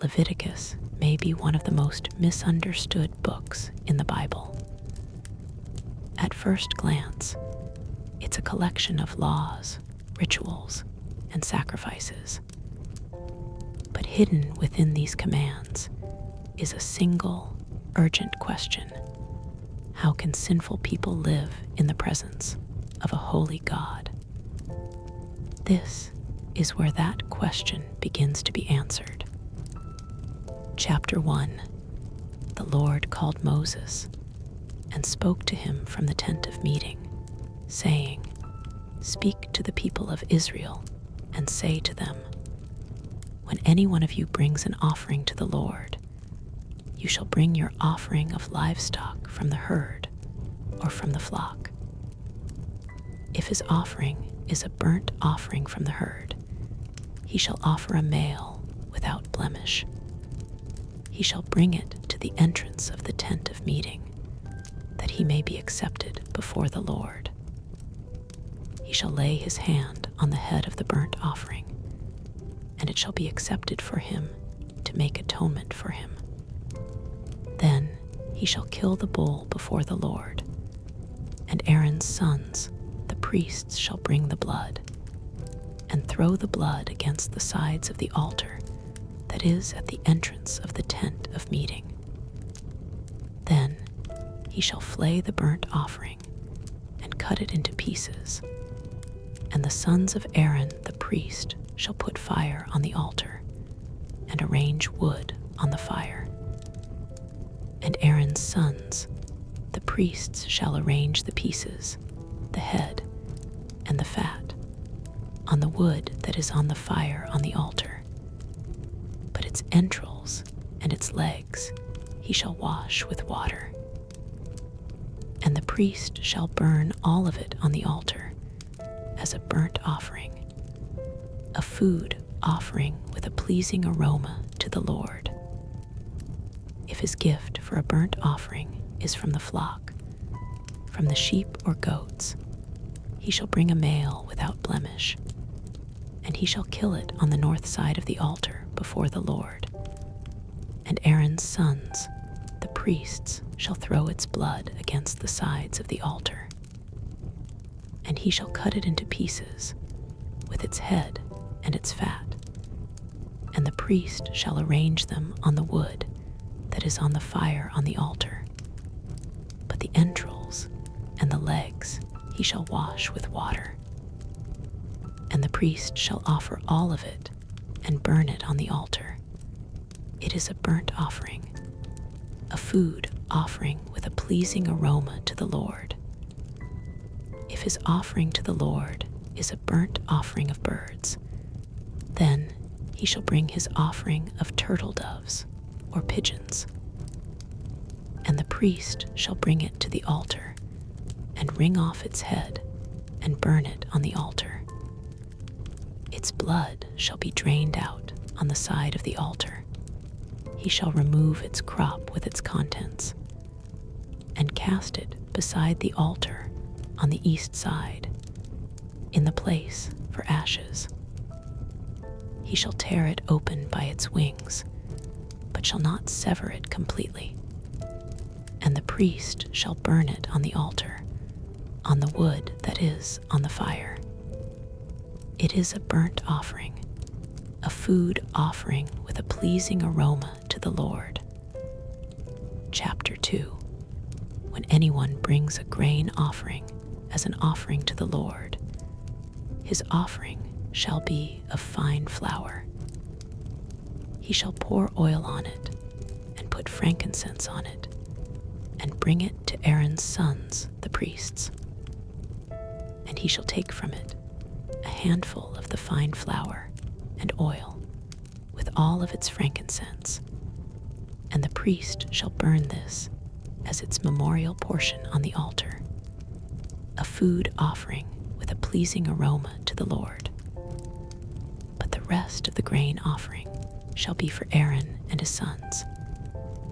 Leviticus may be one of the most misunderstood books in the Bible. At first glance, it's a collection of laws, rituals, and sacrifices. But hidden within these commands is a single, urgent question. How can sinful people live in the presence of a holy God? This is where that question begins to be answered. Chapter 1. The Lord called Moses and spoke to him from the tent of meeting, saying, "Speak to the people of Israel and say to them, when any one of you brings an offering to the Lord, you shall bring your offering of livestock from the herd or from the flock. If his offering is a burnt offering from the herd, he shall offer a male without blemish. He shall bring it to the entrance of the tent of meeting, that he may be accepted before the Lord. He shall lay his hand on the head of the burnt offering, and it shall be accepted for him to make atonement for him. Then he shall kill the bull before the Lord, and Aaron's sons, the priests, shall bring the blood, and throw the blood against the sides of the altar that is at the entrance of the tent of meeting. Then he shall flay the burnt offering and cut it into pieces, and the sons of Aaron the priest shall put fire on the altar and arrange wood on the fire. And Aaron's sons, the priests, shall arrange the pieces, the head, and the fat, on the wood that is on the fire on the altar. But its entrails and its legs he shall wash with water. And the priest shall burn all of it on the altar as a burnt offering, a food offering with a pleasing aroma to the Lord. If his gift for a burnt offering is from the flock, from the sheep or goats, he shall bring a male without blemish, and he shall kill it on the north side of the altar before the Lord. And Aaron's sons, the priests, shall throw its blood against the sides of the altar. And he shall cut it into pieces, with its head and its fat, and the priest shall arrange them on the wood that is on the fire on the altar. But the entrails and the legs he shall wash with water. And the priest shall offer all of it and burn it on the altar. It is a burnt offering, a food offering with a pleasing aroma to the Lord. If his offering to the Lord is a burnt offering of birds, then he shall bring his offering of turtle doves or pigeons. And the priest shall bring it to the altar and wring off its head and burn it on the altar. Its blood shall be drained out on the side of the altar. He shall remove its crop with its contents and cast it beside the altar on the east side, in the place for ashes. He shall tear it open by its wings, but shall not sever it completely. And the priest shall burn it on the altar, on the wood that is on the fire. It is a burnt offering, a food offering with a pleasing aroma to the Lord. Chapter 2. When anyone brings a grain offering as an offering to the Lord, his offering shall be of fine flour. He shall pour oil on it and put frankincense on it and bring it to Aaron's sons, the priests. And he shall take from it a handful of the fine flour and oil with all of its frankincense, and the priest shall burn this as its memorial portion on the altar, a food offering with a pleasing aroma to the Lord. But the rest of the grain offering shall be for Aaron and his sons.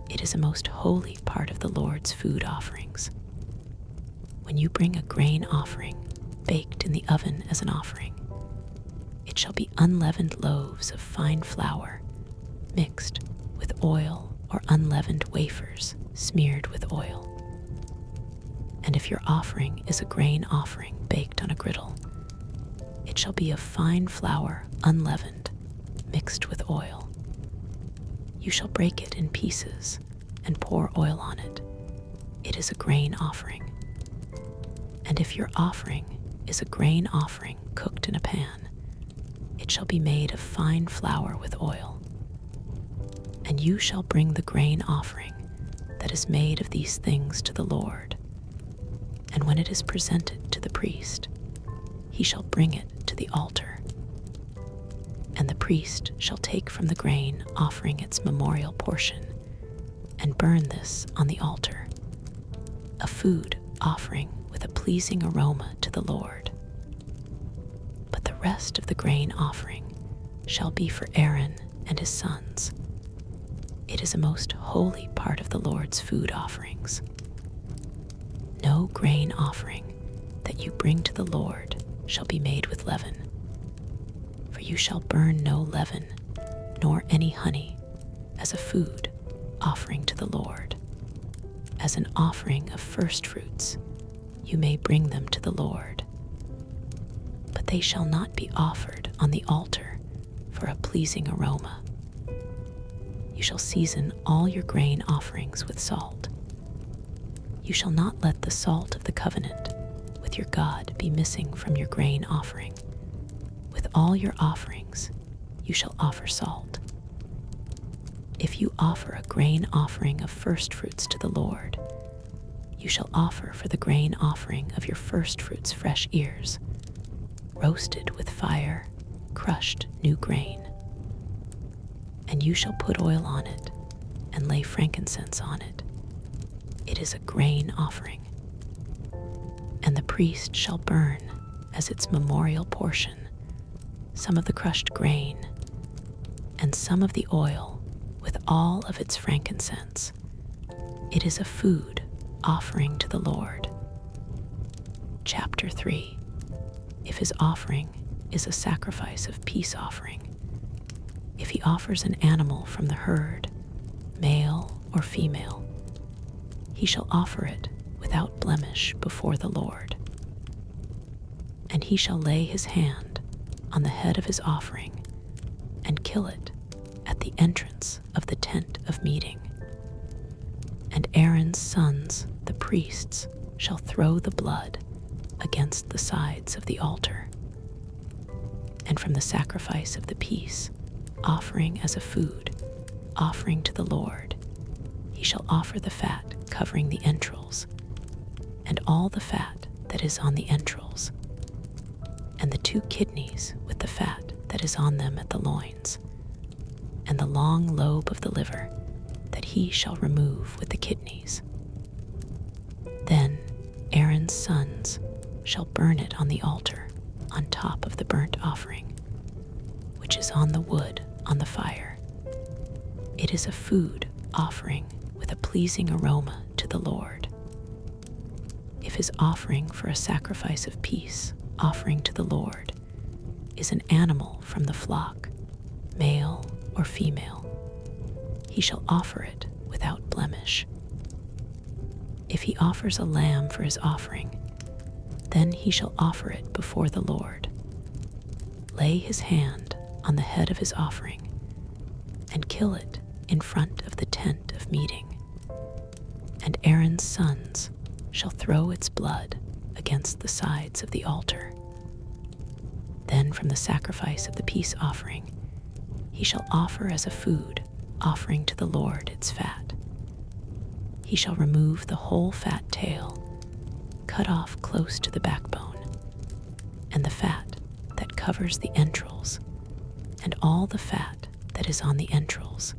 It is a most holy part of the Lord's food offerings. When you bring a grain offering baked in the oven as an offering, it shall be unleavened loaves of fine flour, mixed with oil or unleavened wafers smeared with oil. And if your offering is a grain offering baked on a griddle, it shall be of fine flour unleavened, mixed with oil. You shall break it in pieces and pour oil on it. It is a grain offering. And if your offering is a grain offering cooked in a pan, it shall be made of fine flour with oil. And you shall bring the grain offering that is made of these things to the Lord. And when it is presented to the priest, he shall bring it to the altar. And the priest shall take from the grain offering its memorial portion and burn this on the altar, a food offering with a pleasing aroma to the Lord. But the rest of the grain offering shall be for Aaron and his sons. It is a most holy part of the Lord's food offerings. No grain offering that you bring to the Lord shall be made with leaven, for you shall burn no leaven, nor any honey, as a food offering to the Lord. As an offering of first fruits, you may bring them to the Lord. But they shall not be offered on the altar for a pleasing aroma. You shall season all your grain offerings with salt. You shall not let the salt of the covenant with your God be missing from your grain offering. With all your offerings, you shall offer salt. If you offer a grain offering of first fruits to the Lord, you shall offer for the grain offering of your first fruits fresh ears, roasted with fire, crushed new grain. And you shall put oil on it and lay frankincense on it. It is a grain offering. And the priest shall burn as its memorial portion some of the crushed grain and some of the oil with all of its frankincense. It is a food offering to the Lord. Chapter 3. If his offering is a sacrifice of peace offering, if he offers an animal from the herd, male or female, he shall offer it without blemish before the Lord. And he shall lay his hand on the head of his offering and kill it at the entrance of the tent of meeting. And Aaron's sons, the priests, shall throw the blood against the sides of the altar. And from the sacrifice of the peace, offering as a food, offering to the Lord, he shall offer the fat covering the entrails, and all the fat that is on the entrails, and the 2 kidneys with the fat that is on them at the loins, and the long lobe of the liver that he shall remove with the kidneys. Then Aaron's sons shall burn it on the altar on top of the burnt offering, which is on the wood on the fire. It is a food offering with a pleasing aroma to the Lord. If his offering for a sacrifice of peace offering to the Lord is an animal from the flock, male or female, he shall offer it without blemish. If he offers a lamb for his offering, then he shall offer it before the Lord. Lay his hand on the head of his offering and kill it in front of the tent of meeting. And Aaron's sons shall throw its blood against the sides of the altar. Then from the sacrifice of the peace offering, he shall offer as a food offering to the Lord its fat. He shall remove the whole fat tail, cut off close to the backbone, and the fat that covers the entrails, and all the fat that is on the entrails,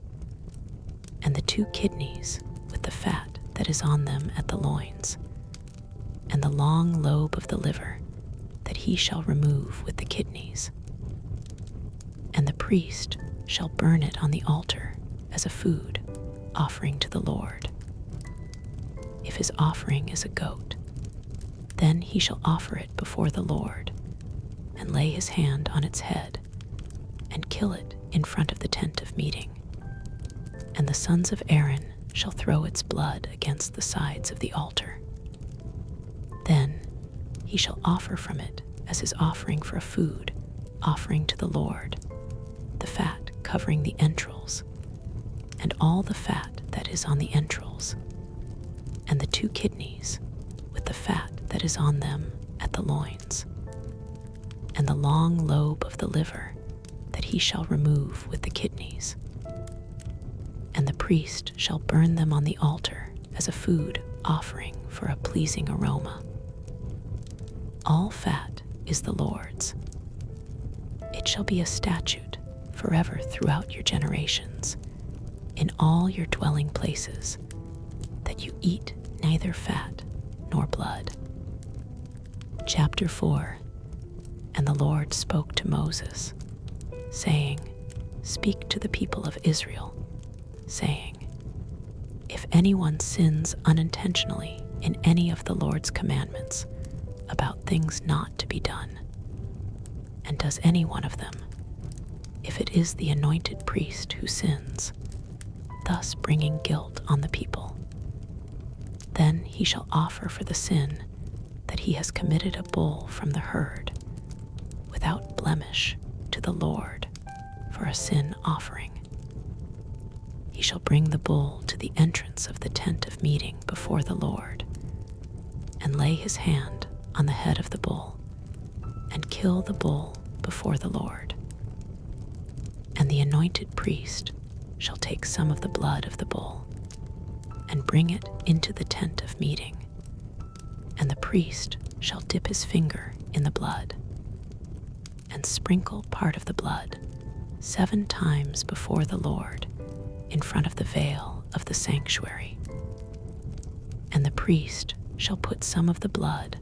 and the 2 kidneys with the fat that is on them at the loins, and the long lobe of the liver that he shall remove with the kidneys. And the priest shall burn it on the altar as a food offering to the Lord. If his offering is a goat, then he shall offer it before the Lord and lay his hand on its head and kill it in front of the tent of meeting. And the sons of Aaron shall throw its blood against the sides of the altar. Then he shall offer from it as his offering for a food offering to the Lord, the fat covering the entrails, and all the fat that is on the entrails, and the 2 kidneys with the fat that is on them at the loins, and the long lobe of the liver that he shall remove with the kidneys. And the priest shall burn them on the altar as a food offering for a pleasing aroma. All fat is the Lord's. It shall be a statute forever throughout your generations, in all your dwelling places, that you eat neither fat nor blood. Chapter 4. And the Lord spoke to Moses, saying, Speak to the people of Israel, saying, If anyone sins unintentionally in any of the Lord's commandments about things not to be done, and does any one of them, if it is the anointed priest who sins, thus bringing guilt on the people, then he shall offer for the sin that he has committed a bull from the herd, without blemish, to the Lord for a sin offering. He shall bring the bull to the entrance of the tent of meeting before the Lord, and lay his hand on the head of the bull, and kill the bull before the Lord. And the anointed priest shall take some of the blood of the bull, and bring it into the tent of meeting, and the priest shall dip his finger in the blood, and sprinkle part of the blood 7 times before the Lord in front of the veil of the sanctuary. And the priest shall put some of the blood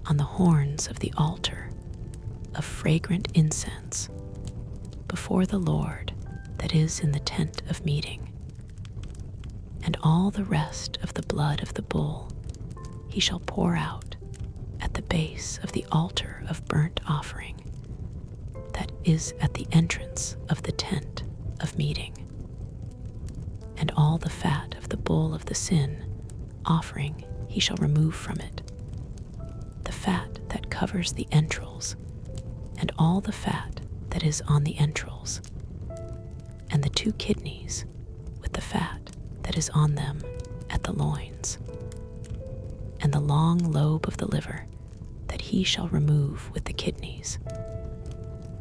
on the horns of the altar of fragrant incense before the Lord that is in the tent of meeting. And all the rest of the blood of the bull he shall pour out at the base of the altar of burnt offering that is at the entrance of the tent of meeting. And all the fat of the bull of the sin offering he shall remove from it, the fat that covers the entrails, and all the fat that is on the entrails, and the 2 kidneys with the fat that is on them at the loins, and the long lobe of the liver that he shall remove with the kidneys,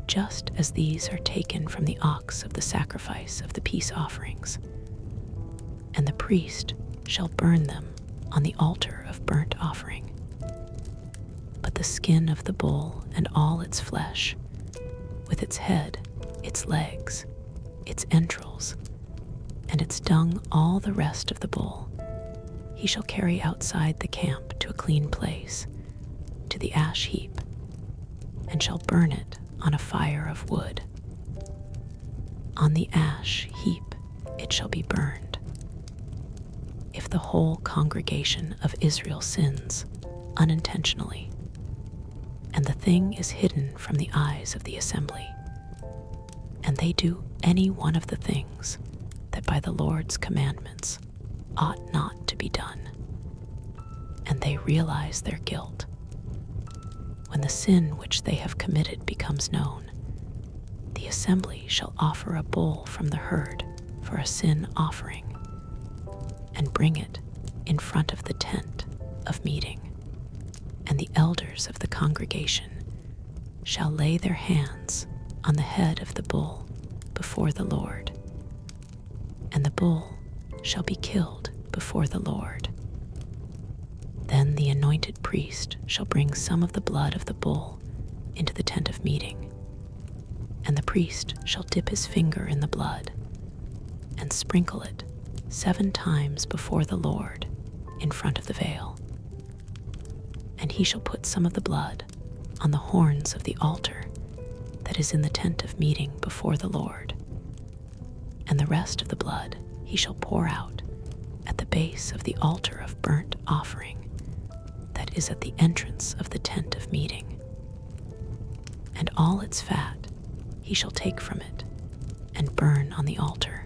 just as these are taken from the ox of the sacrifice of the peace offerings. And the priest shall burn them on the altar of burnt offering. But the skin of the bull and all its flesh, with its head, its legs, its entrails, and its dung, all the rest of the bull, he shall carry outside the camp to a clean place, to the ash heap, and shall burn it on a fire of wood. On the ash heap it shall be burned. If the whole congregation of Israel sins unintentionally, and the thing is hidden from the eyes of the assembly, and they do any one of the things that by the Lord's commandments ought not to be done, and they realize their guilt, when the sin which they have committed becomes known, the assembly shall offer a bull from the herd for a sin offering, and bring it in front of the tent of meeting. And the elders of the congregation shall lay their hands on the head of the bull before the Lord, and the bull shall be killed before the Lord. Then the anointed priest shall bring some of the blood of the bull into the tent of meeting, and the priest shall dip his finger in the blood, and sprinkle it 7 times before the Lord in front of the veil. And he shall put some of the blood on the horns of the altar that is in the tent of meeting before the Lord, and the rest of the blood he shall pour out at the base of the altar of burnt offering that is at the entrance of the tent of meeting. And all its fat he shall take from it and burn on the altar.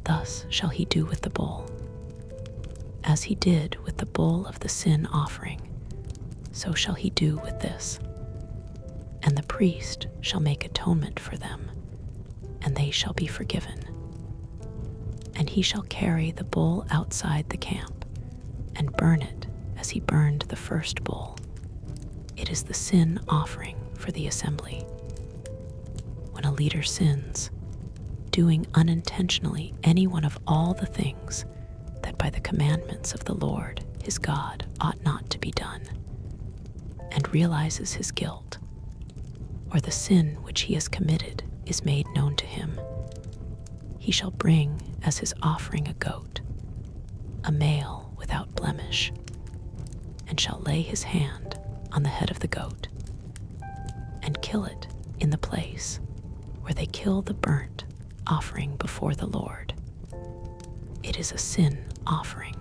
Thus shall he do with the bull. As he did with the bull of the sin offering, so shall he do with this. And the priest shall make atonement for them, and they shall be forgiven. And he shall carry the bull outside the camp, and burn it as he burned the first bull. It is the sin offering for the assembly. When a leader sins, doing unintentionally any one of all the things that by the commandments of the Lord his God ought not to be done, and realizes his guilt, or the sin which he has committed is made known to him, he shall bring as his offering a goat, a male without blemish, and shall lay his hand on the head of the goat, and kill it in the place where they kill the burnt offering before the Lord. It is a sin offering.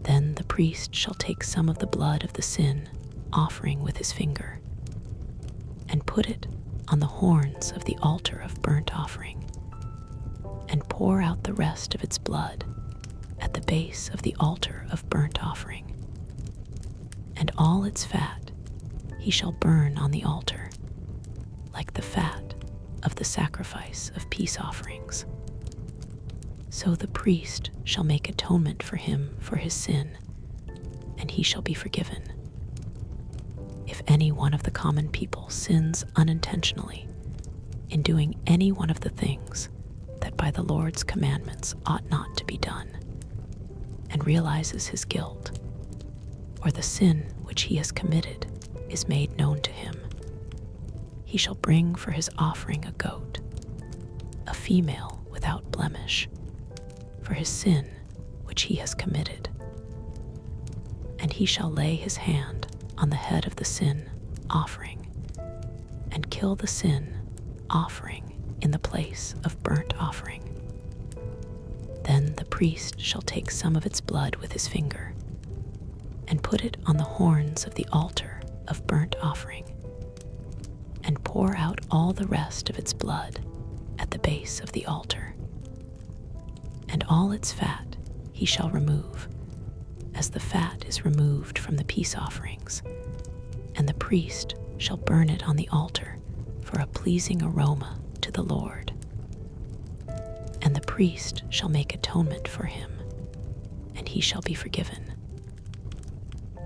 Then the priest shall take some of the blood of the sin offering with his finger, and put it on the horns of the altar of burnt offering, and pour out the rest of its blood at the base of the altar of burnt offering. And all its fat he shall burn on the altar, like the fat of the sacrifice of peace offerings. So the priest shall make atonement for him for his sin, and he shall be forgiven. If any one of the common people sins unintentionally in doing any one of the things that by the Lord's commandments ought not to be done, and realizes his guilt, or the sin which he has committed is made known to him, he shall bring for his offering a goat, a female without blemish, for his sin which he has committed. And he shall lay his hand on the head of the sin offering, and kill the sin offering in the place of burnt offering. Then the priest shall take some of its blood with his finger, and put it on the horns of the altar of burnt offering, and pour out all the rest of its blood at the base of the altar. And all its fat he shall remove, as the fat is removed from the peace offerings, and the priest shall burn it on the altar for a pleasing aroma to the Lord. And the priest shall make atonement for him, and he shall be forgiven.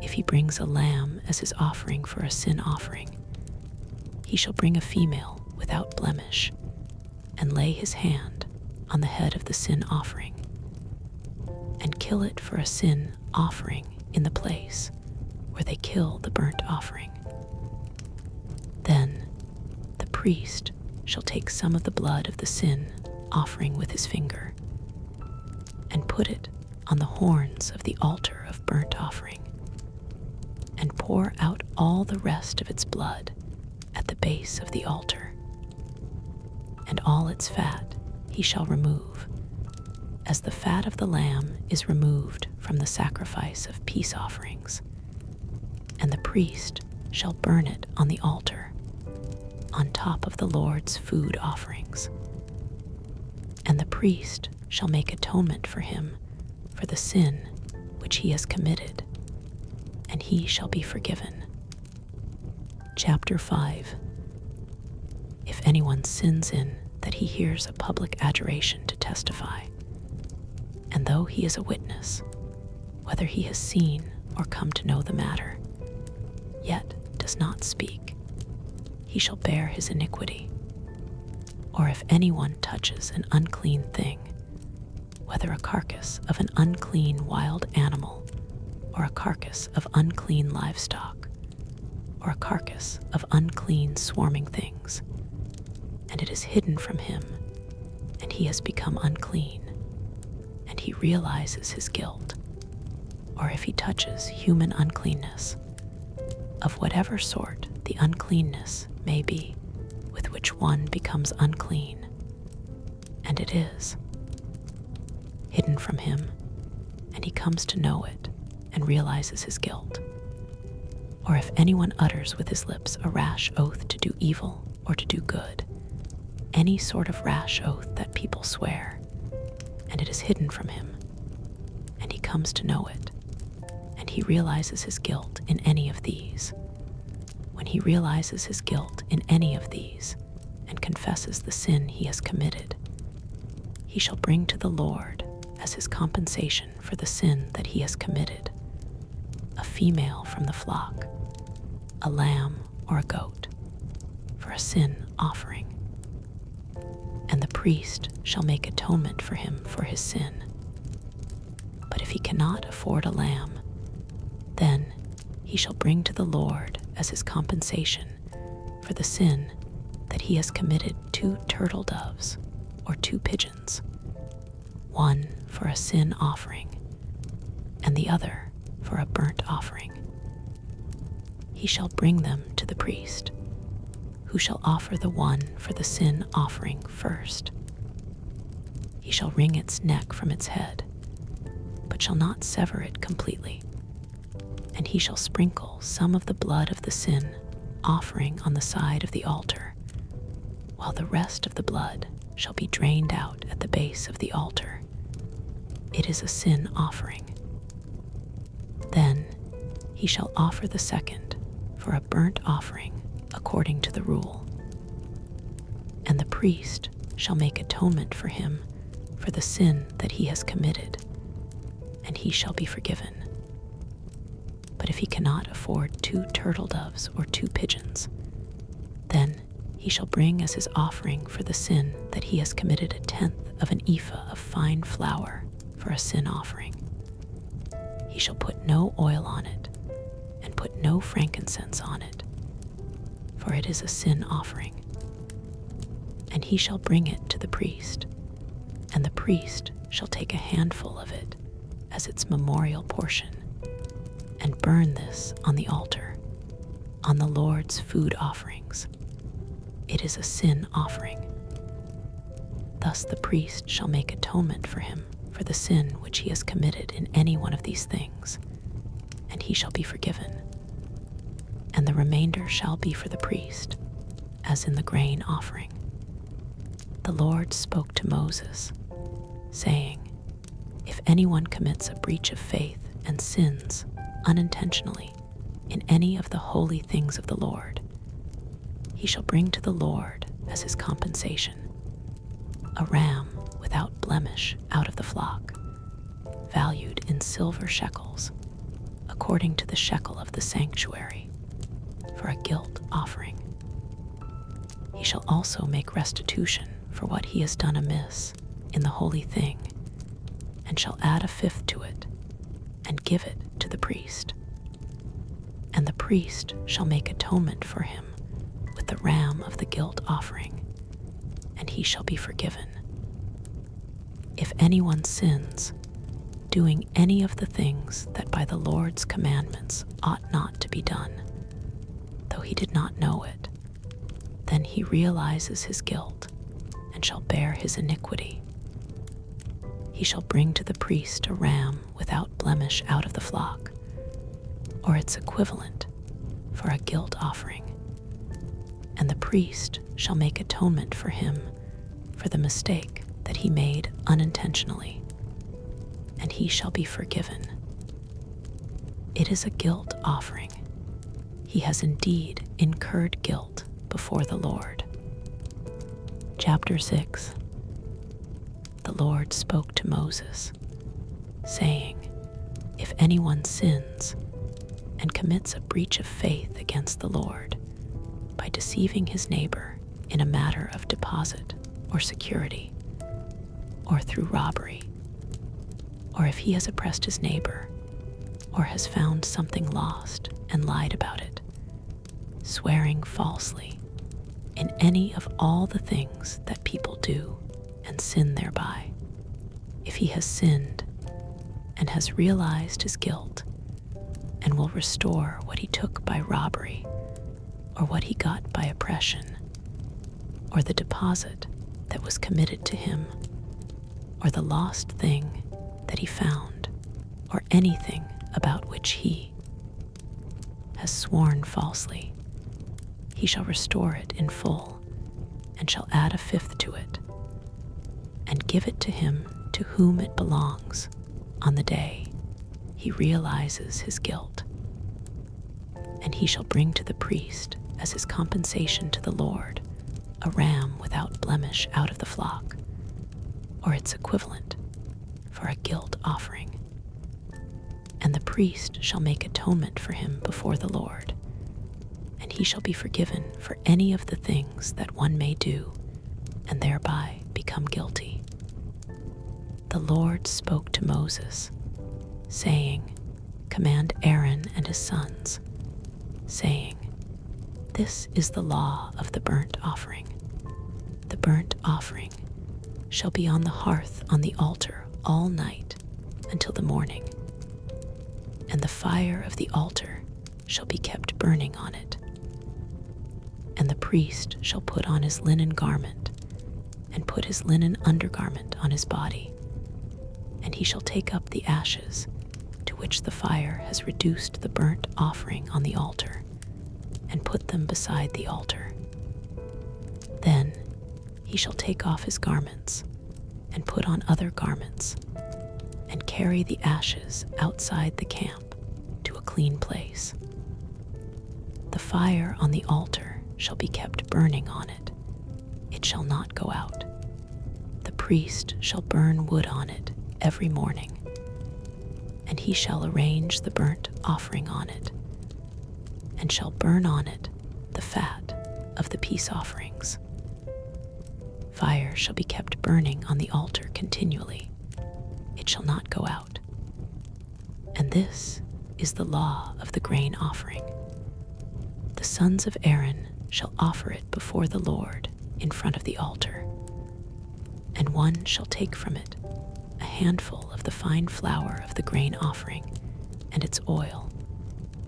If he brings a lamb as his offering for a sin offering, he shall bring a female without blemish, and lay his hand on the head of the sin offering, and kill it for a sin offering in the place where they kill the burnt offering. Then the priest shall take some of the blood of the sin offering with his finger, and put it on the horns of the altar of burnt offering, and pour out all the rest of its blood at the base of the altar. And all its fat he shall remove, as the fat of the lamb is removed from the sacrifice of peace offerings. And the priest shall burn it on the altar, on top of the Lord's food offerings. And the priest shall make atonement for him for the sin which he has committed, and he shall be forgiven. Chapter 5. If anyone sins in that he hears a public adjuration to testify, and though he is a witness, whether he has seen or come to know the matter, yet does not speak, he shall bear his iniquity. Or if anyone touches an unclean thing, whether a carcass of an unclean wild animal, or a carcass of unclean livestock, or a carcass of unclean swarming things, and it is hidden from him, and he has become unclean, and he realizes his guilt, or if he touches human uncleanness, of whatever sort the uncleanness may be with which one becomes unclean, and it is hidden from him, and he comes to know it and realizes his guilt. Or if anyone utters with his lips a rash oath to do evil or to do good, any sort of rash oath that people swear, hidden from him, and he comes to know it, and he realizes his guilt in any of these. When he realizes his guilt in any of these and confesses the sin he has committed, he shall bring to the Lord as his compensation for the sin that he has committed a female from the flock, a lamb or a goat, for a sin offering. And the priest shall make atonement for him for his sin. But if he cannot afford a lamb, then he shall bring to the Lord as his compensation for the sin that he has committed 2 turtle doves or 2 pigeons, one for a sin offering and the other for a burnt offering. He shall bring them to the priest, who shall offer the one for the sin offering first. He shall wring its neck from its head, but shall not sever it completely. And he shall sprinkle some of the blood of the sin offering on the side of the altar, while the rest of the blood shall be drained out at the base of the altar. It is a sin offering. Then he shall offer the second for a burnt offering according to the rule. And the priest shall make atonement for him for the sin that he has committed, and he shall be forgiven. But if he cannot afford 2 turtle doves or 2 pigeons, then he shall bring as his offering for the sin that he has committed 1/10 of an ephah of fine flour for a sin offering. He shall put no oil on it, and put no frankincense on it, for it is a sin offering. And he shall bring it to the priest, and the priest shall take a handful of it as its memorial portion, and burn this on the altar, on the Lord's food offerings. It is a sin offering. Thus the priest shall make atonement for him for the sin which he has committed in any one of these things, and he shall be forgiven. And the remainder shall be for the priest, as in the grain offering. The Lord spoke to Moses, saying, If anyone commits a breach of faith and sins unintentionally in any of the holy things of the Lord, he shall bring to the Lord as his compensation a ram without blemish out of the flock, valued in silver shekels, according to the shekel of the sanctuary, for a guilt offering. He shall also make restitution for what he has done amiss in the holy thing, and shall add 1/5 to it, and give it to the priest. And the priest shall make atonement for him with the ram of the guilt offering, and he shall be forgiven. If anyone sins, doing any of the things that by the Lord's commandments ought not to be done, though he did not know it, then he realizes his guilt and shall bear his iniquity. He shall bring to the priest a ram without blemish out of the flock, or its equivalent, for a guilt offering. And the priest shall make atonement for him for the mistake that he made unintentionally, and he shall be forgiven. It is a guilt offering. He has indeed incurred guilt before the Lord. Chapter 6. The Lord spoke to Moses, saying, If anyone sins and commits a breach of faith against the Lord by deceiving his neighbor in a matter of deposit or security, or through robbery, or if he has oppressed his neighbor, or has found something lost and lied about it, swearing falsely in any of all the things that people do and sin thereby, if he has sinned and has realized his guilt and will restore what he took by robbery, or what he got by oppression, or the deposit that was committed to him, or the lost thing that he found, or anything about which he has sworn falsely, he shall restore it in full, and shall add 1/5 to it, and give it to him to to whom it belongs on the day he realizes his guilt. And he shall bring to the priest as his compensation to the Lord a ram without blemish out of the flock, or its equivalent, for a guilt offering. And the priest shall make atonement for him before the Lord, and he shall be forgiven for any of the things that one may do and thereby become guilty. The Lord spoke to Moses, saying, Command Aaron and his sons, saying, This is the law of the burnt offering. The burnt offering shall be on the hearth on the altar all night until the morning, and the fire of the altar shall be kept burning on it. And the priest shall put on his linen garment, and put his linen undergarment on his body, and he shall take up the ashes to which the fire has reduced the burnt offering on the altar, and put them beside the altar. Then he shall take off his garments, and put on other garments, and carry the ashes outside the camp to a clean place. The fire on the altar shall be kept burning on it. It shall not go out. The priest shall burn wood on it every morning, and he shall arrange the burnt offering on it, and shall burn on it the fat of the peace offerings. Fire shall be kept burning on the altar continually. It shall not go out. And this is the law of the grain offering. The sons of Aaron shall offer it before the Lord in front of the altar, and one shall take from it a handful of the fine flour of the grain offering and its oil,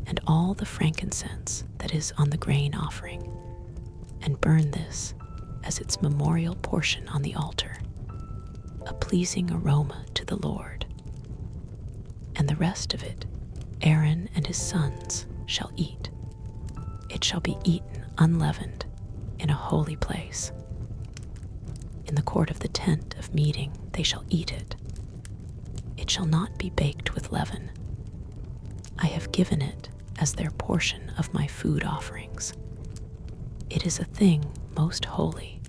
and all the frankincense that is on the grain offering, and burn this as its memorial portion on the altar, a pleasing aroma to the Lord. And the rest of it Aaron and his sons shall eat. It shall be eaten unleavened in a holy place. In the court of the tent of meeting they shall eat it. It shall not be baked with leaven. I have given it as their portion of my food offerings. It is a thing most holy,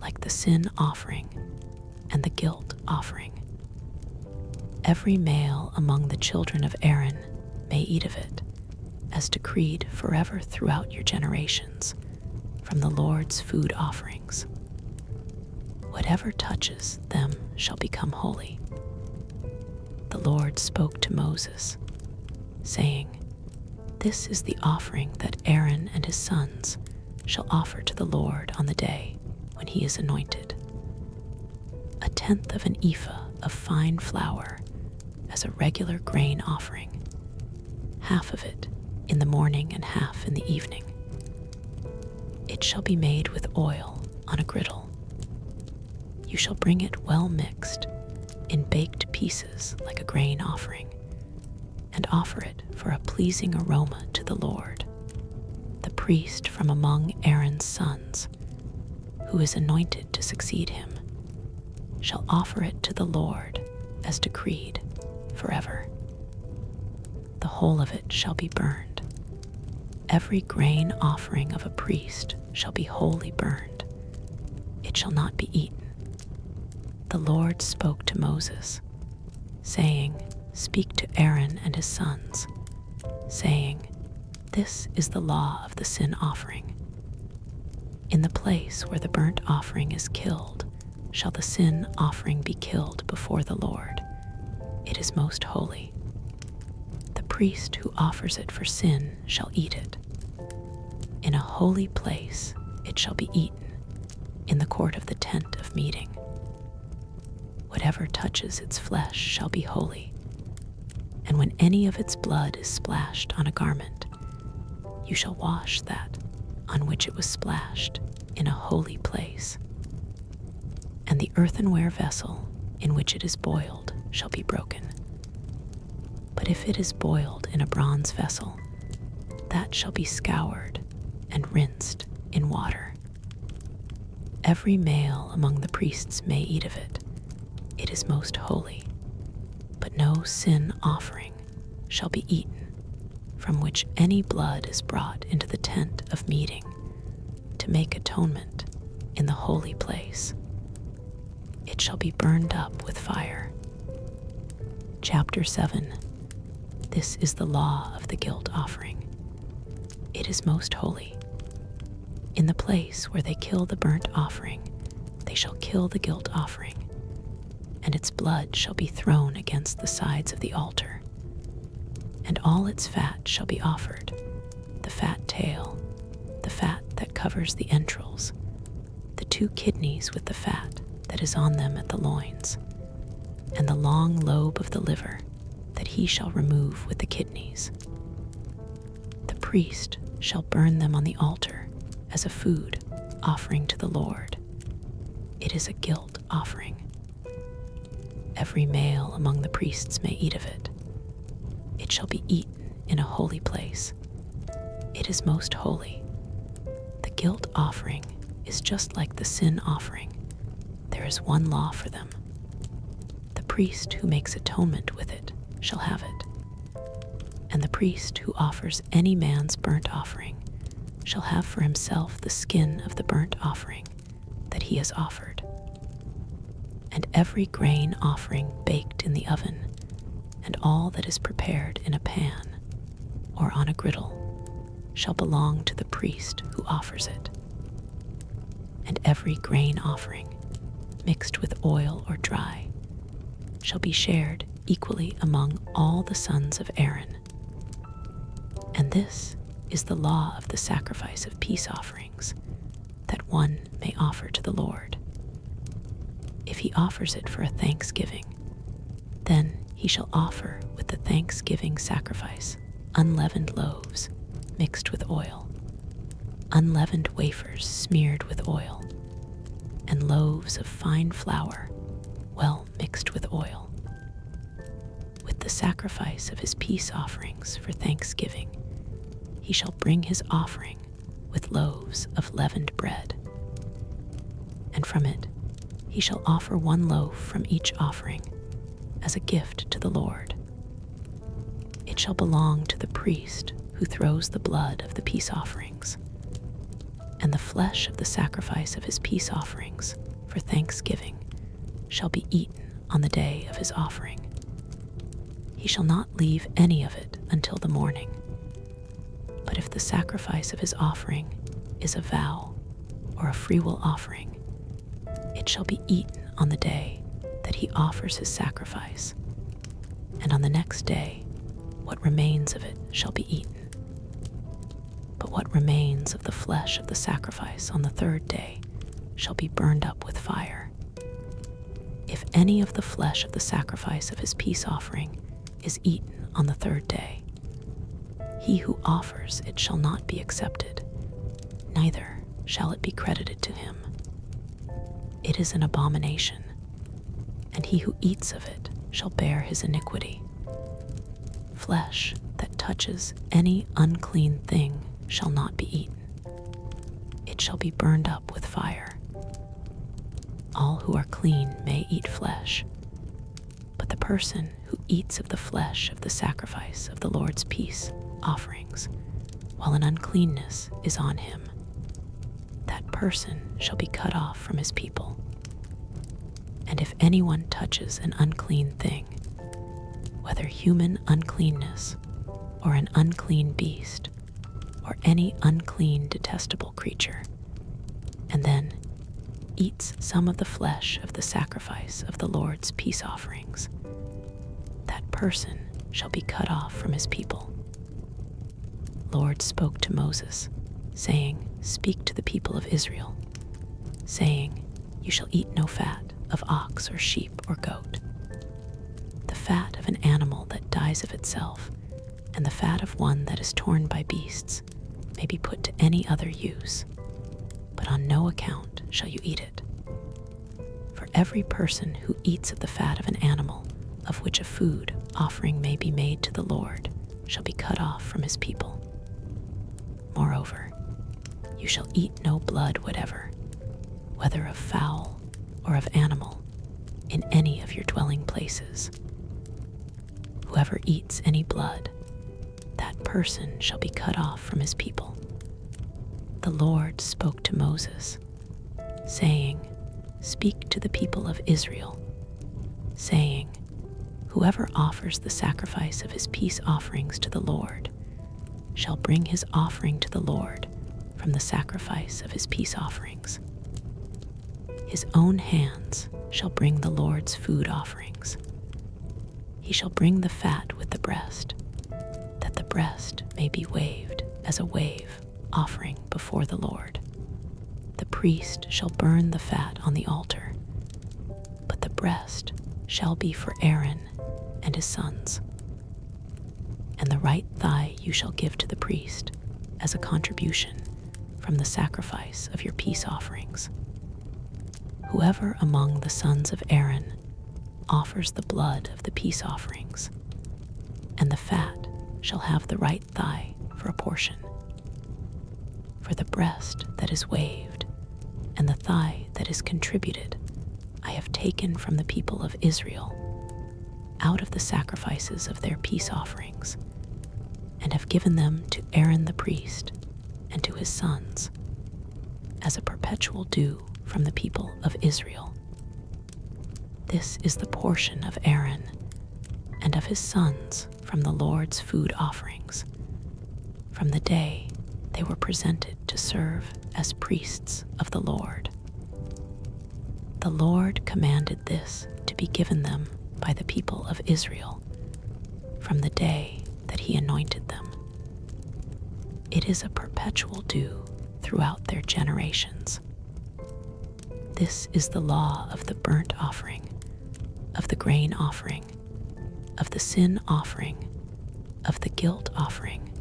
like the sin offering and the guilt offering. Every male among the children of Aaron may eat of it, as decreed forever throughout your generations, from the Lord's food offerings. Whatever touches them shall become holy. The Lord spoke to Moses, saying, This is the offering that Aaron and his sons shall offer to the Lord on the day when he is anointed. 1/10 of an ephah of fine flour as a regular grain offering, half of it in the morning and half in the evening. It shall be made with oil on a griddle. You shall bring it well mixed in baked pieces like a grain offering, and offer it for a pleasing aroma to the Lord. The priest from among Aaron's sons, who is anointed to succeed him, shall offer it to the Lord as decreed forever. The whole of it shall be burned. Every grain offering of a priest shall be wholly burned. It shall not be eaten. The Lord spoke to Moses, saying, Speak to Aaron and his sons, saying, This is the law of the sin offering. In the place where the burnt offering is killed, shall the sin offering be killed before the Lord. It is most holy. The priest who offers it for sin shall eat it. In a holy place it shall be eaten, in the court of the tent of meeting. Whatever touches its flesh shall be holy, and when any of its blood is splashed on a garment, you shall wash that on which it was splashed in a holy place. And the earthenware vessel in which it is boiled shall be broken. But if it is boiled in a bronze vessel, that shall be scoured and rinsed in water. Every male among the priests may eat of it. It is most holy, but no sin offering shall be eaten, from which any blood is brought into the tent of meeting to make atonement in the holy place. It shall be burned up with fire. Chapter 7. This is the law of the guilt offering. It is most holy. In the place where they kill the burnt offering, they shall kill the guilt offering, and its blood shall be thrown against the sides of the altar. And all its fat shall be offered, the fat tail, the fat that covers the entrails, the 2 kidneys with the fat that is on them at the loins, and the long lobe of the liver that he shall remove with the kidneys. The priest shall burn them on the altar as a food offering to the Lord. It is a guilt offering. Every male among the priests may eat of it. It shall be eaten in a holy place. It is most holy. The guilt offering is just like the sin offering. There is one law for them. The priest who makes atonement with it shall have it. And the priest who offers any man's burnt offering shall have for himself the skin of the burnt offering that he has offered. And every grain offering baked in the oven, and all that is prepared in a pan or on a griddle, shall belong to the priest who offers it. And every grain offering, mixed with oil or dry, shall be shared equally among all the sons of Aaron. And this is the law of the sacrifice of peace offerings, that one may offer to the Lord. If he offers it for a thanksgiving, then he shall offer with the thanksgiving sacrifice unleavened loaves mixed with oil, unleavened wafers smeared with oil, and loaves of fine flour well mixed with oil. With the sacrifice of his peace offerings for thanksgiving, he shall bring his offering with loaves of leavened bread. And from it he shall offer 1 loaf from each offering as a gift to the Lord. It shall belong to the priest who throws the blood of the peace offerings, and the flesh of the sacrifice of his peace offerings for thanksgiving shall be eaten on the day of his offering. He shall not leave any of it until the morning. But if the sacrifice of his offering is a vow or a freewill offering, it shall be eaten on the day that he offers his sacrifice, and on the next day what remains of it shall be eaten. But what remains of the flesh of the sacrifice on the 3rd day shall be burned up with fire. If any of the flesh of the sacrifice of his peace offering is eaten on the 3rd day, he who offers it shall not be accepted, neither shall it be credited to him. It is an abomination, and he who eats of it shall bear his iniquity. Flesh that touches any unclean thing shall not be eaten. It shall be burned up with fire. All who are clean may eat flesh, but the person who eats of the flesh of the sacrifice of the Lord's peace offerings, while an uncleanness is on him, that person shall be cut off from his people. And if anyone touches an unclean thing, whether human uncleanness or an unclean beast or any unclean detestable creature, and then eats some of the flesh of the sacrifice of the Lord's peace offerings, that person shall be cut off from his people. Lord spoke to Moses, saying, "Speak to the people of Israel, saying, You shall eat no fat of ox or sheep or goat. The fat of an animal that dies of itself, and the fat of one that is torn by beasts, may be put to any other use, but on no account shall you eat it. For every person who eats of the fat of an animal, of which a food offering may be made to the Lord, shall be cut off from his people. Moreover, you shall eat no blood whatever, whether of fowl or of animal, in any of your dwelling places. Whoever eats any blood, that person shall be cut off from his people. The Lord spoke to Moses, saying, Speak to the people of Israel, saying, Whoever offers the sacrifice of his peace offerings to the Lord shall bring his offering to the Lord from the sacrifice of his peace offerings. His own hands shall bring the Lord's food offerings. He shall bring the fat with the breast, that the breast may be waved as a wave offering before the Lord. The priest shall burn the fat on the altar, but the breast shall be for Aaron and his sons. And the right thigh you shall give to the priest as a contribution from the sacrifice of your peace offerings. Whoever among the sons of Aaron offers the blood of the peace offerings, and the fat shall have the right thigh for a portion. For the breast that is waved and the thigh that is contributed I have taken from the people of Israel out of the sacrifices of their peace offerings, and have given them to Aaron the priest and to his sons as a perpetual due from the people of Israel. This is the portion of Aaron and of his sons from the Lord's food offerings, from the day they were presented to serve as priests of the Lord. The Lord commanded this to be given them by the people of Israel from the day that he anointed them. It is a perpetual due throughout their generations. This is the law of the burnt offering, of the grain offering, of the sin offering, of the guilt offering,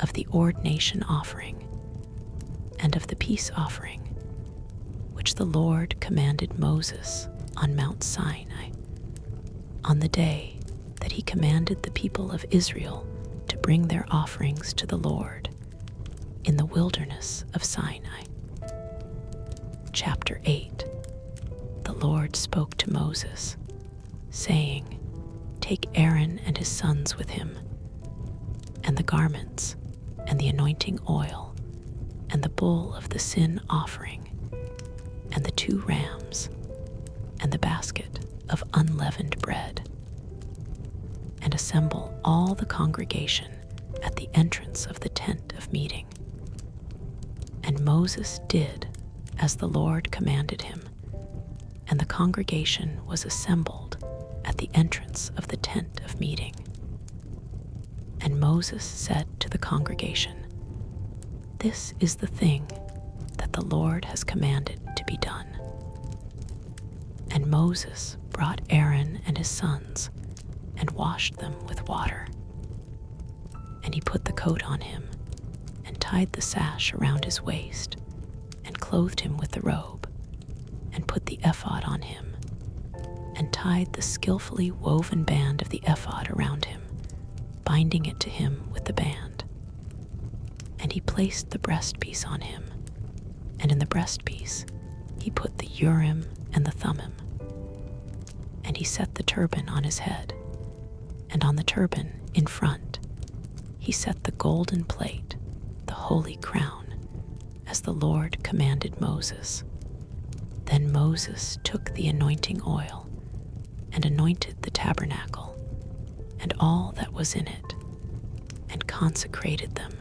of the ordination offering, and of the peace offering, which the Lord commanded Moses on Mount Sinai, on the day that he commanded the people of Israel to bring their offerings to the Lord in the wilderness of Sinai. Chapter 8. The Lord spoke to Moses, saying, Take Aaron and his sons with him, and the garments, and the anointing oil, and the bull of the sin offering, and the 2 rams, and the basket of unleavened bread, and assemble all the congregation at the entrance of the tent of meeting. And Moses did as the Lord commanded him, and the congregation was assembled at the entrance of the tent of meeting. And Moses said to the congregation, This is the thing that the Lord has commanded to be done. And Moses brought Aaron and his sons and washed them with water. And he put the coat on him and tied the sash around his waist and clothed him with the robe and put the ephod on him and tied the skillfully woven band of the ephod around him, binding it to him with the band. And he placed the breastpiece on him, and in the breastpiece he put the Urim and the Thummim. And he set the turban on his head, and on the turban in front he set the golden plate, the holy crown, as the Lord commanded Moses. Then Moses took the anointing oil and anointed the tabernacle and all that was in it, and consecrated them.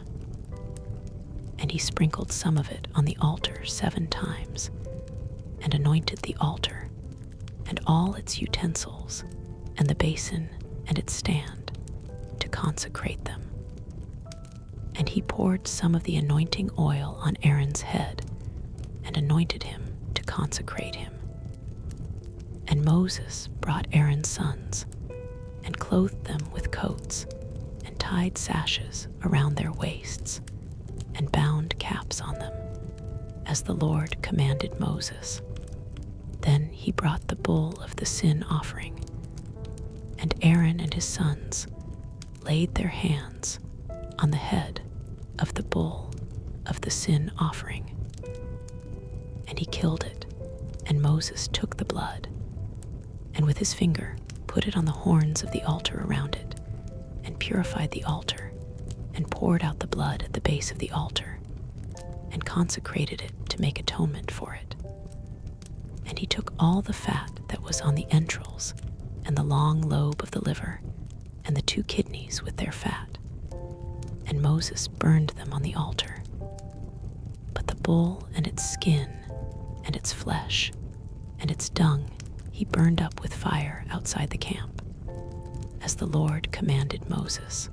And he sprinkled some of it on the altar 7 times, and anointed the altar, and all its utensils, and the basin and its stand, to consecrate them. And he poured some of the anointing oil on Aaron's head, and anointed him to consecrate him. And Moses brought Aaron's sons, and clothed them with coats, and tied sashes around their waists, and bound caps on them, as the Lord commanded Moses. Then he brought the bull of the sin offering, and Aaron and his sons laid their hands on the head of the bull of the sin offering. And he killed it, and Moses took the blood, and with his finger put it on the horns of the altar around it, and purified the altar, and poured out the blood at the base of the altar, and consecrated it to make atonement for it. And he took all the fat that was on the entrails, and the long lobe of the liver, and the 2 kidneys with their fat, and Moses burned them on the altar. But the bull and its skin, and its flesh, and its dung he burned up with fire outside the camp, as the Lord commanded Moses.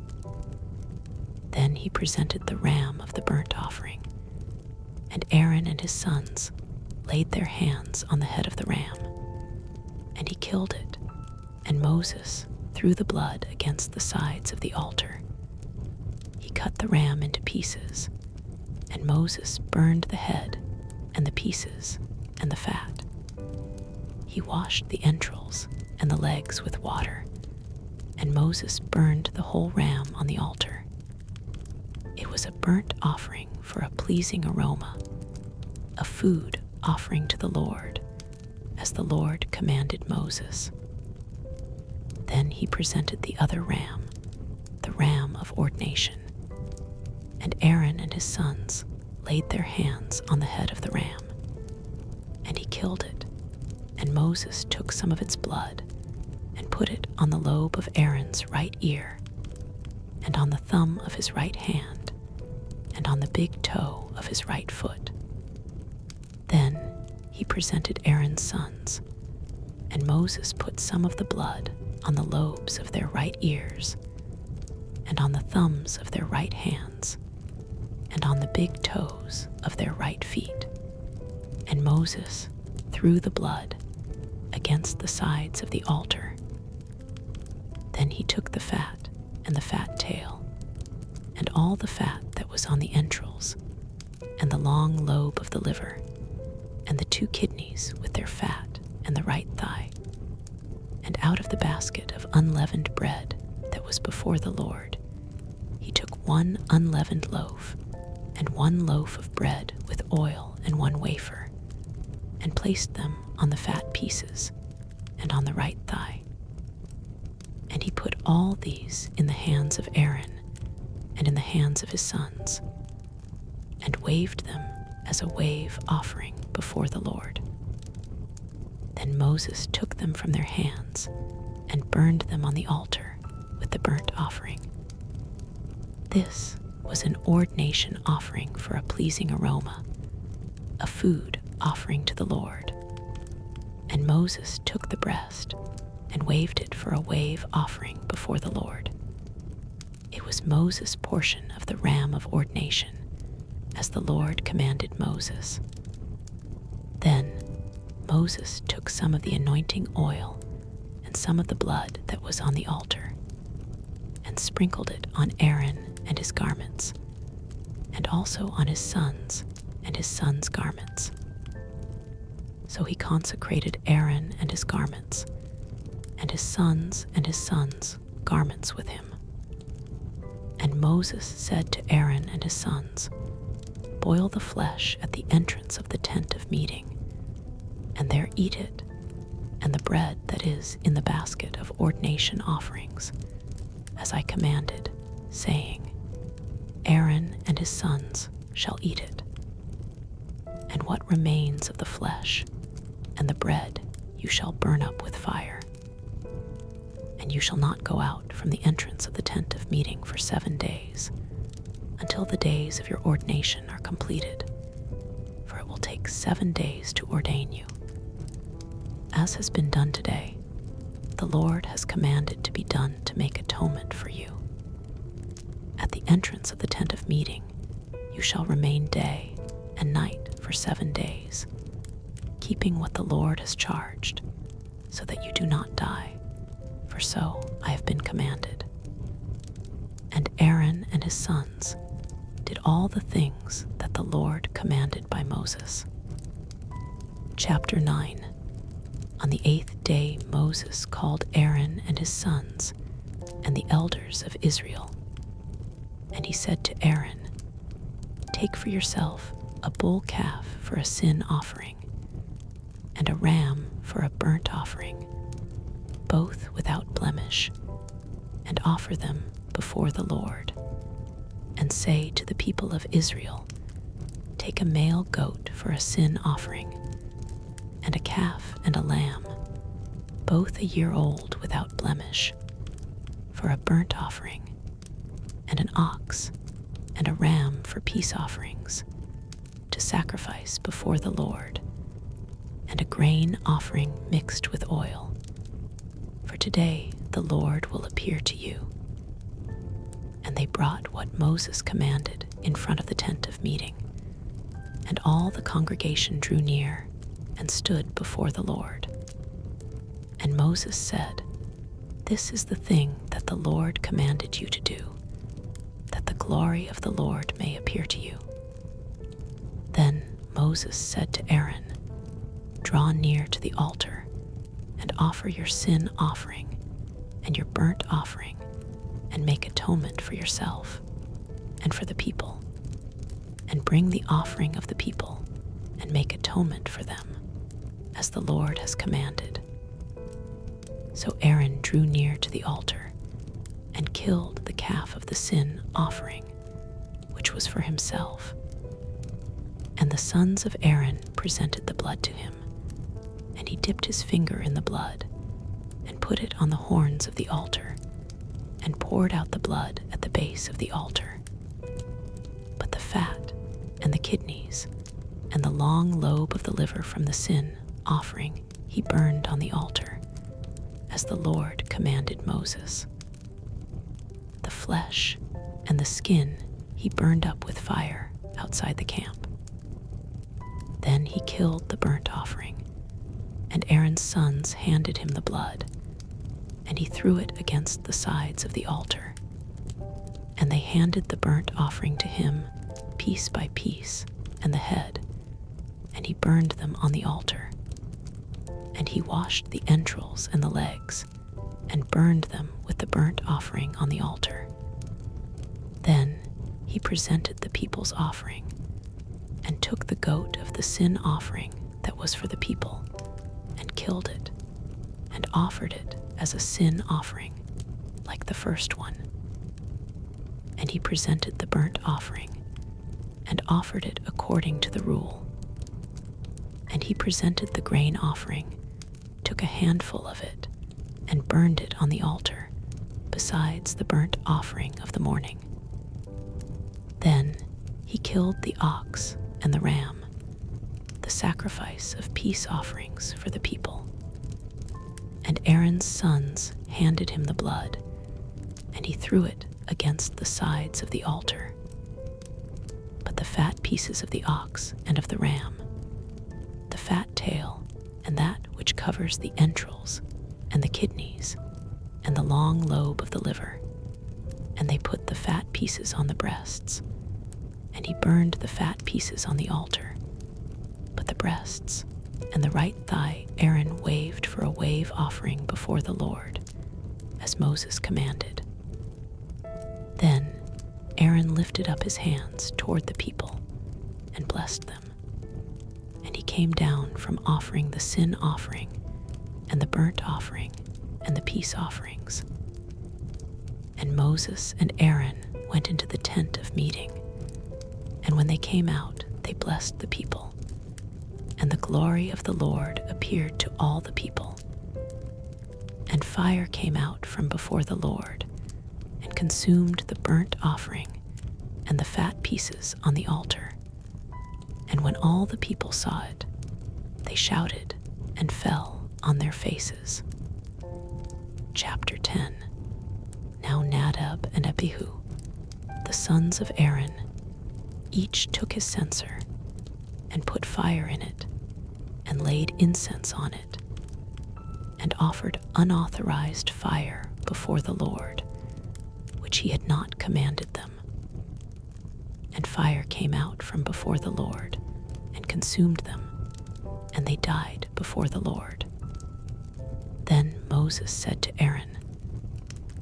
Then he presented the ram of the burnt offering, and Aaron and his sons laid their hands on the head of the ram, and he killed it, and Moses threw the blood against the sides of the altar. He cut the ram into pieces, and Moses burned the head and the pieces and the fat. He washed the entrails and the legs with water, and Moses burned the whole ram on the altar. It was a burnt offering for a pleasing aroma, a food offering to the Lord, as the Lord commanded Moses. Then he presented the other ram, the ram of ordination, and Aaron and his sons laid their hands on the head of the ram, and he killed it, and Moses took some of its blood and put it on the lobe of Aaron's right ear, and on the thumb of his right hand, and on the big toe of his right foot. Then he presented Aaron's sons, and Moses put some of the blood on the lobes of their right ears, and on the thumbs of their right hands, and on the big toes of their right feet. And Moses threw the blood against the sides of the altar. Then he took the fat and the fat tail, and all the fat that was on the entrails, and the long lobe of the liver, and the 2 kidneys with their fat and the right thigh. And out of the basket of unleavened bread that was before the Lord, he took 1 unleavened loaf, and 1 loaf of bread with oil and 1 wafer, and placed them on the fat pieces and on the right thigh. And he put all these in the hands of Aaron and in the hands of his sons, and waved them as a wave offering before the Lord. Then Moses took them from their hands and burned them on the altar with the burnt offering. This was an ordination offering for a pleasing aroma, a food offering to the Lord. And Moses took the breast and waved it for a wave offering before the Lord. It was Moses' portion of the ram of ordination, as the Lord commanded Moses. Then Moses took some of the anointing oil and some of the blood that was on the altar, and sprinkled it on Aaron and his garments, and also on his sons and his sons' garments. So he consecrated Aaron and his garments, and his sons' garments with him. And Moses said to Aaron and his sons, "Boil the flesh at the entrance of the tent of meeting, and there eat it, and the bread that is in the basket of ordination offerings, as I commanded, saying, Aaron and his sons shall eat it. And what remains of the flesh and the bread you shall burn up with fire. And you shall not go out from the entrance of the tent of meeting for 7 days, until the days of your ordination are completed, for it will take 7 days to ordain you. As has been done today, the Lord has commanded to be done to make atonement for you. At the entrance of the tent of meeting, you shall remain day and night for 7 days, keeping what the Lord has charged, so that you do not die, for so I have been commanded." And Aaron and his sons did all the things that the Lord commanded by Moses. Chapter 9. On the 8th day Moses called Aaron and his sons and the elders of Israel. And he said to Aaron, "Take for yourself a bull calf for a sin offering, and a ram for a burnt offering, blemish, and offer them before the Lord. And say to the people of Israel, take a male goat for a sin offering, and a calf and a lamb, both a year old without blemish, for a burnt offering, and an ox and a ram for peace offerings, to sacrifice before the Lord, and a grain offering mixed with oil. For today the Lord will appear to you. And they brought what Moses commanded in front of the tent of meeting. And all the congregation drew near and stood before the Lord. And Moses said, this is the thing that the Lord commanded you to do, that the glory of the Lord may appear to you. Then Moses said to Aaron, draw near to the altar and offer your sin offering and your burnt offering, and make atonement for yourself and for the people, and bring the offering of the people and make atonement for them, as the Lord has commanded. So Aaron drew near to the altar and killed the calf of the sin offering, which was for himself. And the sons of Aaron presented the blood to him, and he dipped his finger in the blood and put it on the horns of the altar, and poured out the blood at the base of the altar. But the fat and the kidneys and the long lobe of the liver from the sin offering he burned on the altar, as the Lord commanded Moses. The flesh and the skin he burned up with fire outside the camp. Then he killed the burnt offering, and Aaron's sons handed him the blood, and he threw it against the sides of the altar. And they handed the burnt offering to him, piece by piece, and the head, and he burned them on the altar. And he washed the entrails and the legs, and burned them with the burnt offering on the altar. Then he presented the people's offering, and took the goat of the sin offering that was for the people, and killed it, and offered it as a sin offering, like the first one. And he presented the burnt offering, and offered it according to the rule. And he presented the grain offering, took a handful of it, and burned it on the altar, besides the burnt offering of the morning. Then he killed the ox and the ram, the sacrifice of peace offerings for the people. And Aaron's sons handed him the blood, and he threw it against the sides of the altar. But the fat pieces of the ox and of the ram, the fat tail, and that which covers the entrails, and the kidneys, and the long lobe of the liver, and they put the fat pieces on the breasts, and he burned the fat pieces on the altar. But the breasts and the right thigh Aaron waved for a wave offering before the Lord, as Moses commanded. Then Aaron lifted up his hands toward the people and blessed them. And he came down from offering the sin offering and the burnt offering and the peace offerings. And Moses and Aaron went into the tent of meeting, and when they came out, they blessed the people. And the glory of the Lord appeared to all the people. And fire came out from before the Lord, and consumed the burnt offering and the fat pieces on the altar. And when all the people saw it, they shouted and fell on their faces. Chapter 10. Now Nadab and Abihu, the sons of Aaron, each took his censer and put fire in it, and laid incense on it, and offered unauthorized fire before the Lord, which he had not commanded them. And fire came out from before the Lord, and consumed them, and they died before the Lord. Then Moses said to Aaron,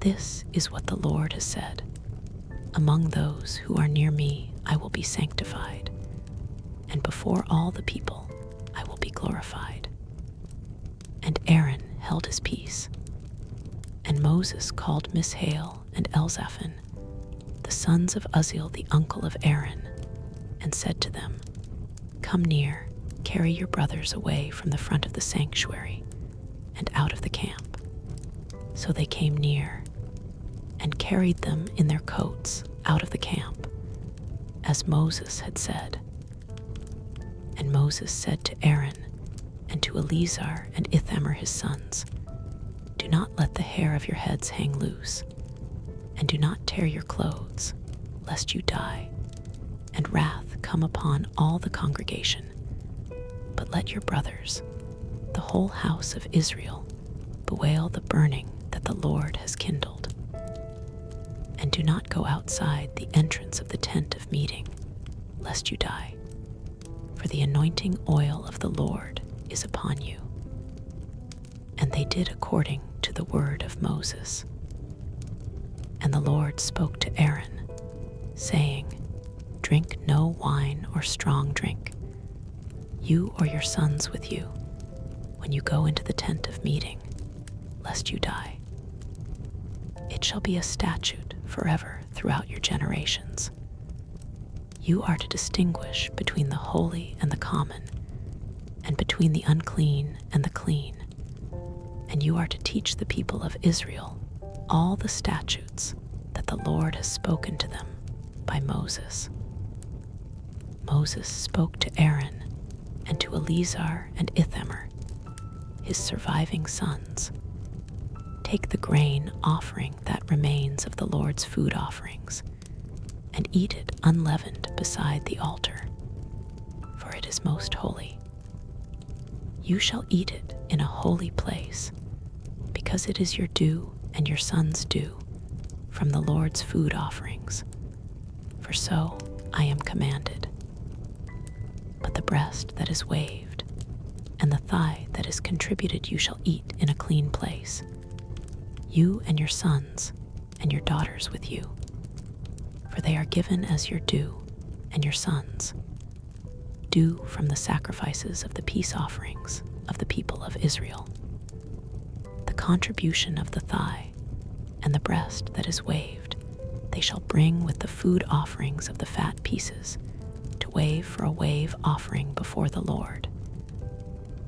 "This is what the Lord has said. Among those who are near me I will be sanctified, and before all the people I will be glorified." And Aaron held his peace. And Moses called Mishael and Elzaphan, the sons of Uzziel the uncle of Aaron, and said to them, "Come near, carry your brothers away from the front of the sanctuary and out of the camp." So they came near and carried them in their coats out of the camp, as Moses had said. And Moses said to Aaron and to Eleazar and Ithamar his sons, "Do not let the hair of your heads hang loose, and do not tear your clothes, lest you die, and wrath come upon all the congregation. But let your brothers, the whole house of Israel, bewail the burning that the Lord has kindled. And do not go outside the entrance of the tent of meeting, lest you die. For the anointing oil of the Lord is upon you." And they did according to the word of Moses. And the Lord spoke to Aaron, saying, "Drink no wine or strong drink, you or your sons with you, when you go into the tent of meeting, lest you die. It shall be a statute forever throughout your generations. You are to distinguish between the holy and the common, and between the unclean and the clean. And you are to teach the people of Israel all the statutes that the Lord has spoken to them by Moses." Moses spoke to Aaron and to Eleazar and Ithamar, his surviving sons, "Take the grain offering that remains of the Lord's food offerings, and eat it unleavened beside the altar, for it is most holy. You shall eat it in a holy place, because it is your due and your son's due from the Lord's food offerings, for so I am commanded. But the breast that is waved and the thigh that is contributed you shall eat in a clean place, you and your sons and your daughters with you, for they are given as your due and your sons, due from the sacrifices of the peace offerings of the people of Israel. The contribution of the thigh and the breast that is waved they shall bring with the food offerings of the fat pieces to wave for a wave offering before the Lord.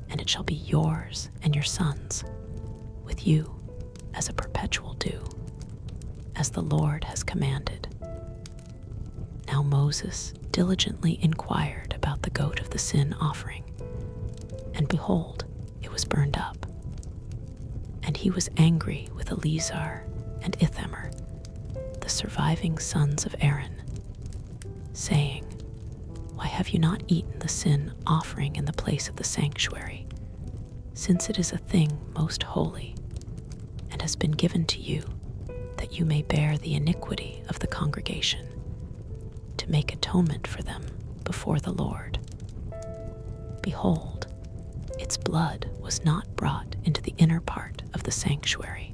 And it shall be yours and your sons with you as a perpetual due, as the Lord has commanded." Now Moses diligently inquired about the goat of the sin offering, and behold, it was burned up. And he was angry with Eleazar and Ithamar, the surviving sons of Aaron, saying, "Why have you not eaten the sin offering in the place of the sanctuary, since it is a thing most holy, and has been given to you, that you may bear the iniquity of the congregation, to make atonement for them before the Lord? Behold, its blood was not brought into the inner part of the sanctuary.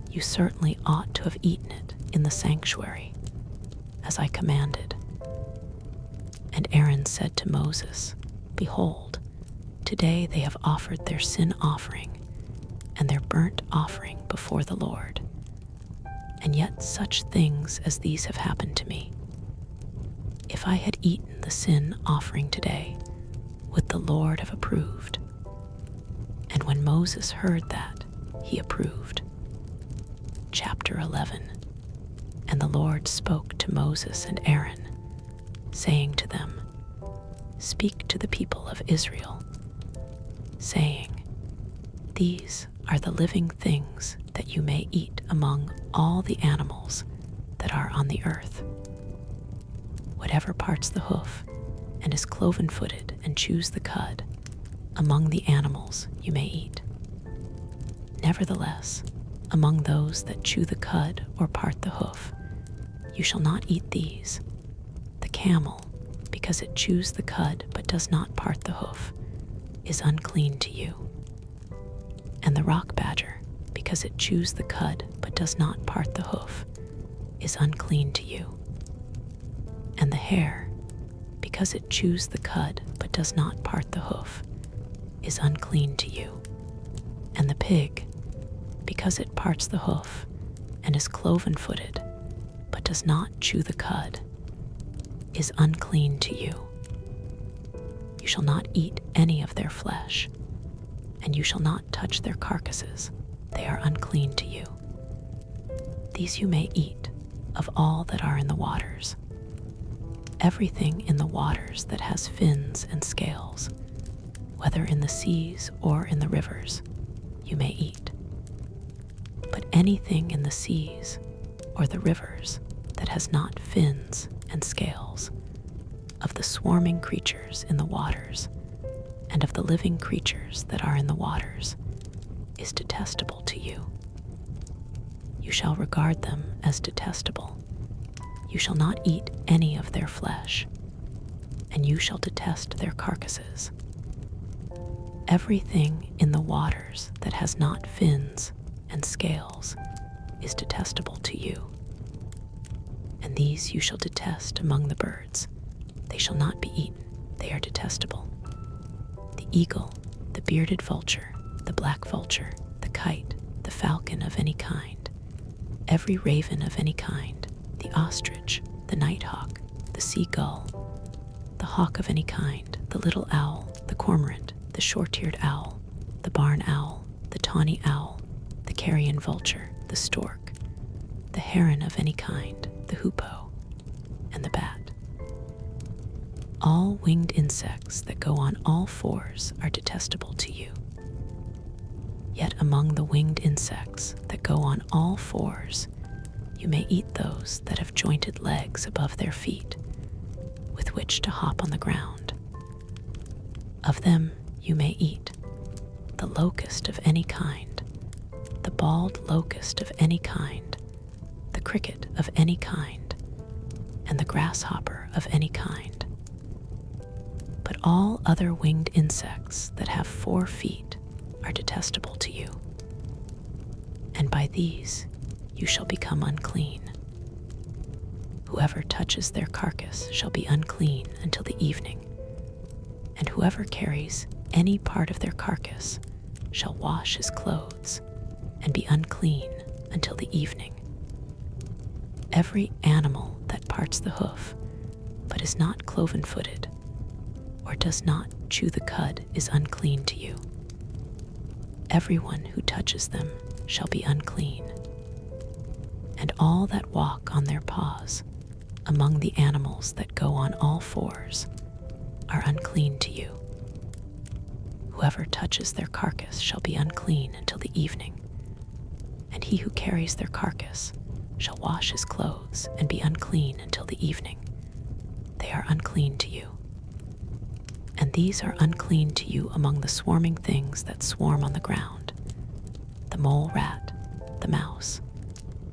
You certainly ought to have eaten it in the sanctuary, as I commanded." And Aaron said to Moses, "Behold, today they have offered their sin offering and their burnt offering before the Lord, and yet such things as these have happened to me. If I had eaten the sin offering today, would the Lord have approved?" And when Moses heard that, he approved. Chapter 11. And the Lord spoke to Moses and Aaron, saying to them, "Speak to the people of Israel, saying, These are the living things that you may eat among all the animals that are on the earth. Whatever parts the hoof and is cloven-footed and chews the cud, among the animals you may eat. Nevertheless, among those that chew the cud or part the hoof, you shall not eat these: the camel, because it chews the cud but does not part the hoof, is unclean to you. And the rock badger, because it chews the cud but does not part the hoof, is unclean to you. And the hare, because it chews the cud but does not part the hoof, is unclean to you. And the pig, because it parts the hoof and is cloven-footed, but does not chew the cud, is unclean to you. You shall not eat any of their flesh, and you shall not touch their carcasses. They are unclean to you. These you may eat of all that are in the waters. Everything in the waters that has fins and scales, whether in the seas or in the rivers, you may eat. But anything in the seas or the rivers that has not fins and scales, of the swarming creatures in the waters, and of the living creatures that are in the waters, is detestable to you. You shall regard them as detestable. You shall not eat any of their flesh, and you shall detest their carcasses. Everything in the waters that has not fins and scales is detestable to you. And these you shall detest among the birds. They shall not be eaten. They are detestable. The eagle, the bearded vulture, the black vulture, the kite, the falcon of any kind, every raven of any kind, the ostrich, the nighthawk, the seagull, the hawk of any kind, the little owl, the cormorant, the short-eared owl, the barn owl, the tawny owl, the carrion vulture, the stork, the heron of any kind, the hoopoe, and the bat. All winged insects that go on all fours are detestable to you. Yet among the winged insects that go on all fours, you may eat those that have jointed legs above their feet, with which to hop on the ground. Of them you may eat the locust of any kind, the bald locust of any kind, the cricket of any kind, and the grasshopper of any kind. But all other winged insects that have 4 feet are detestable to you, and by these you shall become unclean. Whoever touches their carcass shall be unclean until the evening, and whoever carries any part of their carcass shall wash his clothes and be unclean until the evening. Every animal that parts the hoof, but is not cloven-footed, or does not chew the cud, is unclean to you. Everyone who touches them shall be unclean. And all that walk on their paws, among the animals that go on all fours, are unclean to you. Whoever touches their carcass shall be unclean until the evening, and he who carries their carcass shall wash his clothes and be unclean until the evening. They are unclean to you. And these are unclean to you among the swarming things that swarm on the ground: the mole rat, the mouse,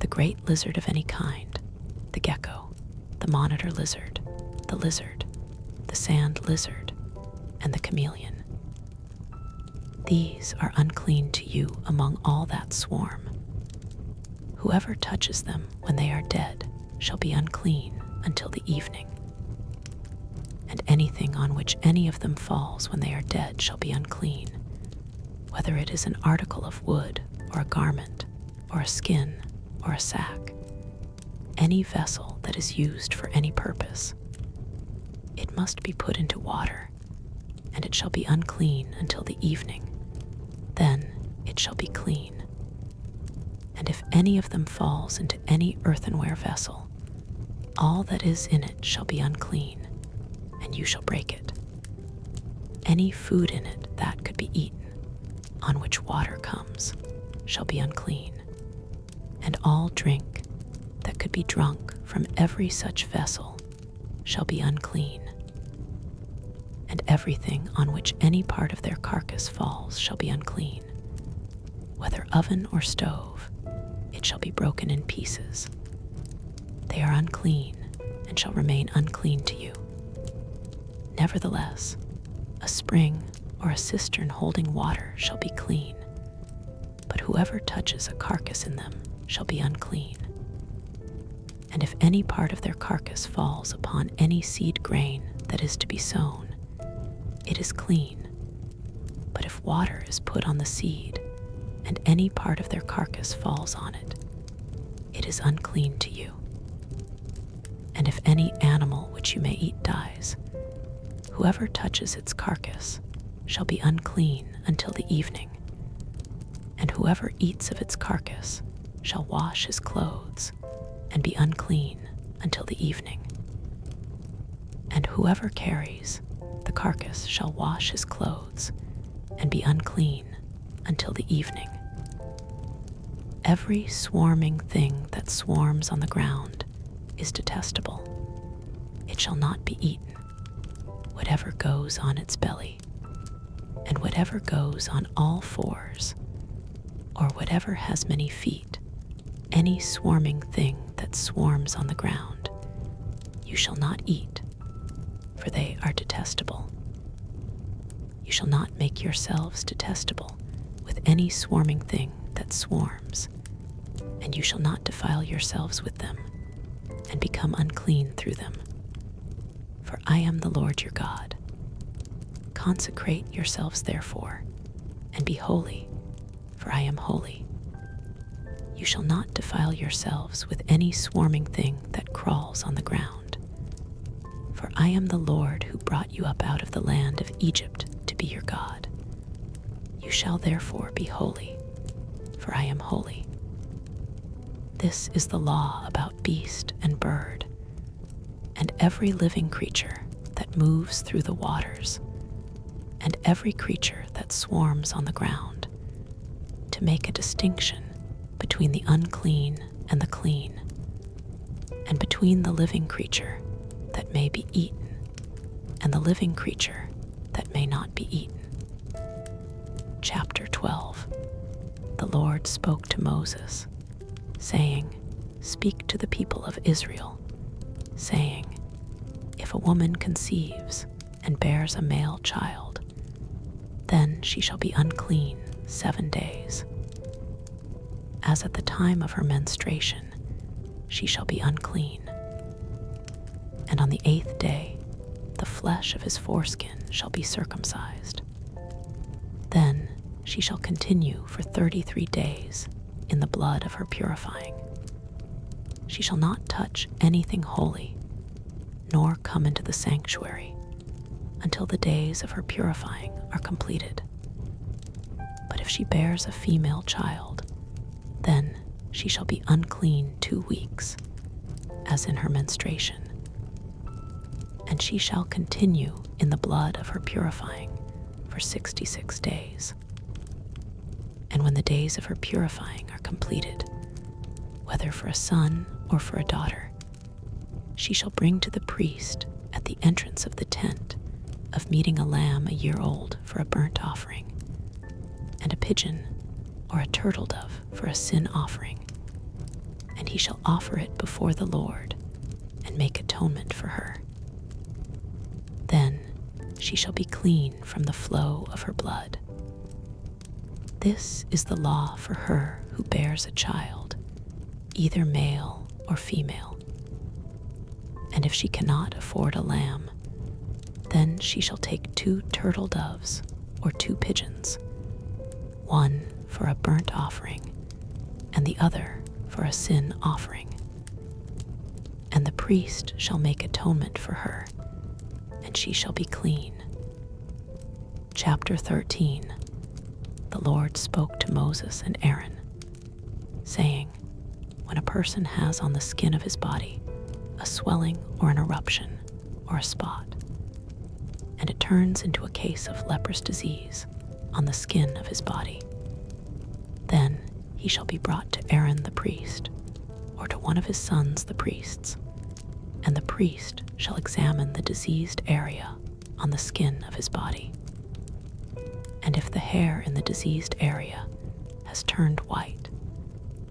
the great lizard of any kind, the gecko, the monitor lizard, the sand lizard, and the chameleon. These are unclean to you among all that swarm. Whoever touches them when they are dead shall be unclean until the evening. And anything on which any of them falls when they are dead shall be unclean, whether it is an article of wood, or a garment, or a skin, or a sack, any vessel that is used for any purpose. It must be put into water, and it shall be unclean until the evening. Then it shall be clean. And if any of them falls into any earthenware vessel, all that is in it shall be unclean, and you shall break it. Any food in it that could be eaten, on which water comes, shall be unclean, and all drink that could be drunk from every such vessel shall be unclean. And everything on which any part of their carcass falls shall be unclean. Whether oven or stove, it shall be broken in pieces. They are unclean and shall remain unclean to you. Nevertheless, a spring or a cistern holding water shall be clean, but whoever touches a carcass in them shall be unclean. And if any part of their carcass falls upon any seed grain that is to be sown, it is clean. But if water is put on the seed, and any part of their carcass falls on it, it is unclean to you. And if any animal which you may eat dies, whoever touches its carcass shall be unclean until the evening, and whoever eats of its carcass shall wash his clothes and be unclean until the evening. And whoever carries the carcass shall wash his clothes and be unclean until the evening. Every swarming thing that swarms on the ground is detestable. It shall not be eaten. Whatever goes on its belly, and whatever goes on all fours, or whatever has many feet, any swarming thing that swarms on the ground, you shall not eat, for they are detestable. You shall not make yourselves detestable with any swarming thing that swarms, and you shall not defile yourselves with them, and become unclean through them. For I am the Lord your God. Consecrate yourselves therefore, and be holy, for I am holy. You shall not defile yourselves with any swarming thing that crawls on the ground. For I am the Lord who brought you up out of the land of Egypt to be your God. You shall therefore be holy, for I am holy. This is the law about beast and bird, and every living creature that moves through the waters, and every creature that swarms on the ground, to make a distinction between the unclean and the clean, and between the living creature that may be eaten and the living creature that may not be eaten. Chapter 12. The Lord spoke to Moses, saying, Speak to the people of Israel, saying, If a woman conceives and bears a male child, then she shall be unclean 7 days. As at the time of her menstruation, she shall be unclean. And on the 8th day, the flesh of his foreskin shall be circumcised. Then she shall continue for 33 days in the blood of her purifying. She shall not touch anything holy, nor come into the sanctuary, until the days of her purifying are completed. But if she bears a female child, then she shall be unclean 2 weeks, as in her menstruation. And she shall continue in the blood of her purifying for 66 days. And when the days of her purifying are completed, whether for a son or for a daughter, she shall bring to the priest at the entrance of the tent of meeting a lamb a year old for a burnt offering, and a pigeon or a turtle dove for a sin offering. And he shall offer it before the Lord and make atonement for her. Then she shall be clean from the flow of her blood. This is the law for her who bears a child, either male or female. And if she cannot afford a lamb, then she shall take 2 turtle doves or 2 pigeons, one for a burnt offering and the other for a sin offering. And the priest shall make atonement for her, and she shall be clean. Chapter 13. The Lord spoke to Moses and Aaron, saying, When a person has on the skin of his body a swelling or an eruption or a spot, and it turns into a case of leprous disease on the skin of his body, then he shall be brought to Aaron the priest, or to one of his sons the priests, and the priest shall examine the diseased area on the skin of his body. And if the hair in the diseased area has turned white,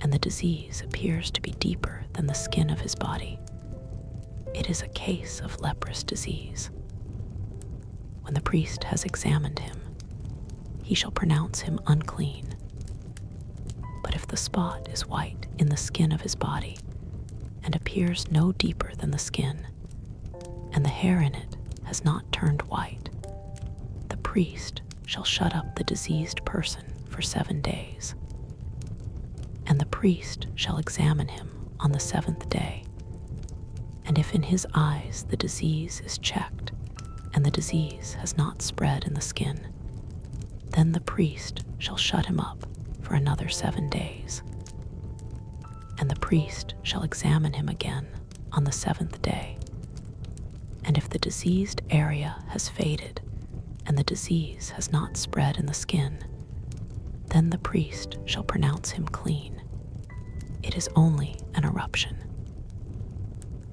and the disease appears to be deeper than the skin of his body, it is a case of leprous disease. When the priest has examined him, he shall pronounce him unclean. But if the spot is white in the skin of his body, and appears no deeper than the skin, and the hair in it has not turned white, the priest shall shut up the diseased person for 7 days. priest shall examine him on the seventh day. And if in his eyes the disease is checked, and the disease has not spread in the skin, then the priest shall shut him up for another 7 days. And the priest shall examine him again on the seventh day. And if the diseased area has faded, and the disease has not spread in the skin, then the priest shall pronounce him clean. It is only an eruption.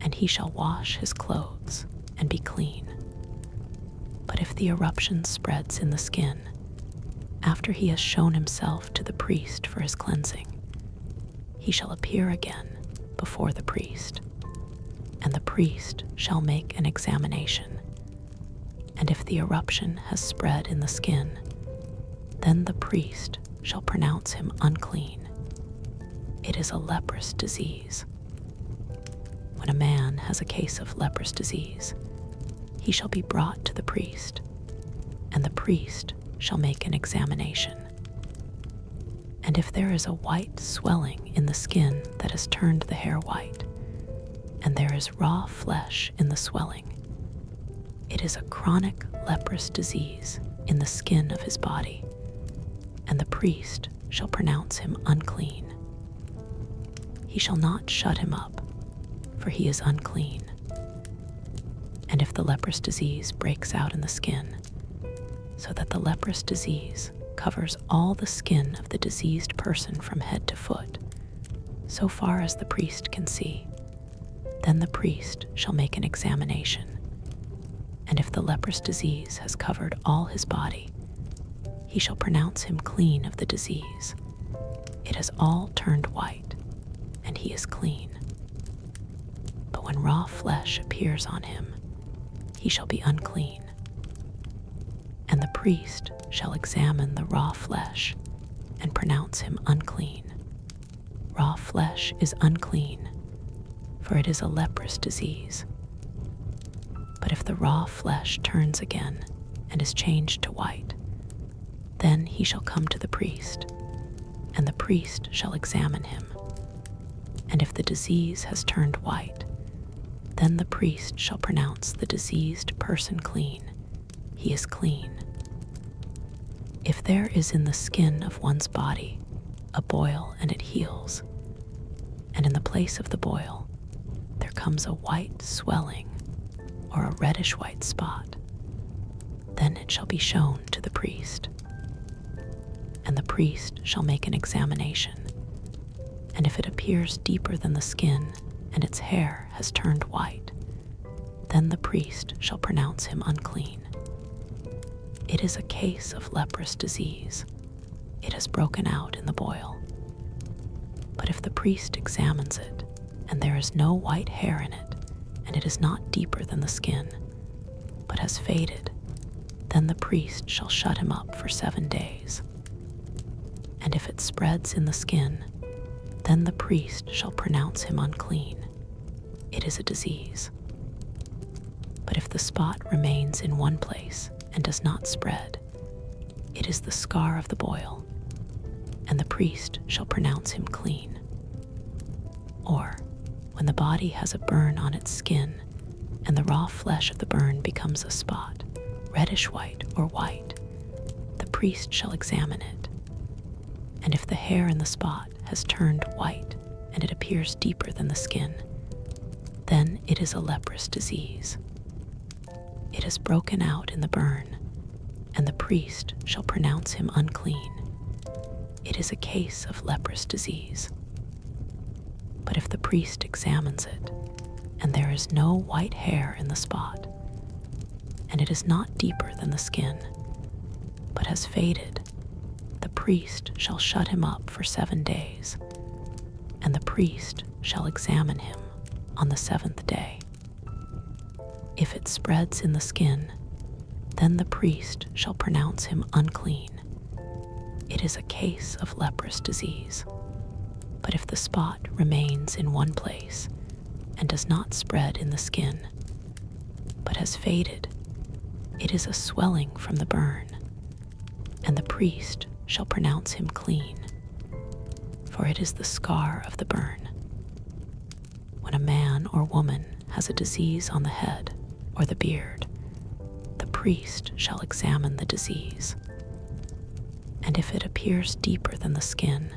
And he shall wash his clothes and be clean. But if the eruption spreads in the skin, after he has shown himself to the priest for his cleansing, he shall appear again before the priest, and the priest shall make an examination. And if the eruption has spread in the skin, then the priest shall pronounce him unclean. It is a leprous disease. When a man has a case of leprous disease, he shall be brought to the priest, and the priest shall make an examination. And if there is a white swelling in the skin that has turned the hair white, and there is raw flesh in the swelling, it is a chronic leprous disease in the skin of his body, and the priest shall pronounce him unclean. He shall not shut him up, for he is unclean. And if the leprous disease breaks out in the skin, so that the leprous disease covers all the skin of the diseased person from head to foot, so far as the priest can see, then the priest shall make an examination. And if the leprous disease has covered all his body, he shall pronounce him clean of the disease. It has all turned white, and he is clean. But when raw flesh appears on him, he shall be unclean. And the priest shall examine the raw flesh and pronounce him unclean. Raw flesh is unclean, for it is a leprous disease. But if the raw flesh turns again and is changed to white, then he shall come to the priest, and the priest shall examine him. And if the disease has turned white, then the priest shall pronounce the diseased person clean. He is clean. If there is in the skin of one's body a boil and it heals, and in the place of the boil there comes a white swelling or a reddish white spot, then it shall be shown to the priest. And the priest shall make an examination. And if it appears deeper than the skin and its hair has turned white, then the priest shall pronounce him unclean. It is a case of leprous disease. It has broken out in the boil. But if the priest examines it, and there is no white hair in it, and it is not deeper than the skin, but has faded, then the priest shall shut him up for 7 days. And if it spreads in the skin, then the priest shall pronounce him unclean. It is a disease. But if the spot remains in one place and does not spread, it is the scar of the boil, and the priest shall pronounce him clean. Or, when the body has a burn on its skin, and the raw flesh of the burn becomes a spot, reddish white or white, the priest shall examine it. And if the hair in the spot has turned white and it appears deeper than the skin, then it is a leprous disease. It has broken out in the burn, and the priest shall pronounce him unclean. It is a case of leprous disease. But if the priest examines it, and there is no white hair in the spot, and it is not deeper than the skin, but has faded, the priest shall shut him up for 7 days, and the priest shall examine him on the 7th day. If it spreads in the skin, then the priest shall pronounce him unclean. It is a case of leprous disease. But if the spot remains in one place and does not spread in the skin, but has faded, it is a swelling from the burn, and the priest shall pronounce him clean. for it is the scar of the burn. When a man or woman has a disease on the head or the beard, the priest shall examine the disease. And if it appears deeper than the skin,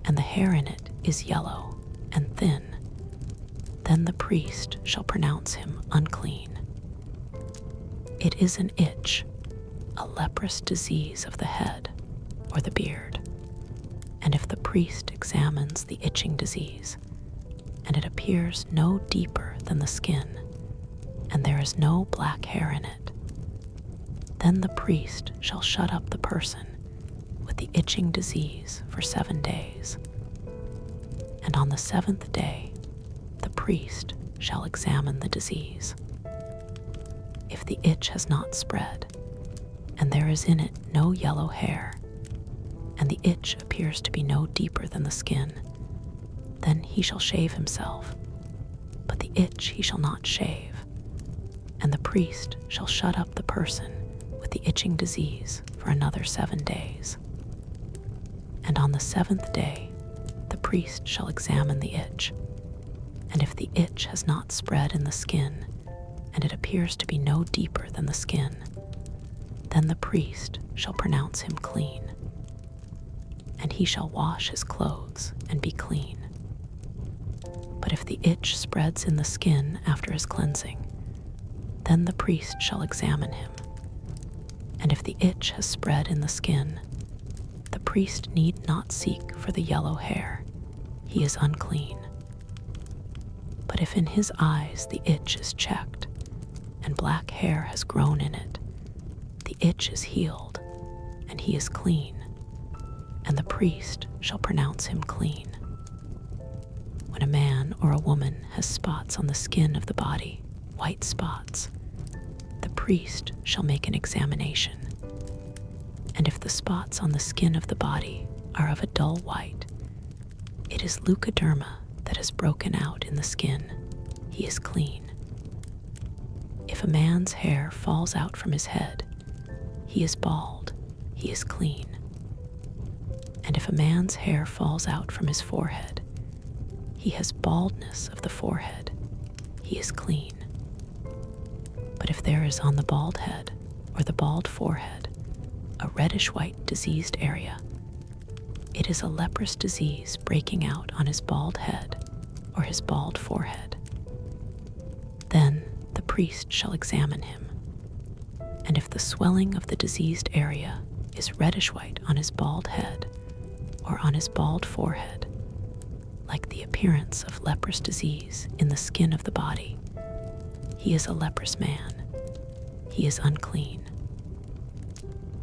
and the hair in it is yellow and thin, then the priest shall pronounce him unclean. It is an itch, a leprous disease of the head or the beard. And if the priest examines the itching disease, and it appears no deeper than the skin, and there is no black hair in it, then the priest shall shut up the person with the itching disease for 7 days. And on the 7th day, the priest shall examine the disease. If the itch has not spread, and there is in it no yellow hair, and the itch appears to be no deeper than the skin, then he shall shave himself, but the itch he shall not shave, and the priest shall shut up the person with the itching disease for another 7 days. And on the 7th day, the priest shall examine the itch, and if the itch has not spread in the skin, and it appears to be no deeper than the skin, then the priest shall pronounce him clean. And he shall wash his clothes and be clean. But if the itch spreads in the skin after his cleansing, then the priest shall examine him. And if the itch has spread in the skin, the priest need not seek for the yellow hair. He is unclean. But if in his eyes the itch is checked, and black hair has grown in it, the itch is healed, and he is clean, and the priest shall pronounce him clean. When a man or a woman has spots on the skin of the body, white spots, the priest shall make an examination. And if the spots on the skin of the body are of a dull white, it is leukoderma that has broken out in the skin. He is clean. If a man's hair falls out from his head, he is bald. He is clean. And if a man's hair falls out from his forehead, he has baldness of the forehead. He is clean. But if there is on the bald head or the bald forehead a reddish-white diseased area, it is a leprous disease breaking out on his bald head or his bald forehead. Then the priest shall examine him. And if the swelling of the diseased area is reddish-white on his bald head or on his bald forehead, like the appearance of leprous disease in the skin of the body, he is a leprous man. He is unclean.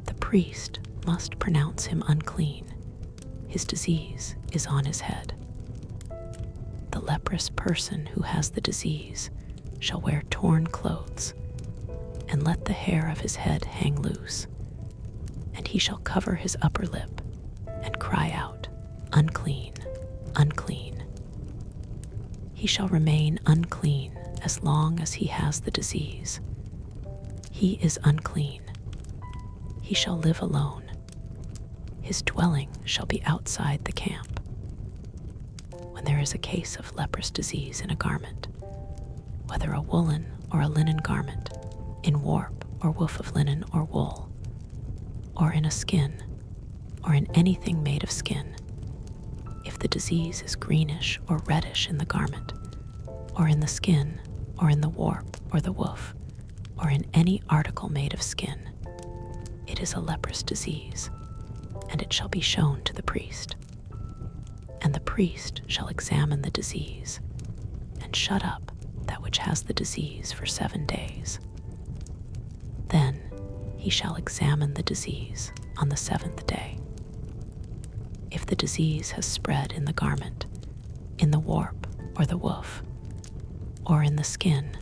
The priest must pronounce him unclean. His disease is on his head. The leprous person who has the disease shall wear torn clothes, and let the hair of his head hang loose, and he shall cover his upper lip and cry out, "Unclean, unclean." He shall remain unclean as long as he has the disease. He is unclean. He shall live alone. His dwelling shall be outside the camp. When there is a case of leprous disease in a garment, whether a woolen or a linen garment, in warp or woof of linen or wool, or in a skin, or in anything made of skin, if the disease is greenish or reddish in the garment, or in the skin, or in the warp or the woof, or in any article made of skin, it is a leprous disease, and it shall be shown to the priest. And the priest shall examine the disease, and shut up that which has the disease for 7 days. Then he shall examine the disease on the 7th day. If the disease has spread in the garment, in the warp or the woof, or in the skin,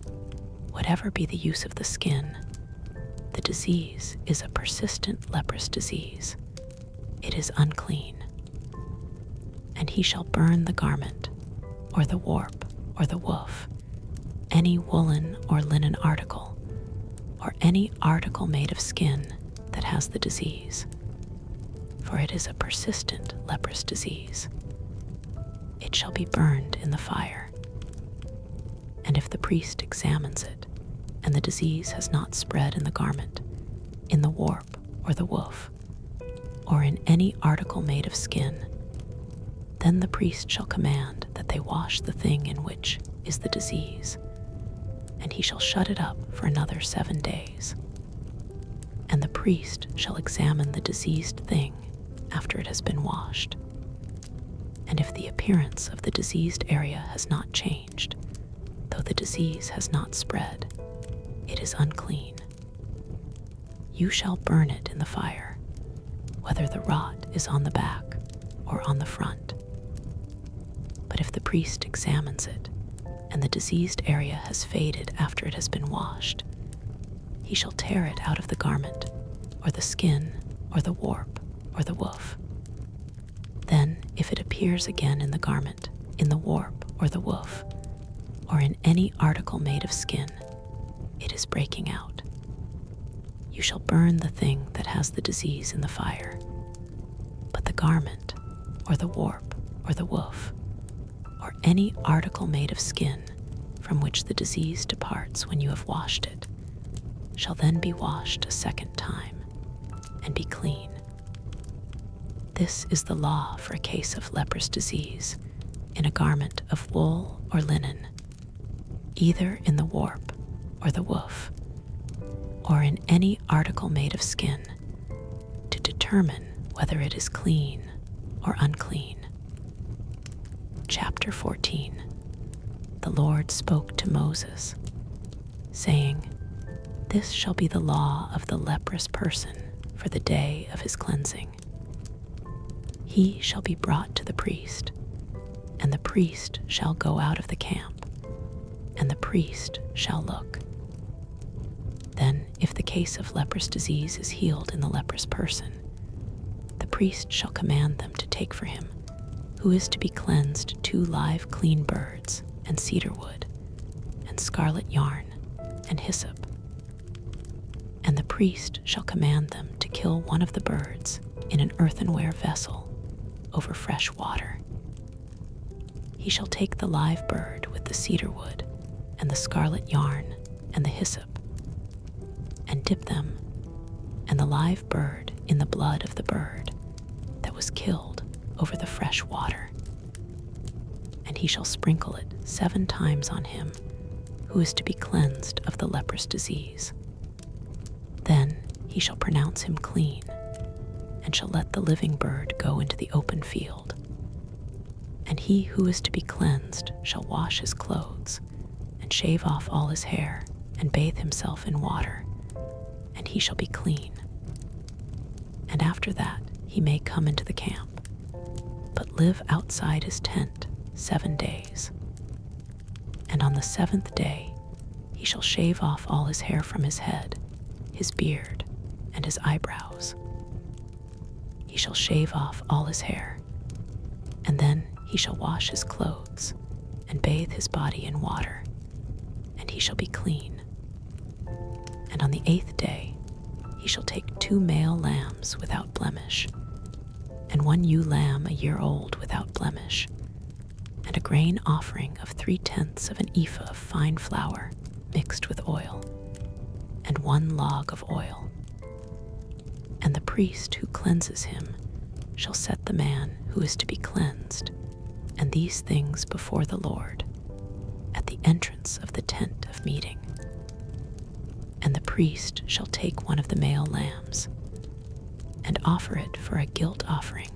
whatever be the use of the skin, the disease is a persistent leprous disease. It is unclean. And he shall burn the garment, or the warp, or the woof, any woolen or linen article, or any article made of skin that has the disease, for it is a persistent leprous disease. it shall be burned in the fire. And if the priest examines it, and the disease has not spread in the garment, in the warp or the woof, or in any article made of skin, then the priest shall command that they wash the thing in which is the disease, and he shall shut it up for another 7 days. And the priest shall examine the diseased thing after it has been washed. And if the appearance of the diseased area has not changed, though the disease has not spread, it is unclean. You shall burn it in the fire, whether the rot is on the back or on the front. But if the priest examines it, and the diseased area has faded after it has been washed, he shall tear it out of the garment, or the skin, or the warp, or the woof. Then, if it appears again in the garment, in the warp, or the woof, or in any article made of skin, it is breaking out. You shall burn the thing that has the disease in the fire. But the garment, or the warp, or the woof, or any article made of skin from which the disease departs when you have washed it, shall then be washed a second time, and be clean. This is the law for a case of leprous disease in a garment of wool or linen, either in the warp or the woof, or in any article made of skin, to determine whether it is clean or unclean. Chapter 14. The Lord spoke to Moses, saying, This shall be the law of the leprous person for the day of his cleansing. He shall be brought to the priest, and the priest shall go out of the camp, and the priest shall look. Then, if the case of leprous disease is healed in the leprous person, the priest shall command them to take for him, who is to be cleansed, 2 live clean birds, and cedar wood, and scarlet yarn, and hyssop. And the priest shall command them to kill one of the birds in an earthenware vessel over fresh water. He shall take the live bird with the cedar wood, and the scarlet yarn, and the hyssop, and dip them, and the live bird in the blood of the bird that was killed over the fresh water. And he shall sprinkle it 7 times on him who is to be cleansed of the leprous disease. Then he shall pronounce him clean, and shall let the living bird go into the open field. And he who is to be cleansed shall wash his clothes, and shave off all his hair, and bathe himself in water, and he shall be clean. And after that he may come into the camp, but live outside his tent 7 days. And on the 7th day he shall shave off all his hair from his head, his beard, and his eyebrows. He shall shave off all his hair, and then he shall wash his clothes, and bathe his body in water, and he shall be clean. And on the 8th day he shall take 2 male lambs without blemish, and 1 ewe lamb a year old without blemish, and a grain offering of 3/10 of an ephah of fine flour mixed with oil, and 1 log of oil. And the priest who cleanses him shall set the man who is to be cleansed, and these things before the Lord, at the entrance of the tent of meeting. And the priest shall take 1 of the male lambs, and offer it for a guilt offering,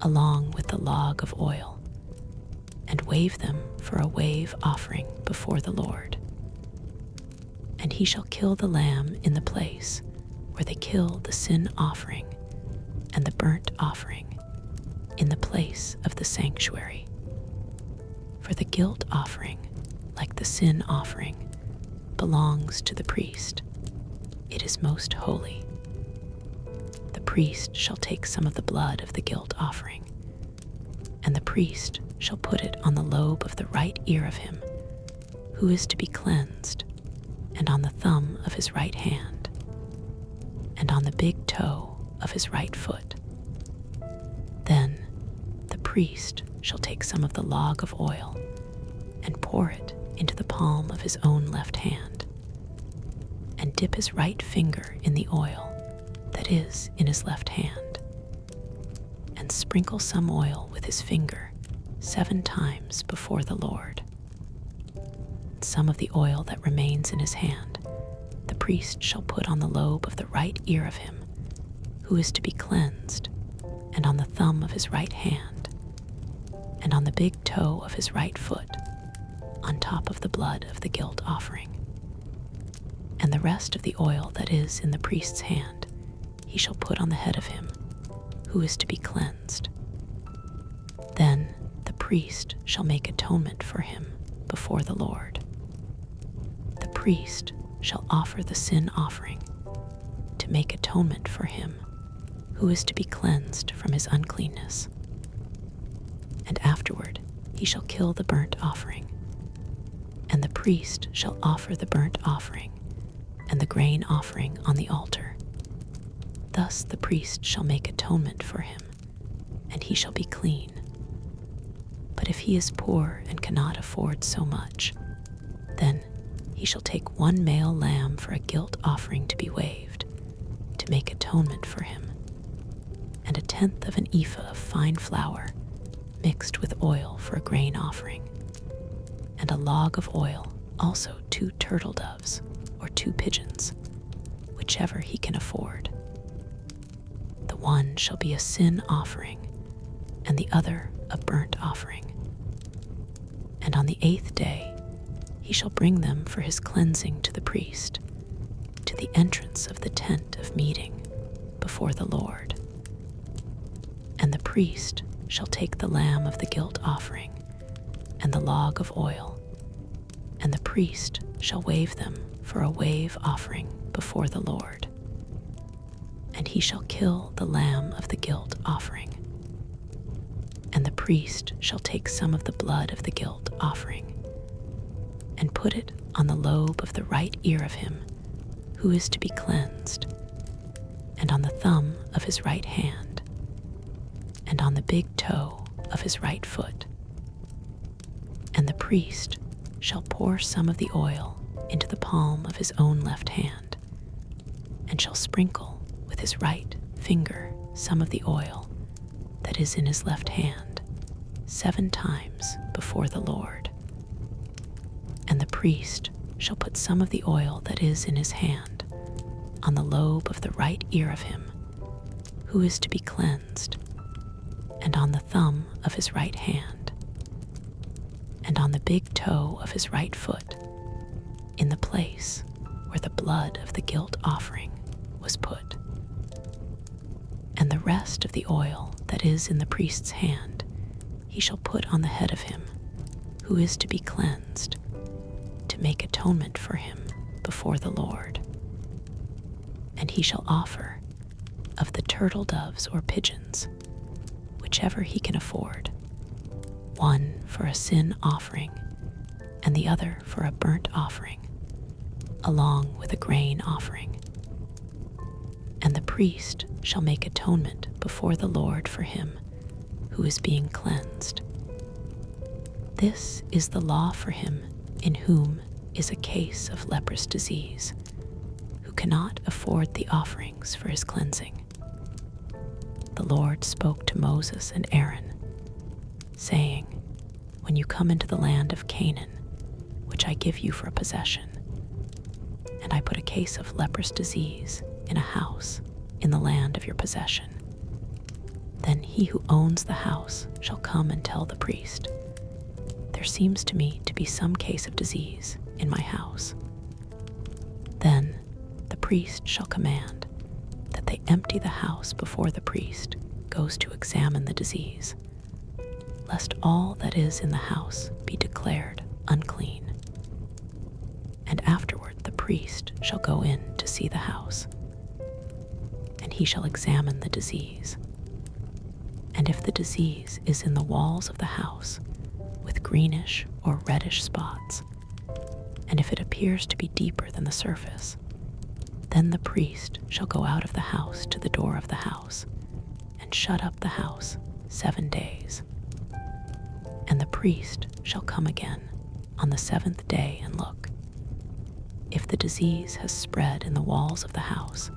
along with the log of oil, and wave them for a wave offering before the Lord. And he shall kill the lamb in the place where they kill the sin offering and the burnt offering, in the place of the sanctuary. For the guilt offering, like the sin offering, belongs to the priest. It is most holy. The priest shall take some of the blood of the guilt offering, and the priest shall put it on the lobe of the right ear of him who is to be cleansed, and on the thumb of his right hand, and on the big toe of his right foot. Then the priest shall take some of the log of oil and pour it into the palm of his own left hand, and dip his right finger in the oil that is in his left hand, and sprinkle some oil with his finger 7 times before the Lord. Some of the oil that remains in his hand the priest shall put on the lobe of the right ear of him who is to be cleansed, and on the thumb of his right hand, and on the big toe of his right foot, on top of the blood of the guilt offering. And the rest of the oil that is in the priest's hand he shall put on the head of him who is to be cleansed. Then the priest shall make atonement for him before the Lord. The priest shall offer the sin offering to make atonement for him who is to be cleansed from his uncleanness. And afterward he shall kill the burnt offering, and the priest shall offer the burnt offering and the grain offering on the altar. Thus the priest shall make atonement for him, and he shall be clean. But if he is poor and cannot afford so much, then he shall take 1 male lamb for a guilt offering to be waved, to make atonement for him, and 1/10 of an ephah of fine flour mixed with oil for a grain offering, and a log of oil, also 2 turtle doves or 2 pigeons, whichever he can afford. The one shall be a sin offering, and the other a burnt offering. And on the 8th day he shall bring them for his cleansing to the priest, to the entrance of the tent of meeting before the Lord. And the priest shall take the lamb of the guilt offering and the log of oil, and the priest shall wave them for a wave offering before the Lord. And he shall kill the lamb of the guilt offering. And the priest shall take some of the blood of the guilt offering and put it on the lobe of the right ear of him who is to be cleansed, and on the thumb of his right hand, and on the big toe of his right foot. And the priest shall pour some of the oil into the palm of his own left hand, and shall sprinkle with his right finger some of the oil that is in his left hand 7 times before the Lord. And the priest shall put some of the oil that is in his hand on the lobe of the right ear of him who is to be cleansed, and on the thumb of his right hand, and on the big toe of his right foot, in the place where the blood of the guilt offering was put. And the rest of the oil that is in the priest's hand he shall put on the head of him who is to be cleansed, to make atonement for him before the Lord. And he shall offer of the turtle doves or pigeons, whichever he can afford, one for a sin offering and the other for a burnt offering, along with a grain offering. And the priest shall make atonement before the Lord for him who is being cleansed. This is the law for him in whom is a case of leprous disease, who cannot afford the offerings for his cleansing. The Lord spoke to Moses and Aaron, saying, "When you come into the land of Canaan, which I give you for a possession, and I put a case of leprous disease in a house in the land of your possession, then he who owns the house shall come and tell the priest, 'There seems to me to be some case of disease in my house.' Then the priest shall command that they empty the house before the priest goes to examine the disease, lest all that is in the house be declared unclean. And afterward the priest shall go in to see the house, and he shall examine the disease. And if the disease is in the walls of the house, with greenish or reddish spots, and if it appears to be deeper than the surface, then the priest shall go out of the house to the door of the house, and shut up the house 7 days. priest shall come again on the 7th day and look. If the disease has spread in the walls of the house,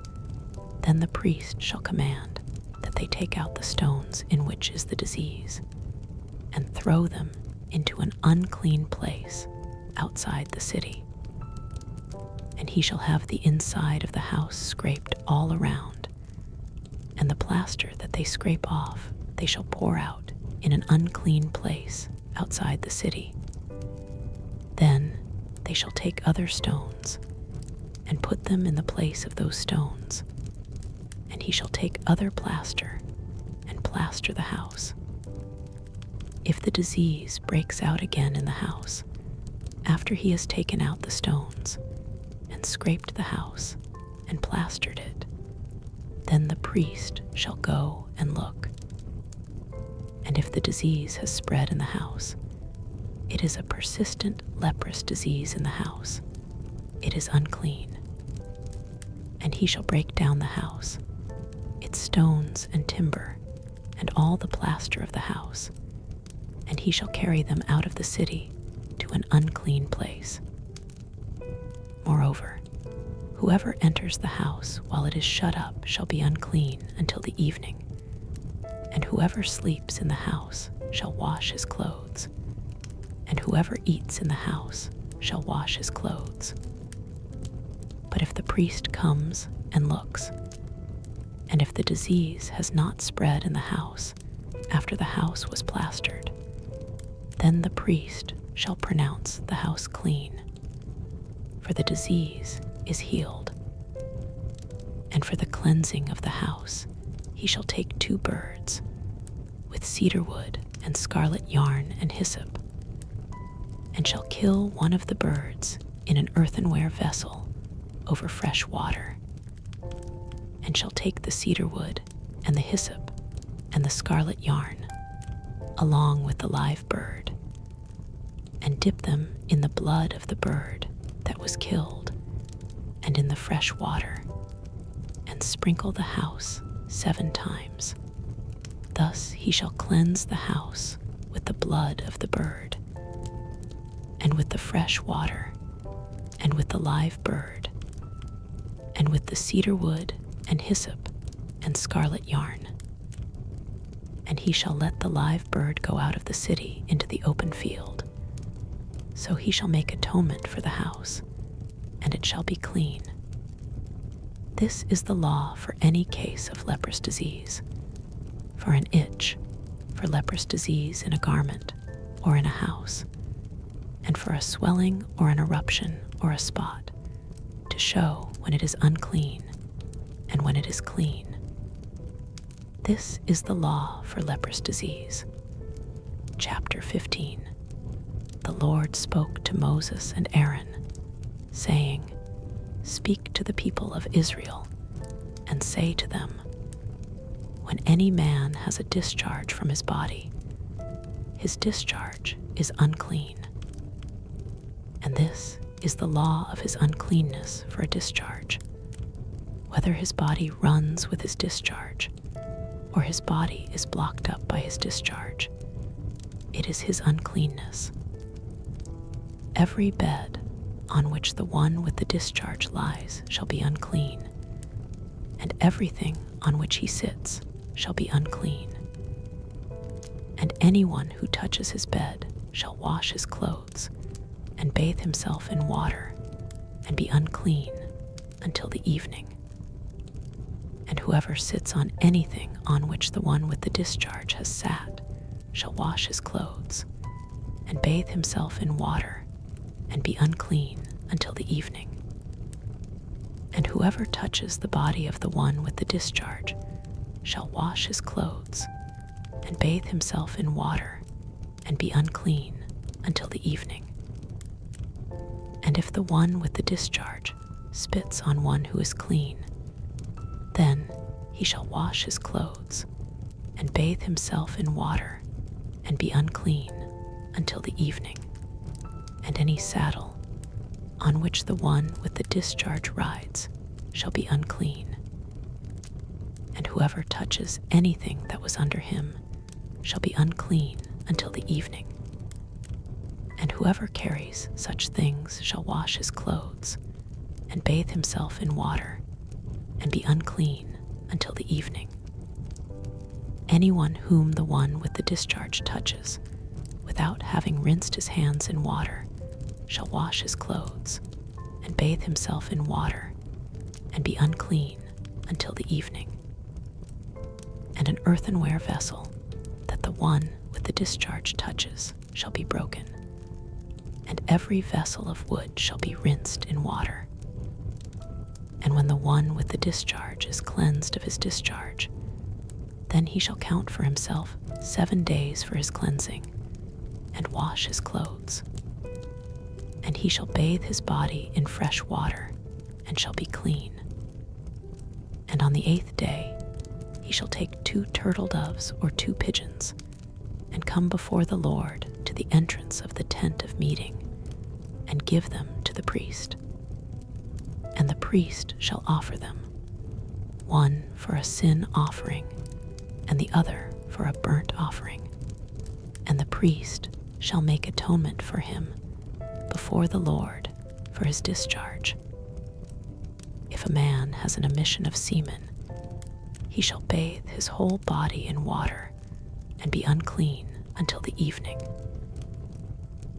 then the priest shall command that they take out the stones in which is the disease, and throw them into an unclean place outside the city. And he shall have the inside of the house scraped all around, and the plaster that they scrape off they shall pour out in an unclean place outside the city. Then they shall take other stones and put them in the place of those stones, and he shall take other plaster and plaster the house. If the disease breaks out again in the house, after he has taken out the stones and scraped the house and plastered it, then the priest shall go and look. And if the disease has spread in the house, it is a persistent leprous disease in the house. It is unclean. And he shall break down the house, its stones and timber, and all the plaster of the house, and he shall carry them out of the city to an unclean place. Moreover, whoever enters the house while it is shut up shall be unclean until the evening, and whoever sleeps in the house shall wash his clothes, and whoever eats in the house shall wash his clothes. But if the priest comes and looks, and if the disease has not spread in the house after the house was plastered, then the priest shall pronounce the house clean, for the disease is healed. And for the cleansing of the house he shall take 2 birds, with cedar wood and scarlet yarn and hyssop, and shall kill one of the birds in an earthenware vessel over fresh water, and shall take the cedar wood and the hyssop and the scarlet yarn, along with the live bird, and dip them in the blood of the bird that was killed, and in the fresh water, and sprinkle the house 7 times. Thus he shall cleanse the house with the blood of the bird, and with the fresh water, and with the live bird, and with the cedar wood and hyssop and scarlet yarn. And he shall let the live bird go out of the city into the open field. So he shall make atonement for the house, and it shall be clean. This is the law for any case of leprous disease, for an itch, for leprous disease in a garment or in a house, and for a swelling or an eruption or a spot, to show when it is unclean and when it is clean. This is the law for leprous disease. Chapter 15. The Lord spoke to Moses and Aaron, saying, "Speak to the people of Israel, and say to them, when any man has a discharge from his body, his discharge is unclean. And this is the law of his uncleanness for a discharge, whether his body runs with his discharge, or his body is blocked up by his discharge. It is his uncleanness. Every bed on which the one with the discharge lies shall be unclean, and everything on which he sits shall be unclean. And anyone who touches his bed shall wash his clothes, and bathe himself in water, and be unclean until the evening. And whoever sits on anything on which the one with the discharge has sat shall wash his clothes, and bathe himself in water, and be unclean until the evening. And whoever touches the body of the one with the discharge shall wash his clothes, and bathe himself in water, and be unclean until the evening. And if the one with the discharge spits on one who is clean, then he shall wash his clothes, and bathe himself in water, and be unclean until the evening. And any saddle on which the one with the discharge rides shall be unclean. And whoever touches anything that was under him shall be unclean until the evening. whoever carries such things shall wash his clothes, and bathe himself in water, and be unclean until the evening. Anyone whom the one with the discharge touches, without having rinsed his hands in water, shall wash his clothes, and bathe himself in water, and be unclean until the evening. And an earthenware vessel that the one with the discharge touches shall be broken, and every vessel of wood shall be rinsed in water. And when the one with the discharge is cleansed of his discharge, then he shall count for himself 7 days for his cleansing, and wash his clothes. And he shall bathe his body in fresh water, and shall be clean. And on the 8th day he shall take 2 turtle doves or 2 pigeons, and come before the Lord to the entrance of the tent of meeting, and give them to the priest. And the priest shall offer them, one for a sin offering, and the other for a burnt offering. And the priest shall make atonement for him before the Lord for his discharge. If a man has an emission of semen, he shall bathe his whole body in water, and be unclean until the evening.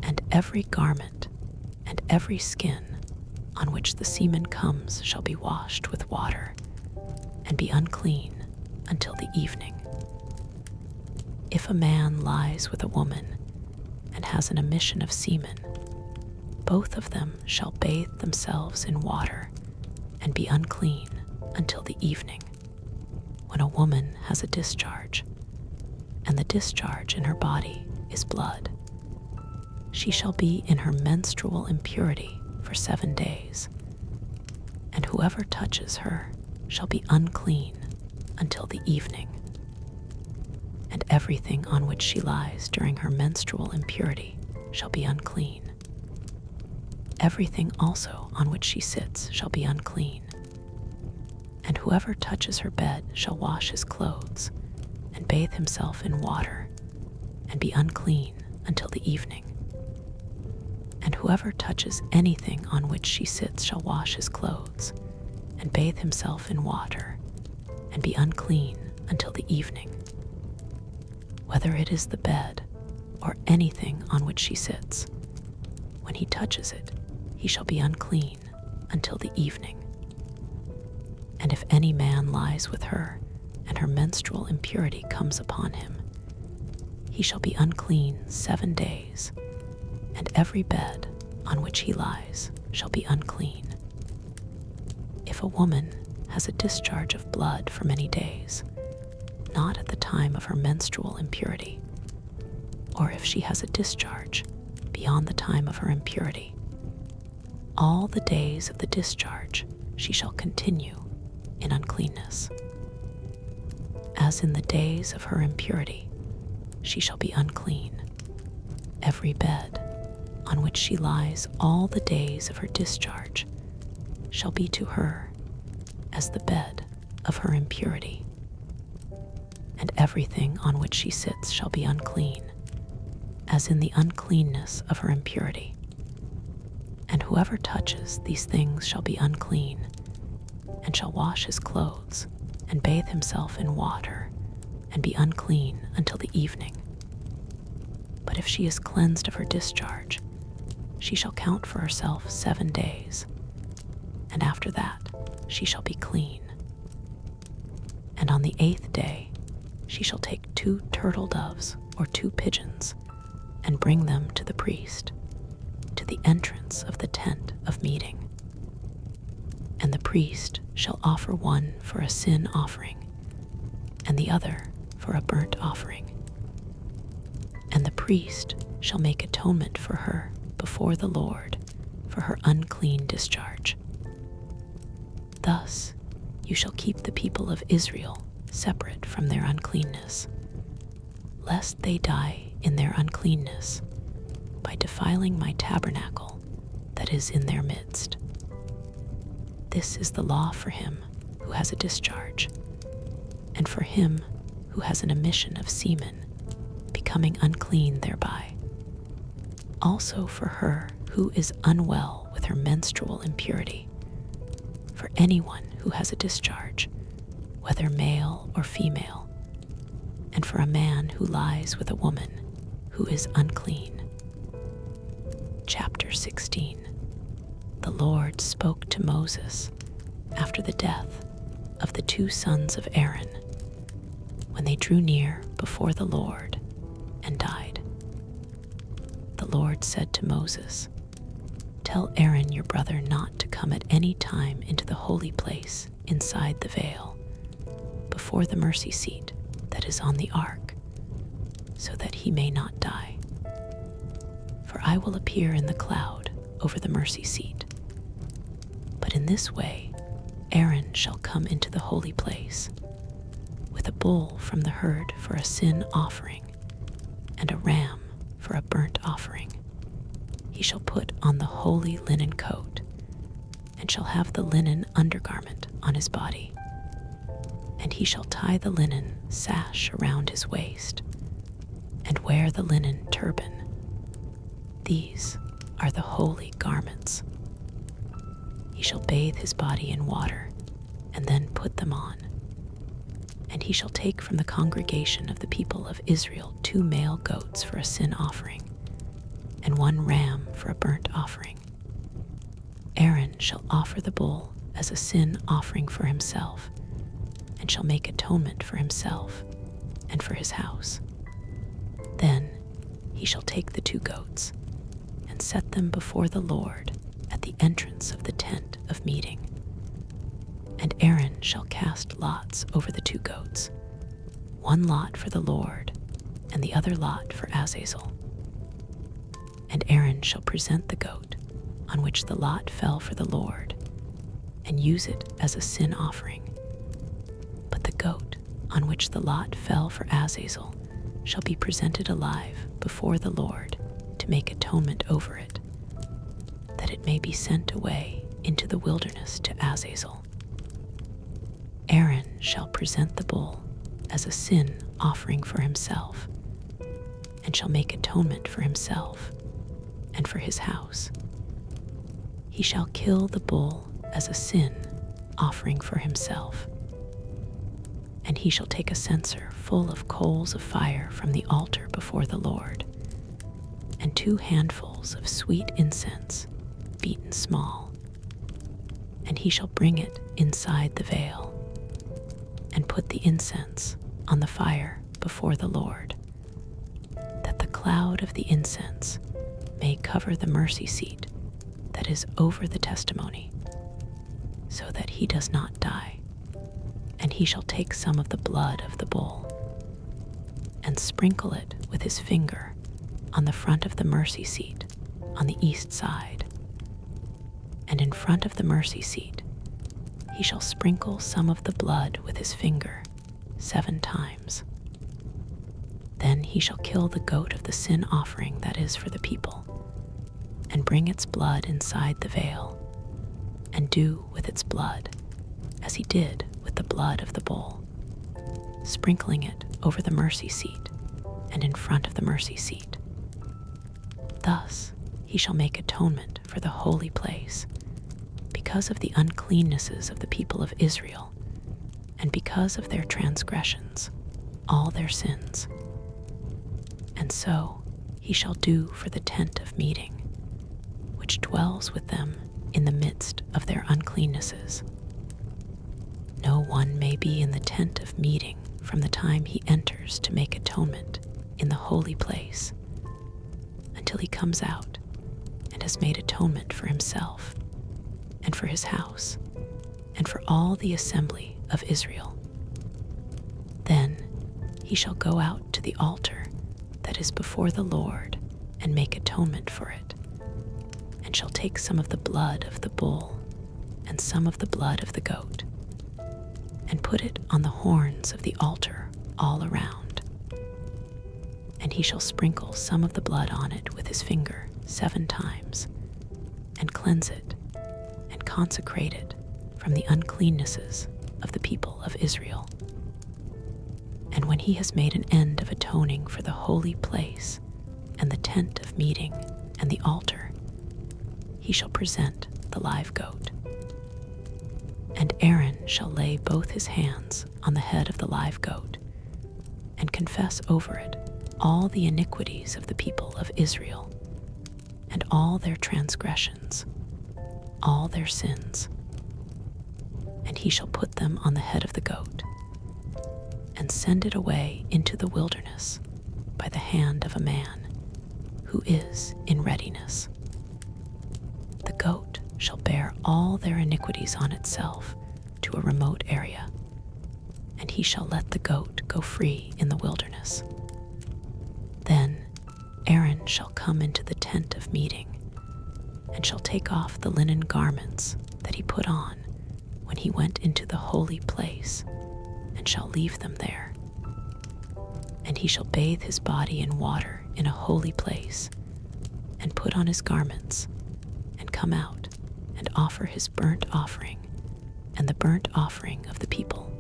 And every garment and every skin on which the semen comes shall be washed with water, and be unclean until the evening. If a man lies with a woman and has an emission of semen, both of them shall bathe themselves in water, and be unclean until the evening. When a woman has a discharge, and the discharge in her body is blood, she shall be in her menstrual impurity for 7 days, and whoever touches her shall be unclean until the evening. And everything on which she lies during her menstrual impurity shall be unclean. Everything also on which she sits shall be unclean. And whoever touches her bed shall wash his clothes, and bathe himself in water, and be unclean until the evening. And whoever touches anything on which she sits shall wash his clothes, and bathe himself in water, and be unclean until the evening. Whether it is the bed or anything on which she sits, when he touches it, he shall be unclean until the evening. And if any man lies with her, and her menstrual impurity comes upon him, he shall be unclean 7 days, and every bed on which he lies shall be unclean. If a woman has a discharge of blood for many days, not at the time of her menstrual impurity, or if she has a discharge beyond the time of her impurity, all the days of the discharge she shall continue in uncleanness. As in the days of her impurity, she shall be unclean. Every bed on which she lies all the days of her discharge shall be to her as the bed of her impurity. And everything on which she sits shall be unclean, as in the uncleanness of her impurity. And whoever touches these things shall be unclean, and shall wash his clothes, and bathe himself in water, and be unclean until the evening. But if she is cleansed of her discharge, she shall count for herself 7 days, and after that she shall be clean. And on the 8th day she shall take 2 turtle doves or 2 pigeons, and bring them to the priest, to the entrance of the tent of meeting. And the priest shall offer one for a sin offering, and the other for a burnt offering. And the priest shall make atonement for her before the Lord for her unclean discharge. Thus you shall keep the people of Israel separate from their uncleanness, lest they die in their uncleanness by defiling my tabernacle that is in their midst. This is the law for him who has a discharge, and for him who has an emission of semen, becoming unclean thereby. Also for her who is unwell with her menstrual impurity, for anyone who has a discharge, whether male or female, and for a man who lies with a woman who is unclean. Chapter 16. The Lord spoke to Moses after the death of the 2 sons of Aaron, when they drew near before the Lord and died. The Lord said to Moses, "Tell Aaron your brother not to come at any time into the holy place inside the veil, before the mercy seat that is on the ark, so that he may not die. For I will appear in the cloud over the mercy seat. But in this way Aaron shall come into the holy place, with a bull from the herd for a sin offering, and a ram for a burnt offering. He shall put on the holy linen coat, and shall have the linen undergarment on his body. And he shall tie the linen sash around his waist, and wear the linen turban. These are the holy garments. He shall bathe his body in water, and then put them on. And he shall take from the congregation of the people of Israel 2 male goats for a sin offering, and 1 ram for a burnt offering. Aaron shall offer the bull as a sin offering for himself, and shall make atonement for himself and for his house. Then he shall take the 2 goats and set them before the Lord at the entrance of the tent of meeting. And Aaron shall cast lots over the 2 goats, 1 lot for the Lord, and the other lot for Azazel. And Aaron shall present the goat on which the lot fell for the Lord, and use it as a sin offering. But the goat on which the lot fell for Azazel shall be presented alive before the Lord to make atonement over it, that it may be sent away into the wilderness to Azazel. Aaron shall present the bull as a sin offering for himself, and shall make atonement for himself and for his house. He shall kill the bull as a sin offering for himself. And he shall take a censer full of coals of fire from the altar before the Lord, and 2 handfuls of sweet incense beaten small. And he shall bring it inside the veil, and put the incense on the fire before the Lord, that the cloud of the incense may cover the mercy seat that is over the testimony, so that he does not die. And he shall take some of the blood of the bull, and sprinkle it with his finger on the front of the mercy seat on the east side. And in front of the mercy seat he shall sprinkle some of the blood with his finger 7 times. Then he shall kill the goat of the sin offering that is for the people, and bring its blood inside the veil, and do with its blood as he did with the blood of the bull, sprinkling it over the mercy seat and in front of the mercy seat. Thus he shall make atonement for the holy place, because of the uncleannesses of the people of Israel, and because of their transgressions, all their sins. And so he shall do for the tent of meeting, which dwells with them in the midst of their uncleannesses. No one may be in the tent of meeting from the time he enters to make atonement in the holy place, until he comes out and has made atonement for himself and for his house and for all the assembly of Israel. Then he shall go out to the altar that is before the Lord and make atonement for it, and shall take some of the blood of the bull and some of the blood of the goat, and put it on the horns of the altar all around. And he shall sprinkle some of the blood on it with his finger 7 times, and cleanse it, and consecrate it from the uncleannesses of the people of Israel. And when he has made an end of atoning for the holy place and the tent of meeting and the altar, he shall present the live goat. And Aaron shall lay both his hands on the head of the live goat and confess over it all the iniquities of the people of Israel and all their transgressions, all their sins. And he shall put them on the head of the goat and send it away into the wilderness by the hand of a man who is in readiness. The goat shall bear all their iniquities on itself to a remote area, and he shall let the goat go free in the wilderness. Then Aaron shall come into the tent of meeting, and shall take off the linen garments that he put on when he went into the holy place, and shall leave them there. And he shall bathe his body in water in a holy place, and put on his garments, and come out, and offer his burnt offering and the burnt offering of the people,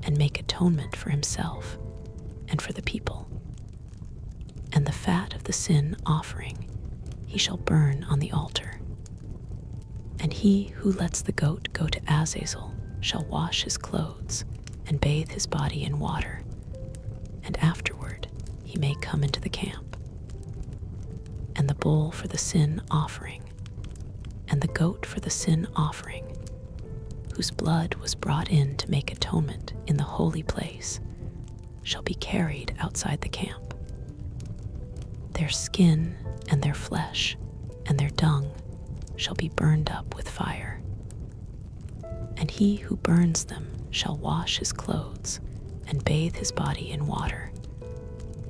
and make atonement for himself and for the people. And the fat of the sin offering he shall burn on the altar. And he who lets the goat go to Azazel shall wash his clothes and bathe his body in water, and afterward he may come into the camp. And the bull for the sin offering, and the goat for the sin offering, whose blood was brought in to make atonement in the holy place, shall be carried outside the camp. Their skin and their flesh and their dung shall be burned up with fire. And he who burns them shall wash his clothes and bathe his body in water,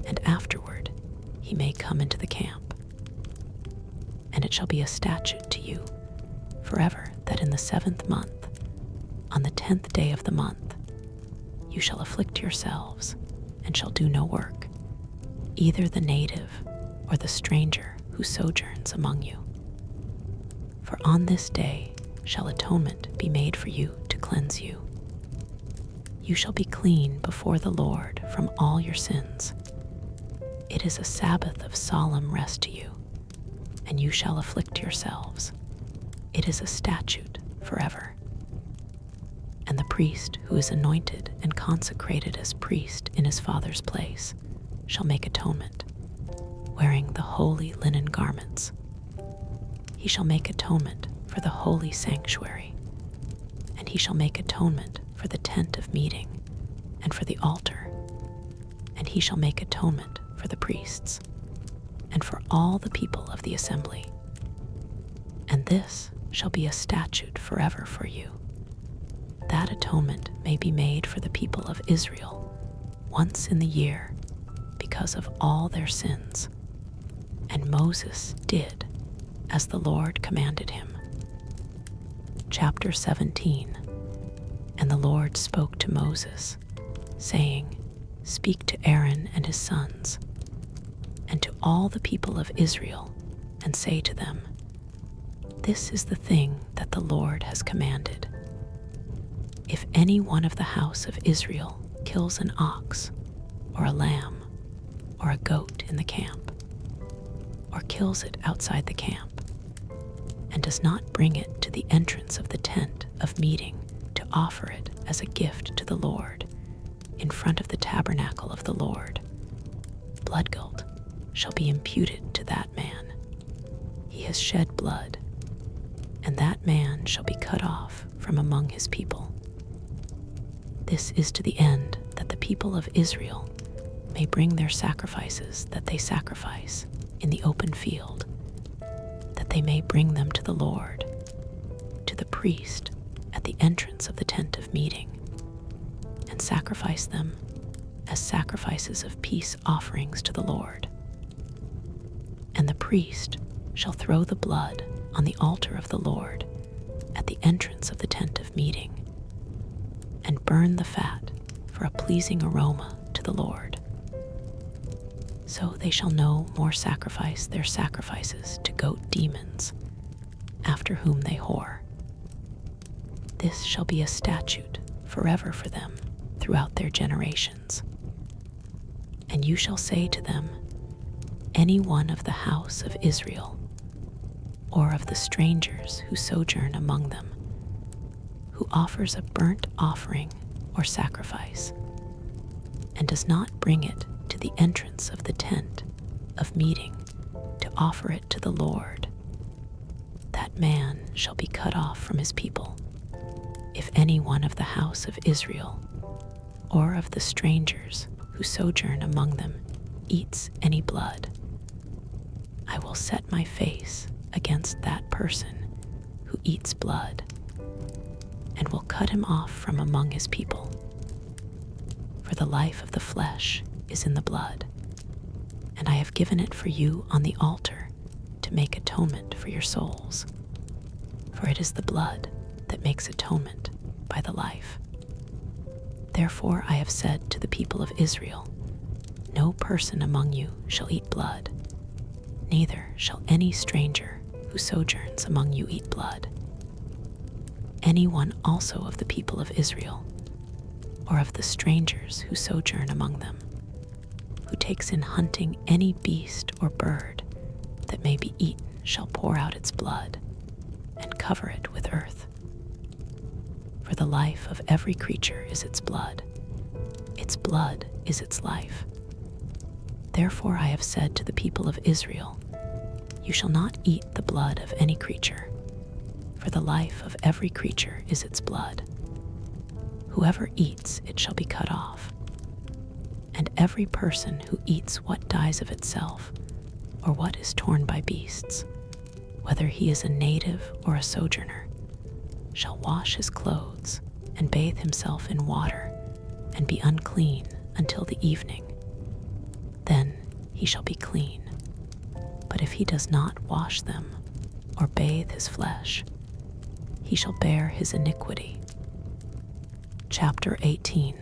and afterward he may come into the camp. And it shall be a statute to you forever that in the 7th month, on the 10th day of the month, you shall afflict yourselves and shall do no work, either the native or the stranger who sojourns among you. For on this day shall atonement be made for you to cleanse you. You shall be clean before the Lord from all your sins. It is a Sabbath of solemn rest to you, and you shall afflict yourselves. It is a statute forever. And the priest who is anointed and consecrated as priest in his father's place shall make atonement, wearing the holy linen garments. He shall make atonement for the holy sanctuary, and he shall make atonement for the tent of meeting and for the altar, and he shall make atonement for the priests and for all the people of the assembly. And this shall be a statute forever for you, that atonement may be made for the people of Israel once in the year because of all their sins. And Moses did as the Lord commanded him. Chapter 17. And the Lord spoke to Moses, saying, Speak to Aaron and his sons, and to all the people of Israel, and say to them, This is the thing that the Lord has commanded. If any one of the house of Israel kills an ox, or a lamb, or a goat in the camp, or kills it outside the camp, and does not bring it to the entrance of the tent of meeting to offer it as a gift to the Lord in front of the tabernacle of the Lord, blood guilt shall be imputed to that man. He has shed blood, and that man shall be cut off from among his people. This is to the end that the people of Israel may bring their sacrifices that they sacrifice in the open field, that they may bring them to the Lord, to the priest at the entrance of the tent of meeting, and sacrifice them as sacrifices of peace offerings to the Lord. And the priest shall throw the blood on the altar of the Lord at the entrance of the tent of meeting, and burn the fat for a pleasing aroma to the Lord. So they shall no more sacrifice their sacrifices to goat demons, after whom they whore. This shall be a statute forever for them throughout their generations. And you shall say to them, any one of the house of Israel, or of the strangers who sojourn among them, who offers a burnt offering or sacrifice, and does not bring it to the entrance of the tent of meeting to offer it to the Lord, that man shall be cut off from his people. If any one of the house of Israel, or of the strangers who sojourn among them, eats any blood, I will set my face against that person who eats blood, and will cut him off from among his people. For the life of the flesh is in the blood, and I have given it for you on the altar to make atonement for your souls. For it is the blood that makes atonement by the life. Therefore I have said to the people of Israel, no person among you shall eat blood, neither shall any stranger who sojourns among you eat blood. Any one also of the people of Israel, or of the strangers who sojourn among them, who takes in hunting any beast or bird that may be eaten, shall pour out its blood, and cover it with earth. For the life of every creature is its blood is its life. Therefore I have said to the people of Israel, you shall not eat the blood of any creature, for the life of every creature is its blood. Whoever eats it shall be cut off. And every person who eats what dies of itself, or what is torn by beasts, whether he is a native or a sojourner, shall wash his clothes and bathe himself in water, and be unclean until the evening. Then he shall be clean. But if he does not wash them or bathe his flesh, he shall bear his iniquity. Chapter 18.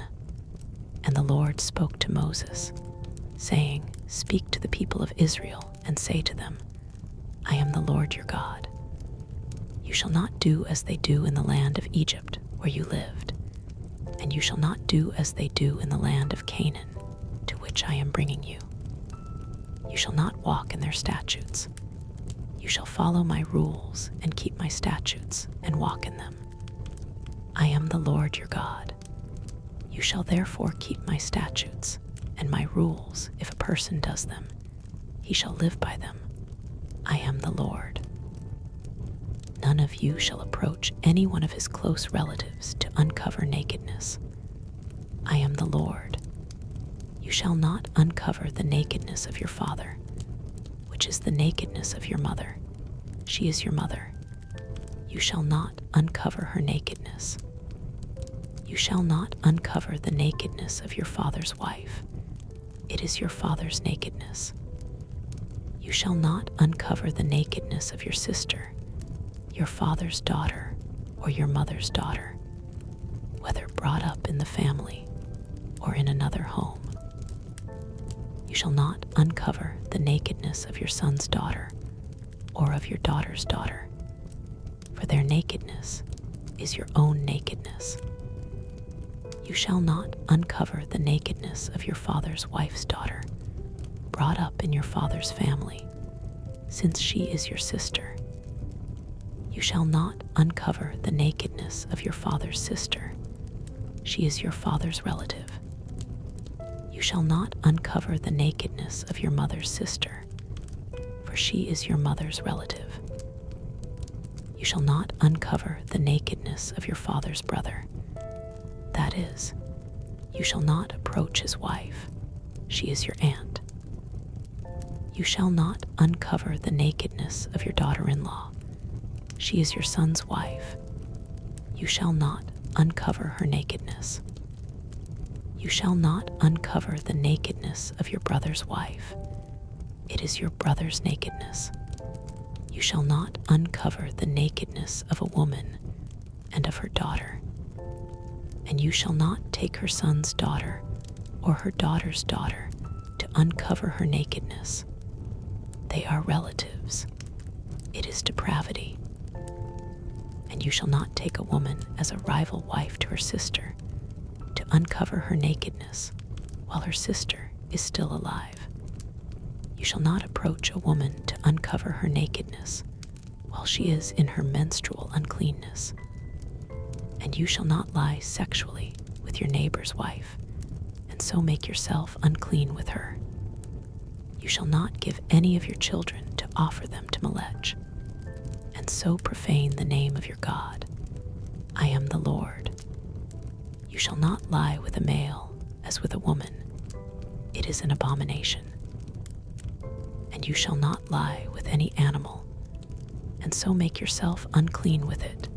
And the Lord spoke to Moses, saying, speak to the people of Israel and say to them, I am the Lord your God. You shall not do as they do in the land of Egypt where you lived, and you shall not do as they do in the land of Canaan, to which I am bringing you. You shall not walk in their statutes. You shall follow my rules and keep my statutes and walk in them. I am the Lord your God. You shall therefore keep my statutes and my rules. If a person does them, he shall live by them. I am the Lord. None of you shall approach any one of his close relatives to uncover nakedness. I am the Lord. You shall not uncover the nakedness of your father, which is the nakedness of your mother. She is your mother. You shall not uncover her nakedness. You shall not uncover the nakedness of your father's wife. It is your father's nakedness. You shall not uncover the nakedness of your sister, your father's daughter, or your mother's daughter, whether brought up in the family or in another home. You shall not uncover the nakedness of your son's daughter or of your daughter's daughter, for their nakedness is your own nakedness. You shall not uncover the nakedness of your father's wife's daughter, brought up in your father's family, since she is your sister. You shall not uncover the nakedness of your father's sister. She is your father's relative. You shall not uncover the nakedness of your mother's sister, for she is your mother's relative. You shall not uncover the nakedness of your father's brother. That is, you shall not approach his wife. She is your aunt. You shall not uncover the nakedness of your daughter-in-law. She is your son's wife. You shall not uncover her nakedness. You shall not uncover the nakedness of your brother's wife. It is your brother's nakedness. You shall not uncover the nakedness of a woman and of her daughter. And you shall not take her son's daughter or her daughter's daughter to uncover her nakedness. They are relatives. It is depravity. And you shall not take a woman as a rival wife to her sister to uncover her nakedness while her sister is still alive. You shall not approach a woman to uncover her nakedness while she is in her menstrual uncleanness. And you shall not lie sexually with your neighbor's wife, and so make yourself unclean with her. You shall not give any of your children to offer them to Molech, and so profane the name of your God. I am the Lord. You shall not lie with a male as with a woman. It is an abomination. And you shall not lie with any animal, and so make yourself unclean with it.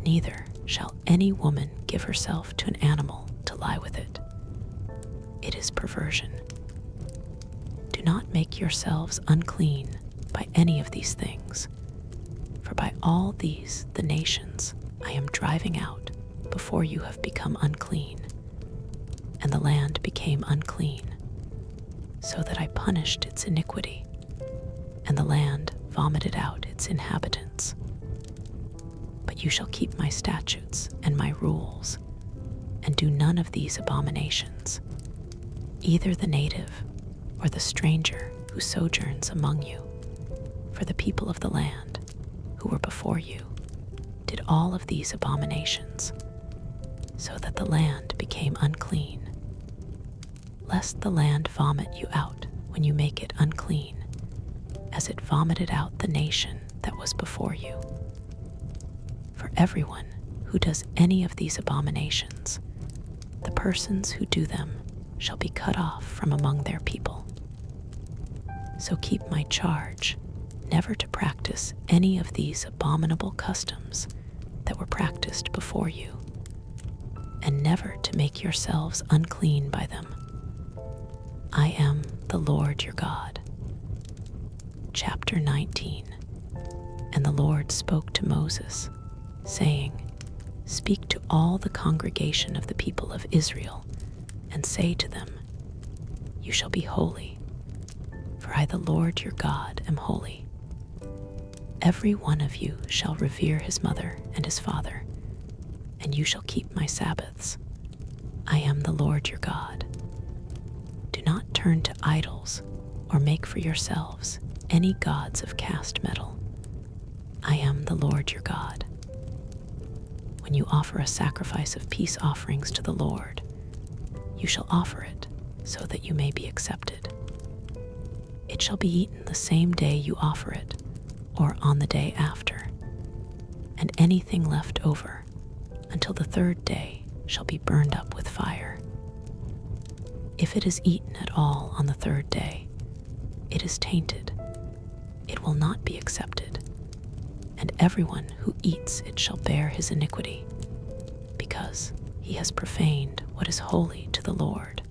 Neither shall any woman give herself to an animal to lie with it. It is perversion. Do not make yourselves unclean by any of these things, for by all these the nations I am driving out before you have become unclean. And the land became unclean, so that I punished its iniquity, and the land vomited out its inhabitants. But you shall keep my statutes and my rules, and do none of these abominations. Either the native or the stranger who sojourns among you, for the people of the land who were before you did all of these abominations, so that the land became unclean. Lest the land vomit you out when you make it unclean, as it vomited out the nation that was before you. For everyone who does any of these abominations, the persons who do them shall be cut off from among their people. So keep my charge never to practice any of these abominable customs that were practiced before you, and never to make yourselves unclean by them. I am the Lord your God. Chapter 19. And the Lord spoke to Moses, saying, Speak to all the congregation of the people of Israel, and say to them, You shall be holy, for I, the Lord your God, am holy. Every one of you shall revere his mother and his father, and you shall keep my Sabbaths. I am the Lord your God. Do not turn to idols or make for yourselves any gods of cast metal. I am the Lord your God. When you offer a sacrifice of peace offerings to the Lord, you shall offer it so that you may be accepted. It shall be eaten the same day you offer it, or on the day after, and anything left over until the third day shall be burned up with fire. If it is eaten at all on the third day, it is tainted. It will not be accepted, and everyone who eats it shall bear his iniquity, because he has profaned what is holy to the Lord,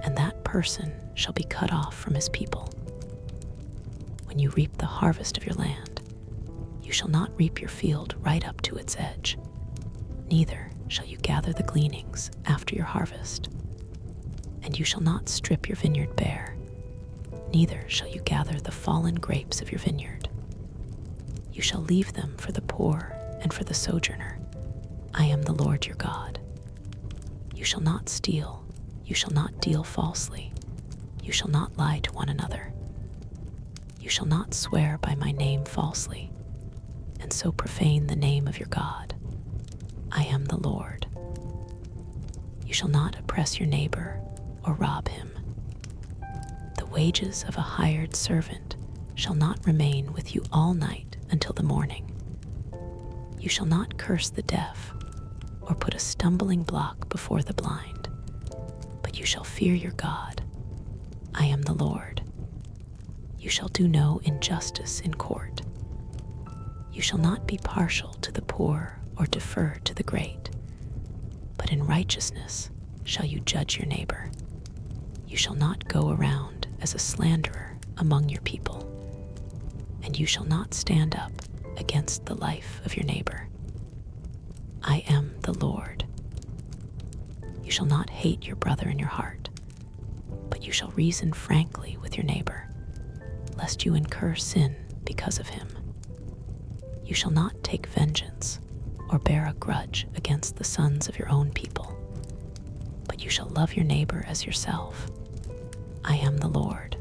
and that person shall be cut off from his people. When you reap the harvest of your land, you shall not reap your field right up to its edge, neither shall you gather the gleanings after your harvest. And you shall not strip your vineyard bare, neither shall you gather the fallen grapes of your vineyard. You shall leave them for the poor and for the sojourner. I am the Lord your God. You shall not steal, you shall not deal falsely, you shall not lie to one another. You shall not swear by my name falsely, and so profane the name of your God. I am the Lord. You shall not oppress your neighbor or rob him. The wages of a hired servant shall not remain with you all night until the morning. You shall not curse the deaf or put a stumbling block before the blind, but you shall fear your God. I am the Lord. You shall do no injustice in court. You shall not be partial to the poor or defer to the great, but in righteousness shall you judge your neighbor. You shall not go around as a slanderer among your people, and you shall not stand up against the life of your neighbor. I am the Lord. You shall not hate your brother in your heart, but you shall reason frankly with your neighbor, lest you incur sin because of him. You shall not take vengeance or bear a grudge against the sons of your own people, but you shall love your neighbor as yourself. I am the Lord.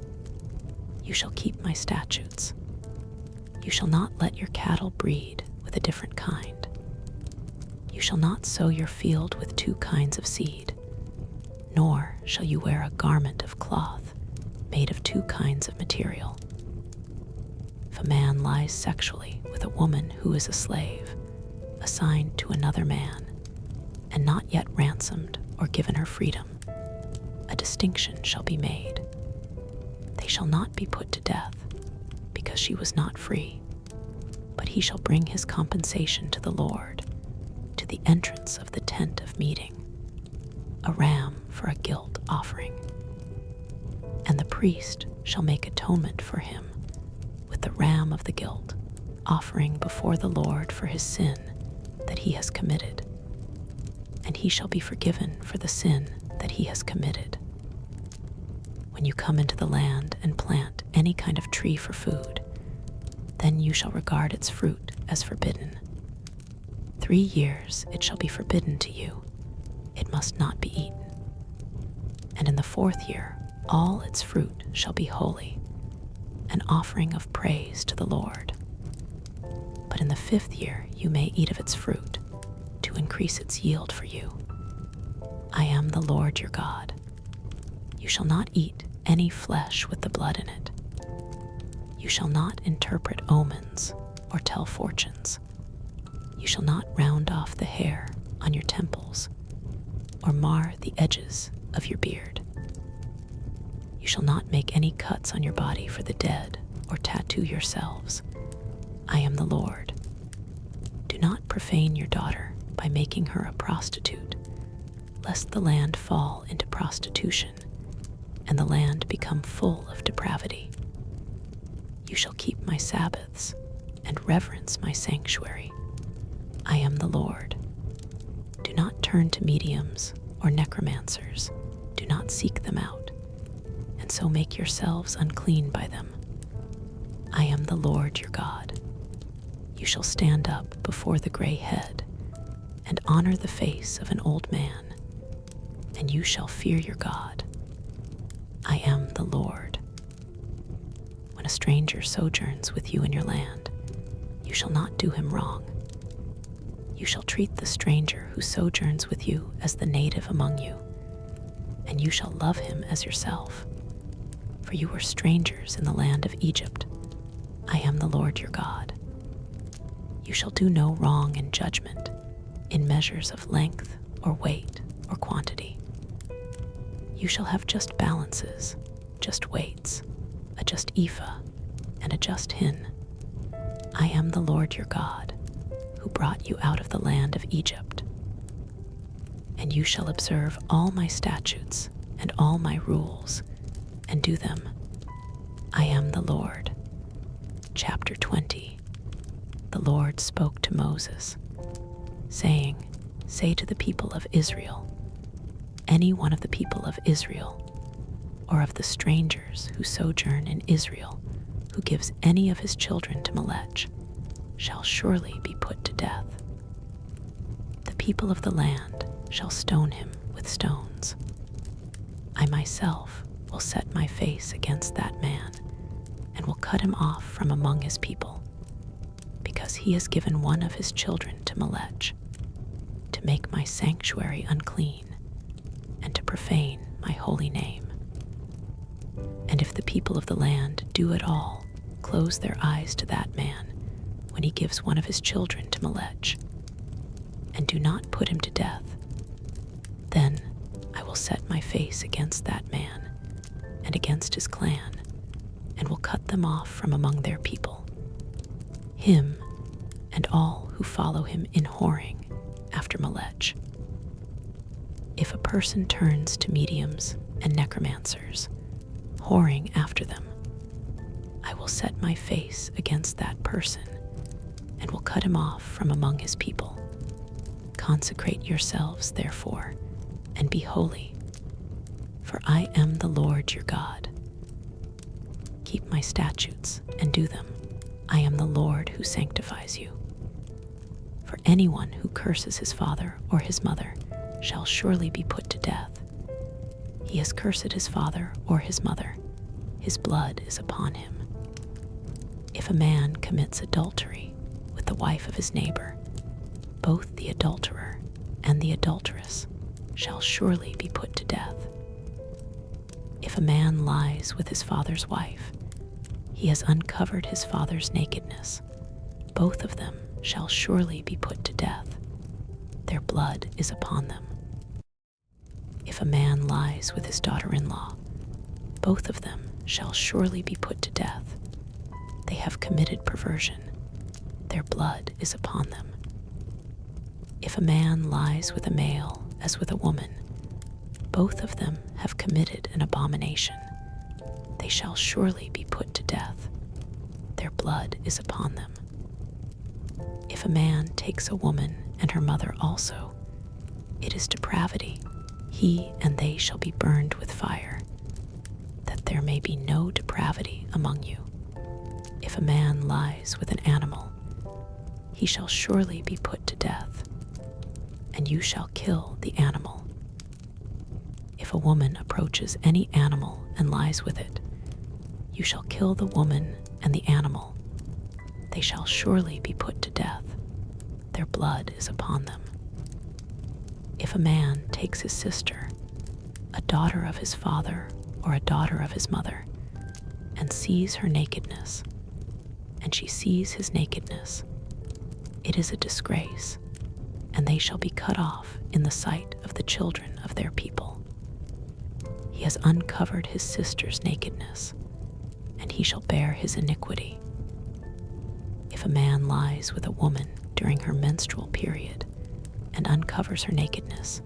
You shall keep my statutes. You shall not let your cattle breed with a different kind. You shall not sow your field with two kinds of seed, nor shall you wear a garment of cloth made of two kinds of material. If a man lies sexually with a woman who is a slave, assigned to another man, and not yet ransomed or given her freedom, a distinction shall be made. They shall not be put to death, because she was not free, but he shall bring his compensation to the Lord, to the entrance of the tent of meeting, a ram for a guilt offering. And the priest shall make atonement for him with the ram of the guilt offering before the Lord for his sin that he has committed, and he shall be forgiven for the sin that he has committed. When you come into the land and plant any kind of tree for food, then you shall regard its fruit as forbidden. 3 years it shall be forbidden to you. It must not be eaten. And in the 4th year, all its fruit shall be holy, an offering of praise to the Lord. But in the 5th year you may eat of its fruit, to increase its yield for you. I am the Lord your God. You shall not eat any flesh with the blood in it. You shall not interpret omens or tell fortunes. You shall not round off the hair on your temples or mar the edges of your beard. You shall not make any cuts on your body for the dead or tattoo yourselves. I am the Lord. Do not profane your daughter by making her a prostitute, lest the land fall into prostitution and the land become full of depravity. You shall keep my Sabbaths and reverence my sanctuary. I am the Lord. Do not turn to mediums or necromancers. Do not seek them out, and so make yourselves unclean by them. I am the Lord your God. You shall stand up before the gray head and honor the face of an old man, and you shall fear your God. I am the Lord. When a stranger sojourns with you in your land, you shall not do him wrong. You shall treat the stranger who sojourns with you as the native among you, and you shall love him as yourself. For you were strangers in the land of Egypt. I am the Lord your God. You shall do no wrong in judgment, in measures of length or weight or quantity. You shall have just balances, just weights, a just ephah, and a just hin. I am the Lord your God, who brought you out of the land of Egypt. And you shall observe all my statutes and all my rules, and do them. I am the Lord. Chapter 20. The Lord spoke to Moses, saying, Say to the people of Israel, any one of the people of Israel, or of the strangers who sojourn in Israel, who gives any of his children to Melech, shall surely be put to death. The people of the land shall stone him with stones. I myself will set my face against that man, and will cut him off from among his people, because he has given one of his children to Melech, to make my sanctuary unclean, and to profane my holy name. And if the people of the land do at all close their eyes to that man when he gives one of his children to Melech, and do not put him to death, then I will set my face against that man and against his clan, and will cut them off from among their people, him and all who follow him in whoring after Melech. If a person turns to mediums and necromancers, whoring after them, I will set my face against that person and will cut him off from among his people. Consecrate yourselves, therefore, and be holy, for I am the Lord your God. Keep my statutes and do them. I am the Lord who sanctifies you. For anyone who curses his father or his mother shall surely be put to death. He has cursed his father or his mother. his blood is upon him. If a man commits adultery with the wife of his neighbor, both the adulterer and the adulteress shall surely be put to death. If a man lies with his father's wife, he has uncovered his father's nakedness. Both of them shall surely be put to death. Their blood is upon them. If a man lies with his daughter-in-law, both of them shall surely be put to death. They have committed perversion. Their blood is upon them. If a man lies with a male as with a woman, both of them have committed an abomination. They shall surely be put to death. Their blood is upon them. If a man takes a woman and her mother also, it is depravity. He and they shall be burned with fire, that there may be no depravity among you. If a man lies with an animal, he shall surely be put to death, and you shall kill the animal. If a woman approaches any animal and lies with it, you shall kill the woman and the animal. They shall surely be put to death. Their blood is upon them. If a man takes his sister, a daughter of his father or a daughter of his mother, and sees her nakedness, and she sees his nakedness, it is a disgrace, and they shall be cut off in the sight of the children of their people. He has uncovered his sister's nakedness, and he shall bear his iniquity. If a man lies with a woman during her menstrual period and uncovers her nakedness,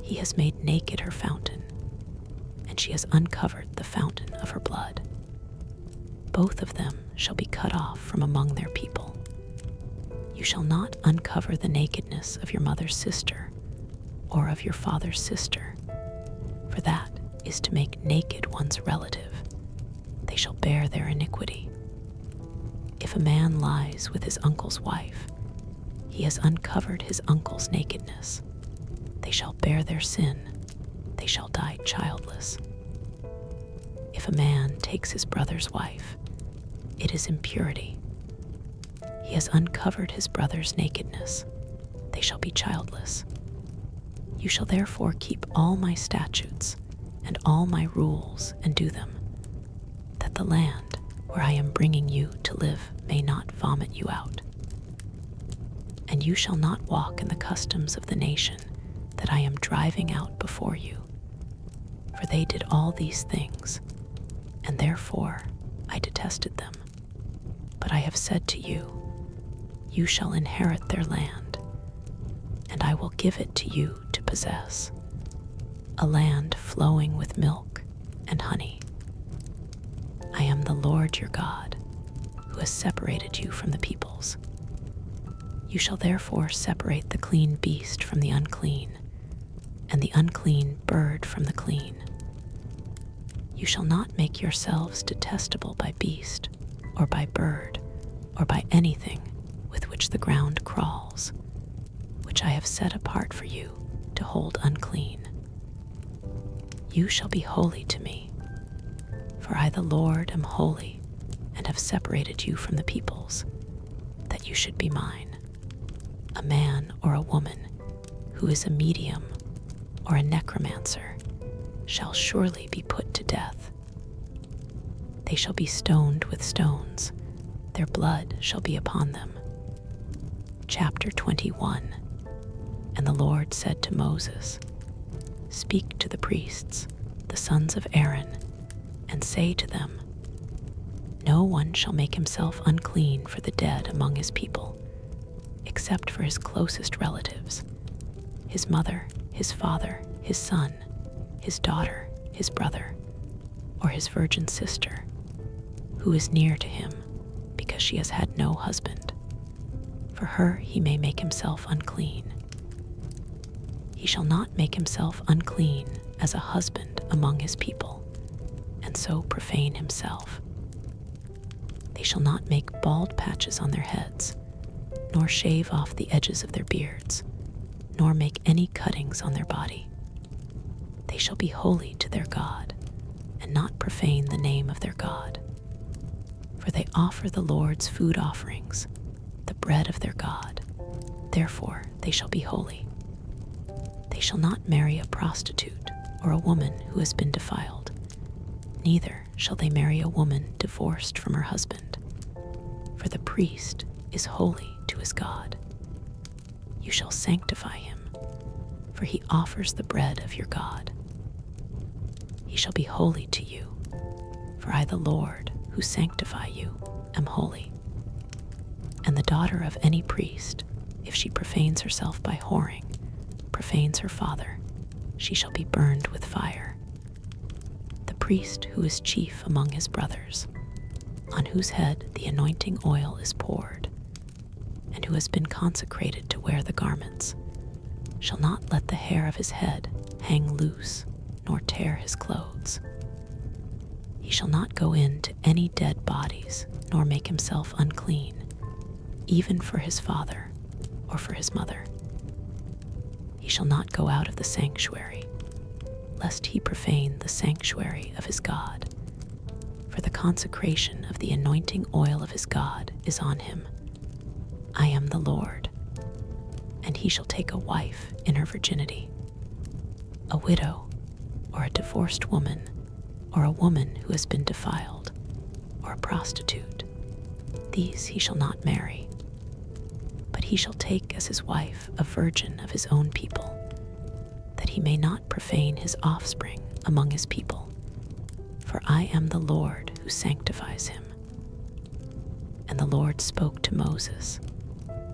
he has made naked her fountain, and she has uncovered the fountain of her blood. Both of them shall be cut off from among their people. You shall not uncover the nakedness of your mother's sister or of your father's sister, for that is to make naked one's relative. They shall bear their iniquity. If a man lies with his uncle's wife, he has uncovered his uncle's nakedness. They shall bear their sin. They shall die childless. If a man takes his brother's wife, it is impurity. He has uncovered his brother's nakedness. They shall be childless. You shall therefore keep all my statutes and all my rules and do them, that the land where I am bringing you to live may not vomit you out. And you shall not walk in the customs of the nation that I am driving out before you, for they did all these things, and therefore I detested them. But I have said to you, you shall inherit their land, and I will give it to you to possess, a land flowing with milk and honey. I am the Lord your God, who has separated you from the peoples. You shall therefore separate the clean beast from the unclean, and the unclean bird from the clean. You shall not make yourselves detestable by beast, or by bird, or by anything with which the ground crawls, which I have set apart for you to hold unclean. You shall be holy to me, for I the Lord am holy, and have separated you from the peoples, that you should be mine. A man or a woman who is a medium or a necromancer shall surely be put to death. They shall be stoned with stones. Their blood shall be upon them. Chapter 21. And the Lord said to Moses, speak to the priests, the sons of Aaron, and say to them, no one shall make himself unclean for the dead among his people, except for his closest relatives, his mother, his father, his son, his daughter, his brother, or his virgin sister, who is near to him, because she has had no husband. For her he may make himself unclean. He shall not make himself unclean as a husband among his people, and so profane himself. They shall not make bald patches on their heads, nor shave off the edges of their beards, nor make any cuttings on their body. They shall be holy to their God, and and not profane the name of their God. For they offer the Lord's food offerings, the bread of their God. Therefore they shall be holy. They shall not marry a prostitute or a woman who has been defiled. Neither shall they marry a woman divorced from her husband. For the priest is holy to his God. You shall sanctify him, for he offers the bread of your God. He shall be holy to you, for I, the Lord, who sanctify you, am holy. And the daughter of any priest, if she profanes herself by whoring, profanes her father, she shall be burned with fire. The priest who is chief among his brothers, on whose head the anointing oil is poured, and who has been consecrated to wear the garments, shall not let the hair of his head hang loose, nor tear his clothes. He shall not go in to any dead bodies, nor make himself unclean, even for his father or for his mother. He shall not go out of the sanctuary, lest he profane the sanctuary of his God. For the consecration of the anointing oil of his God is on him. I am the Lord. And he shall take a wife in her virginity. A widow, or a divorced woman, or a woman who has been defiled, or a prostitute, these he shall not marry. But he shall take as his wife a virgin of his own people, that he may not profane his offspring among his people. For I am the Lord who sanctifies him. And the Lord spoke to Moses,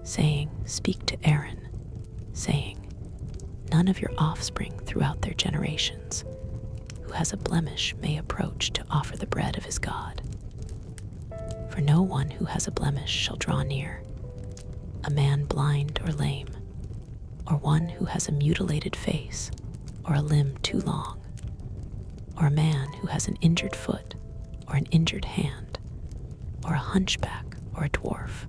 saying, Speak to Aaron, saying, None of your offspring throughout their generations, who has a blemish, may approach to offer the bread of his God. For no one who has a blemish shall draw near, a man blind or lame, or one who has a mutilated face, or a limb too long, or a man who has an injured foot, or an injured hand, or a hunchback, or a dwarf,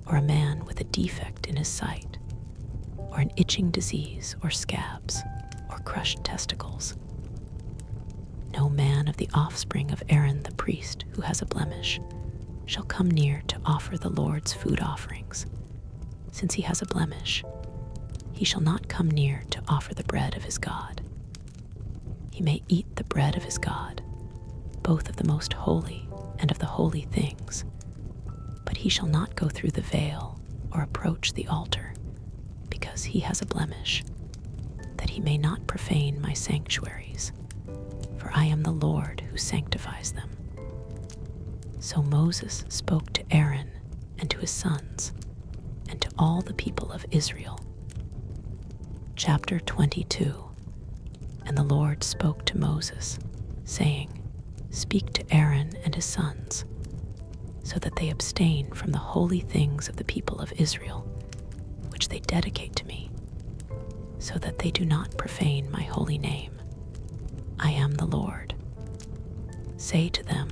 or a man with a defect in his sight, or an itching disease, or scabs, or crushed testicles. No man of the offspring of Aaron the priest who has a blemish shall come near to offer the Lord's food offerings. Since he has a blemish, he shall not come near to offer the bread of his God. He may eat the bread of his God, both of the most holy and of the holy things, but he shall not go through the veil or approach the altar, because he has a blemish, that he may not profane my sanctuaries, for I am the Lord who sanctifies them. So Moses spoke to Aaron and to his sons, and to all the people of Israel. Chapter 22. And the Lord spoke to Moses, saying, Speak to Aaron and his sons, so that they abstain from the holy things of the people of Israel, which they dedicate to me, so that they do not profane my holy name. I am the Lord. Say to them,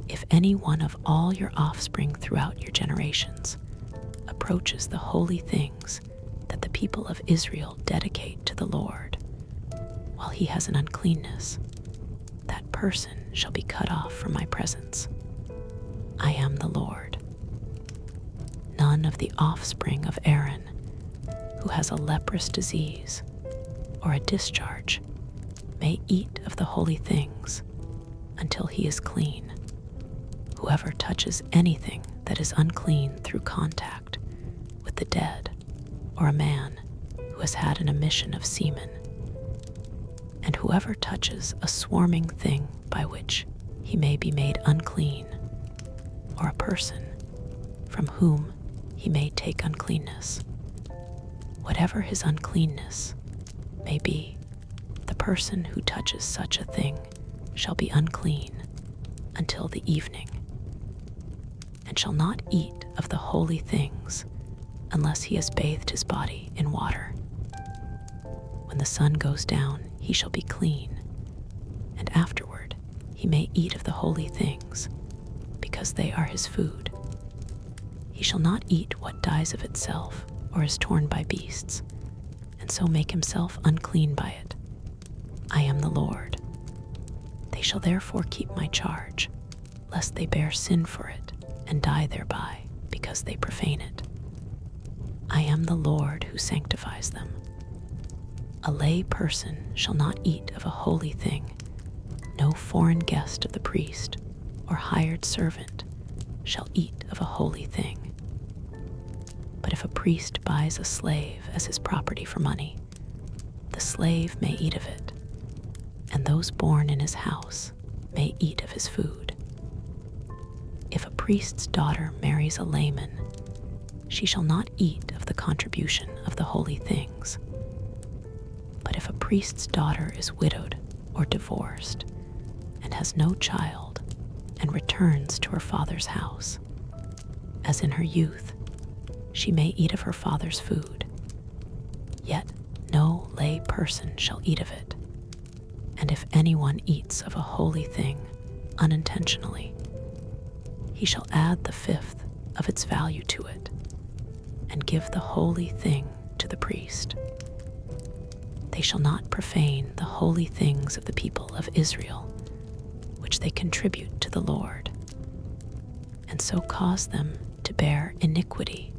If any one of all your offspring throughout your generations approaches the holy things that the people of Israel dedicate to the Lord, while he has an uncleanness, that person shall be cut off from my presence. I am the Lord. None of the offspring of Aaron who has a leprous disease or a discharge may eat of the holy things until he is clean. Whoever touches anything that is unclean through contact with the dead, or a man who has had an emission of semen, and whoever touches a swarming thing by which he may be made unclean, or a person from whom he may take uncleanness, whatever his uncleanness may be, the person who touches such a thing shall be unclean until the evening, and shall not eat of the holy things unless he has bathed his body in water. When the sun goes down, he shall be clean, and afterward he may eat of the holy things, because they are his food. He shall not eat what dies of itself or is torn by beasts, and so make himself unclean by it. I am the Lord. They shall therefore keep my charge, lest they bear sin for it and die thereby, because they profane it. I am the Lord who sanctifies them. A lay person shall not eat of a holy thing. No foreign guest of the priest or hired servant shall eat of a holy thing. But if a priest buys a slave as his property for money, the slave may eat of it, and those born in his house may eat of his food. If a priest's daughter marries a layman, she shall not eat of the contribution of the holy things. But if a priest's daughter is widowed or divorced and has no child and returns to her father's house, as in her youth, she may eat of her father's food, yet no lay person shall eat of it. And if anyone eats of a holy thing unintentionally, he shall add the fifth of its value to it and give the holy thing to the priest. They shall not profane the holy things of the people of Israel, which they contribute to the Lord, and so cause them to bear iniquity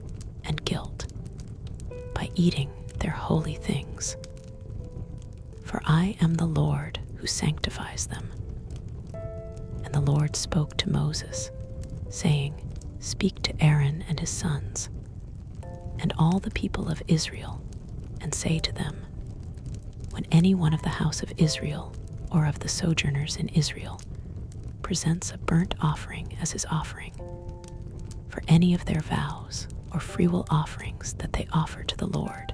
and guilt by eating their holy things. For I am the Lord who sanctifies them. And the Lord spoke to Moses, saying, Speak to Aaron and his sons, and all the people of Israel, and say to them, When any one of the house of Israel or of the sojourners in Israel presents a burnt offering as his offering, for any of their vows or freewill offerings that they offer to the Lord,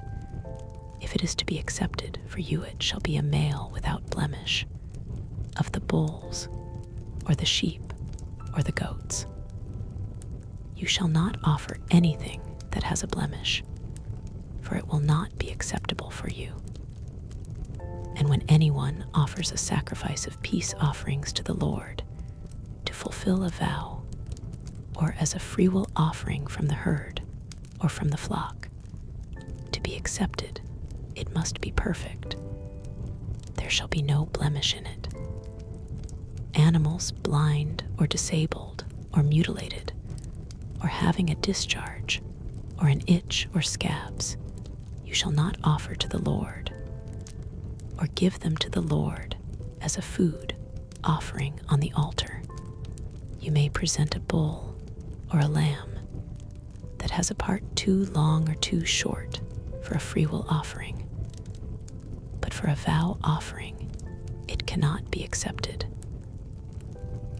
if it is to be accepted, for you it shall be a male without blemish, of the bulls, or the sheep, or the goats. You shall not offer anything that has a blemish, for it will not be acceptable for you. And when anyone offers a sacrifice of peace offerings to the Lord, to fulfill a vow, or as a freewill offering from the herd or from the flock, to be accepted, it must be perfect. There shall be no blemish in it. Animals blind or disabled or mutilated, or having a discharge, or an itch or scabs, you shall not offer to the Lord, or give them to the Lord as a food offering on the altar. You may present a bull or a lamb that has a part too long or too short for a freewill offering, but for a vow offering it cannot be accepted.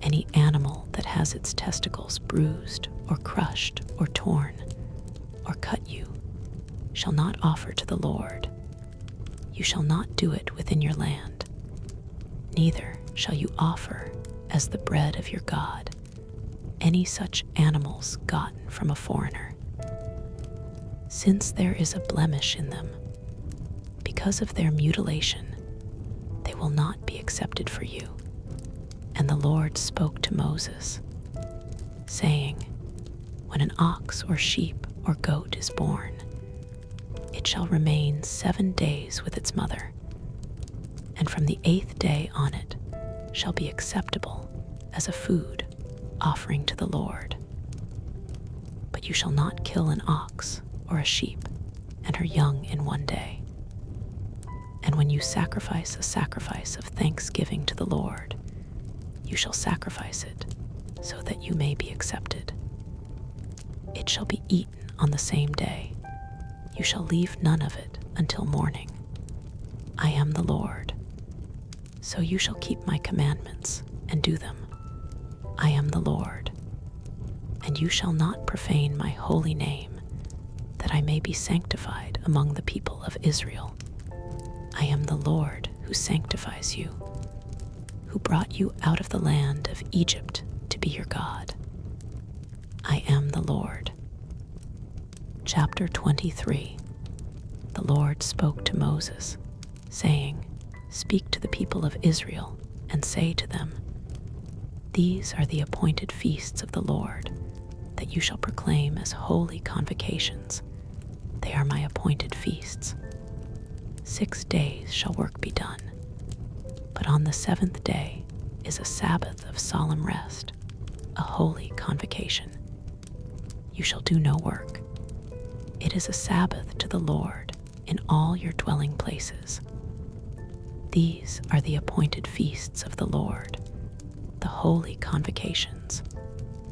Any animal that has its testicles bruised or crushed or torn or cut you shall not offer to the Lord. You shall not do it within your land. Neither shall you offer as the bread of your God any such animals gotten from a foreigner. Since there is a blemish in them, because of their mutilation, they will not be accepted for you. And the Lord spoke to Moses, saying, When an ox or sheep or goat is born, it shall remain 7 days with its mother, and from the 8th day on it shall be acceptable as a food offering to the Lord. But you shall not kill an ox or a sheep and her young in 1 day. And when you sacrifice a sacrifice of thanksgiving to the Lord, you shall sacrifice it so that you may be accepted. It shall be eaten on the same day. You shall leave none of it until morning. I am the Lord. So you shall keep my commandments and do them. I am the Lord. And you shall not profane my holy name, that I may be sanctified among the people of Israel. I am the Lord who sanctifies you, who brought you out of the land of Egypt to be your God. I am the Lord. Chapter 23. The Lord spoke to Moses, saying, Speak to the people of Israel and say to them, These are the appointed feasts of the Lord, that you shall proclaim as holy convocations. They are my appointed feasts. 6 days shall work be done, but on the 7th day is a Sabbath of solemn rest, a holy convocation. You shall do no work. It is a Sabbath to the Lord in all your dwelling places. These are the appointed feasts of the Lord, the holy convocations,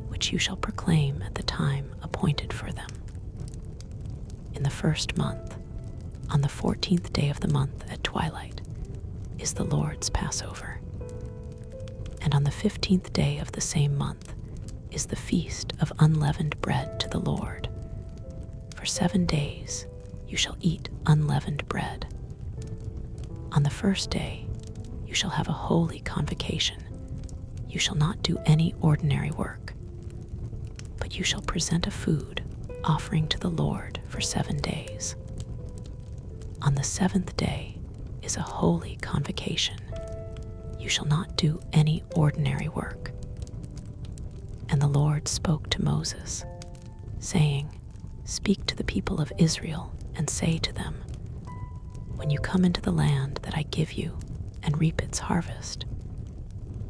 which you shall proclaim at the time appointed for them. In the first month, on the 14th day of the month at twilight, is the Lord's Passover. And on the 15th day of the same month is the feast of unleavened bread to the Lord. For 7 days you shall eat unleavened bread. On the first day you shall have a holy convocation. You shall not do any ordinary work, but you shall present a food offering to the Lord for 7 days. On the 7th day is a holy convocation. You shall not do any ordinary work. And the Lord spoke to Moses, saying, Speak to the people of Israel and say to them, When you come into the land that I give you and reap its harvest,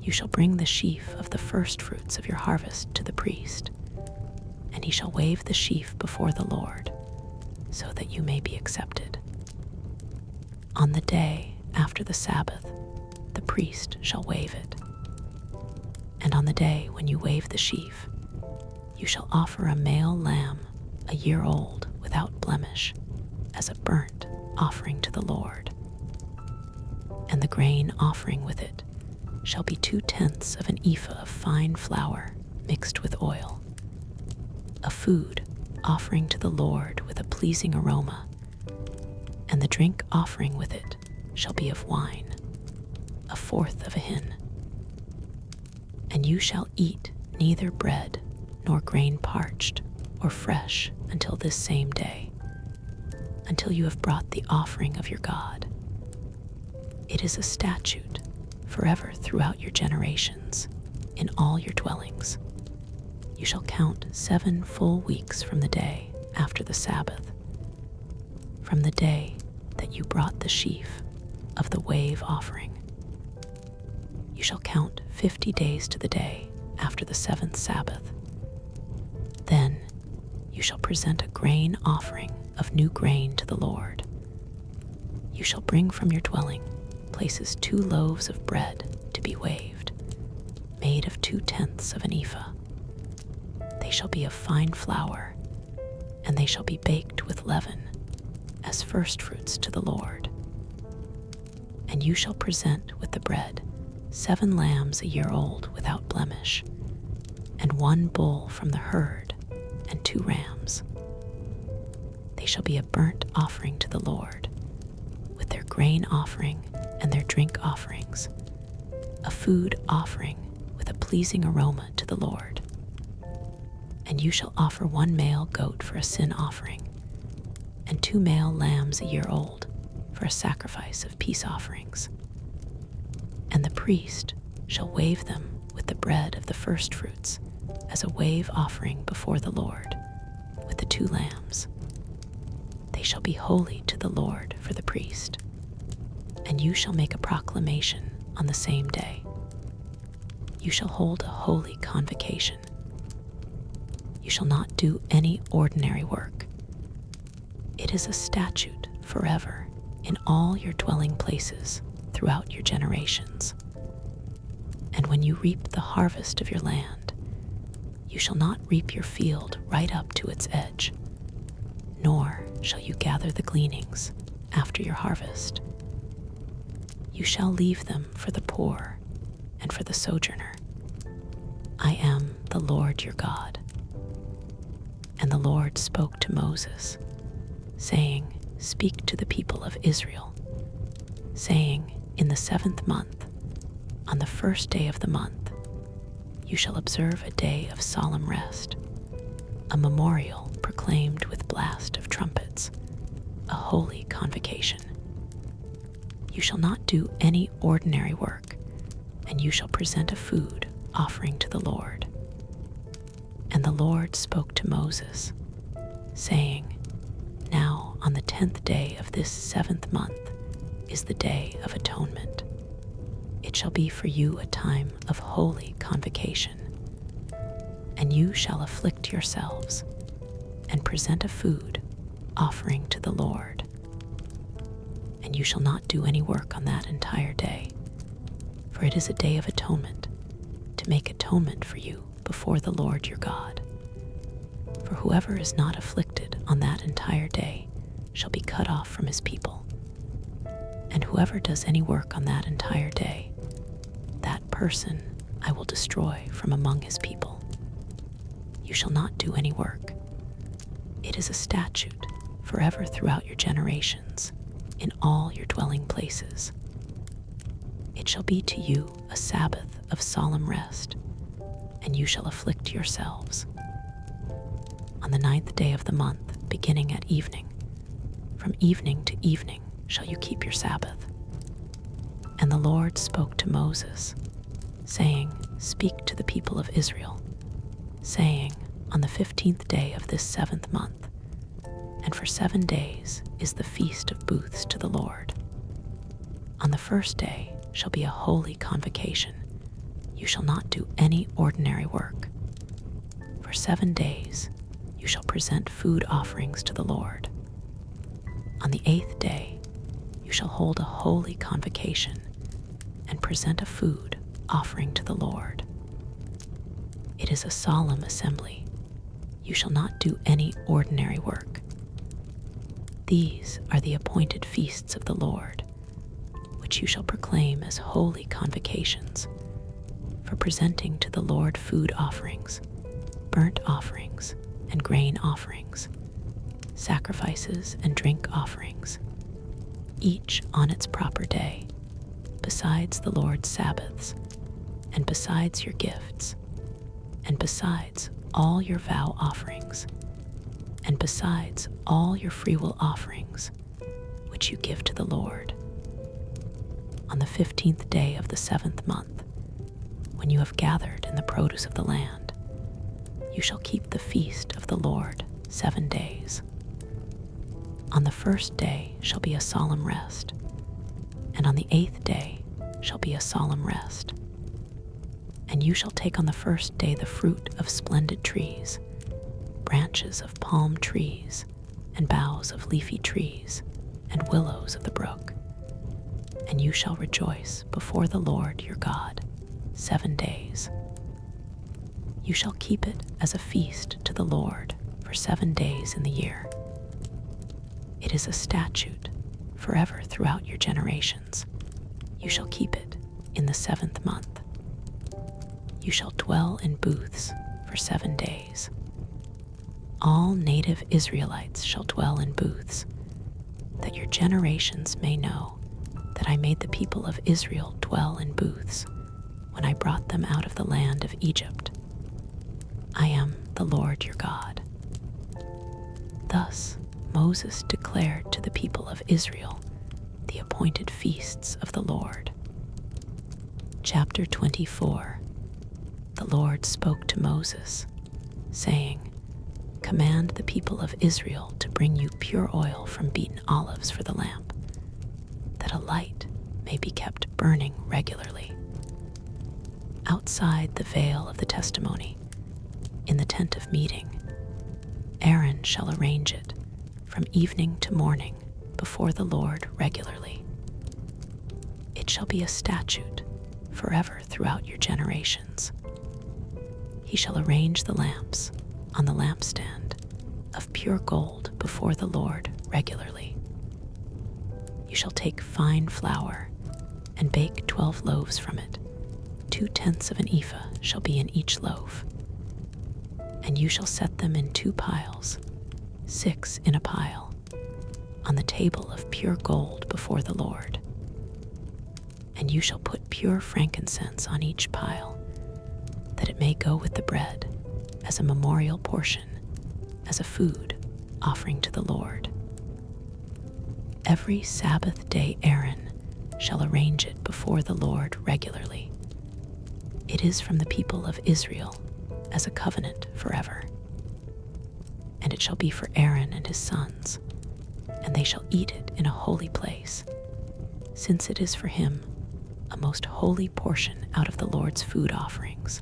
you shall bring the sheaf of the firstfruits of your harvest to the priest, and he shall wave the sheaf before the Lord, so that you may be accepted. On the day after the Sabbath, the priest shall wave it. And on the day when you wave the sheaf, you shall offer a male lamb, a year old, without blemish, as a burnt offering to the Lord. And the grain offering with it shall be 2/10 of an ephah of fine flour mixed with oil, a food offering to the Lord with a pleasing aroma. And the drink offering with it shall be of wine, 1/4 of a hin. And you shall eat neither bread nor grain parched or fresh until this same day, until you have brought the offering of your God. It is a statute forever throughout your generations, in all your dwellings. You shall count 7 full weeks from the day after the Sabbath, from the day that you brought the sheaf of the wave offering. You shall count 50 days to the day after the 7th Sabbath. Then you shall present a grain offering of new grain to the Lord. You shall bring from your dwelling places 2 loaves of bread to be waved, made of 2/10 of an ephah. They shall be of fine flour, and they shall be baked with leaven, as firstfruits to the Lord. And you shall present with the bread 7 lambs a year old without blemish, and 1 bull from the herd, and 2 rams. They shall be a burnt offering to the Lord, with their grain offering and their drink offerings, a food offering with a pleasing aroma to the Lord. And you shall offer 1 male goat for a sin offering, and 2 male lambs a year old for a sacrifice of peace offerings. And the priest shall wave them with the bread of the firstfruits as a wave offering before the Lord, with the 2 lambs. They shall be holy to the Lord for the priest, and you shall make a proclamation on the same day. You shall hold a holy convocation. You shall not do any ordinary work. It is a statute forever in all your dwelling places throughout your generations. And when you reap the harvest of your land, you shall not reap your field right up to its edge, nor shall you gather the gleanings after your harvest. You shall leave them for the poor and for the sojourner. I am the Lord your God. And the Lord spoke to Moses, saying, Speak to the people of Israel, saying, In the 7th month, on the 1st day of the month, you shall observe a day of solemn rest, a memorial proclaimed with blast of trumpets, a holy convocation. You shall not do any ordinary work, and you shall present a food offering to the Lord. And the Lord spoke to Moses, saying, Now on the 10th day of this 7th month is the Day of Atonement. It shall be for you a time of holy convocation, and you shall afflict yourselves and present a food offering to the Lord. And you shall not do any work on that entire day, for it is a day of atonement, to make atonement for you before the Lord your God. For whoever is not afflicted on that entire day shall be cut off from his people. And whoever does any work on that entire day, that person I will destroy from among his people. You shall not do any work. It is a statute forever throughout your generations, in all your dwelling places. It shall be to you a Sabbath of solemn rest, and you shall afflict yourselves. On the 9th day of the month, beginning at evening, from evening to evening shall you keep your Sabbath. And the Lord spoke to Moses, saying, Speak to the people of Israel, saying, On the 15th day of this 7th month, and for 7 days is the feast of booths to the Lord. On the first day shall be a holy convocation. You shall not do any ordinary work. For 7 days you shall present food offerings to the Lord. On the 8th day you shall hold a holy convocation and present a food offering to the Lord. It is a solemn assembly. You shall not do any ordinary work. These are the appointed feasts of the Lord, which you shall proclaim as holy convocations, for presenting to the Lord food offerings, burnt offerings, and grain offerings, sacrifices and drink offerings, each on its proper day, besides the Lord's Sabbaths, and besides your gifts, and besides all your vow offerings, and besides all your freewill offerings, which you give to the Lord. On the 15th day of the 7th month, when you have gathered in the produce of the land, you shall keep the feast of the Lord 7 days. On the first day shall be a solemn rest, and on the 8th day shall be a solemn rest. And you shall take on the first day the fruit of splendid trees, branches of palm trees, and boughs of leafy trees, and willows of the brook. And you shall rejoice before the Lord your God 7 days. You shall keep it as a feast to the Lord for 7 days in the year. It is a statute forever throughout your generations. You shall keep it in the 7th month. You shall dwell in booths for 7 days. All native Israelites shall dwell in booths, that your generations may know that I made the people of Israel dwell in booths when I brought them out of the land of Egypt. I am the Lord your God. Thus Moses declared to the people of Israel the appointed feasts of the Lord. Chapter 24. The Lord spoke to Moses, saying, Command the people of Israel to bring you pure oil from beaten olives for the lamp, that a light may be kept burning regularly. Outside the veil of the testimony, in the tent of meeting, Aaron shall arrange it from evening to morning before the Lord regularly. It shall be a statute forever throughout your generations. He shall arrange the lamps on the lampstand of pure gold before the Lord regularly. You shall take fine flour and bake 12 loaves from it. 2/10 of an ephah shall be in each loaf. And you shall set them in 2 piles, 6 in a pile, on the table of pure gold before the Lord. And you shall put pure frankincense on each pile, that it may go with the bread as a memorial portion, as a food offering to the Lord. Every Sabbath day Aaron shall arrange it before the Lord regularly. It is from the people of Israel as a covenant forever. And it shall be for Aaron and his sons, and they shall eat it in a holy place, since it is for him a most holy portion out of the Lord's food offerings,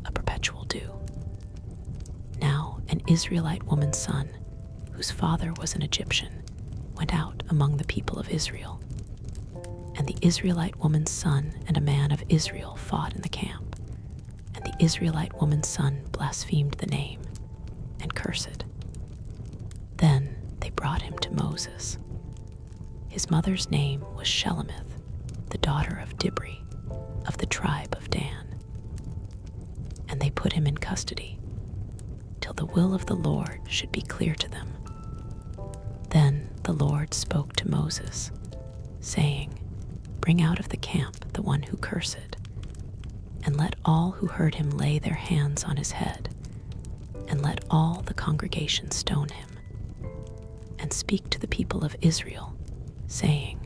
a perpetual due. Now an Israelite woman's son, whose father was an Egyptian, went out among the people of Israel. And the Israelite woman's son and a man of Israel fought in the camp. And the Israelite woman's son blasphemed the name and cursed. Then they brought him to Moses. His mother's name was Shelemith, the daughter of Dibri, of the tribe of Dan. And they put him in custody, till the will of the Lord should be clear to them. Then the Lord spoke to Moses, saying, Bring out of the camp the one who cursed, and let all who heard him lay their hands on his head, and let all the congregation stone him. And speak to the people of Israel, saying,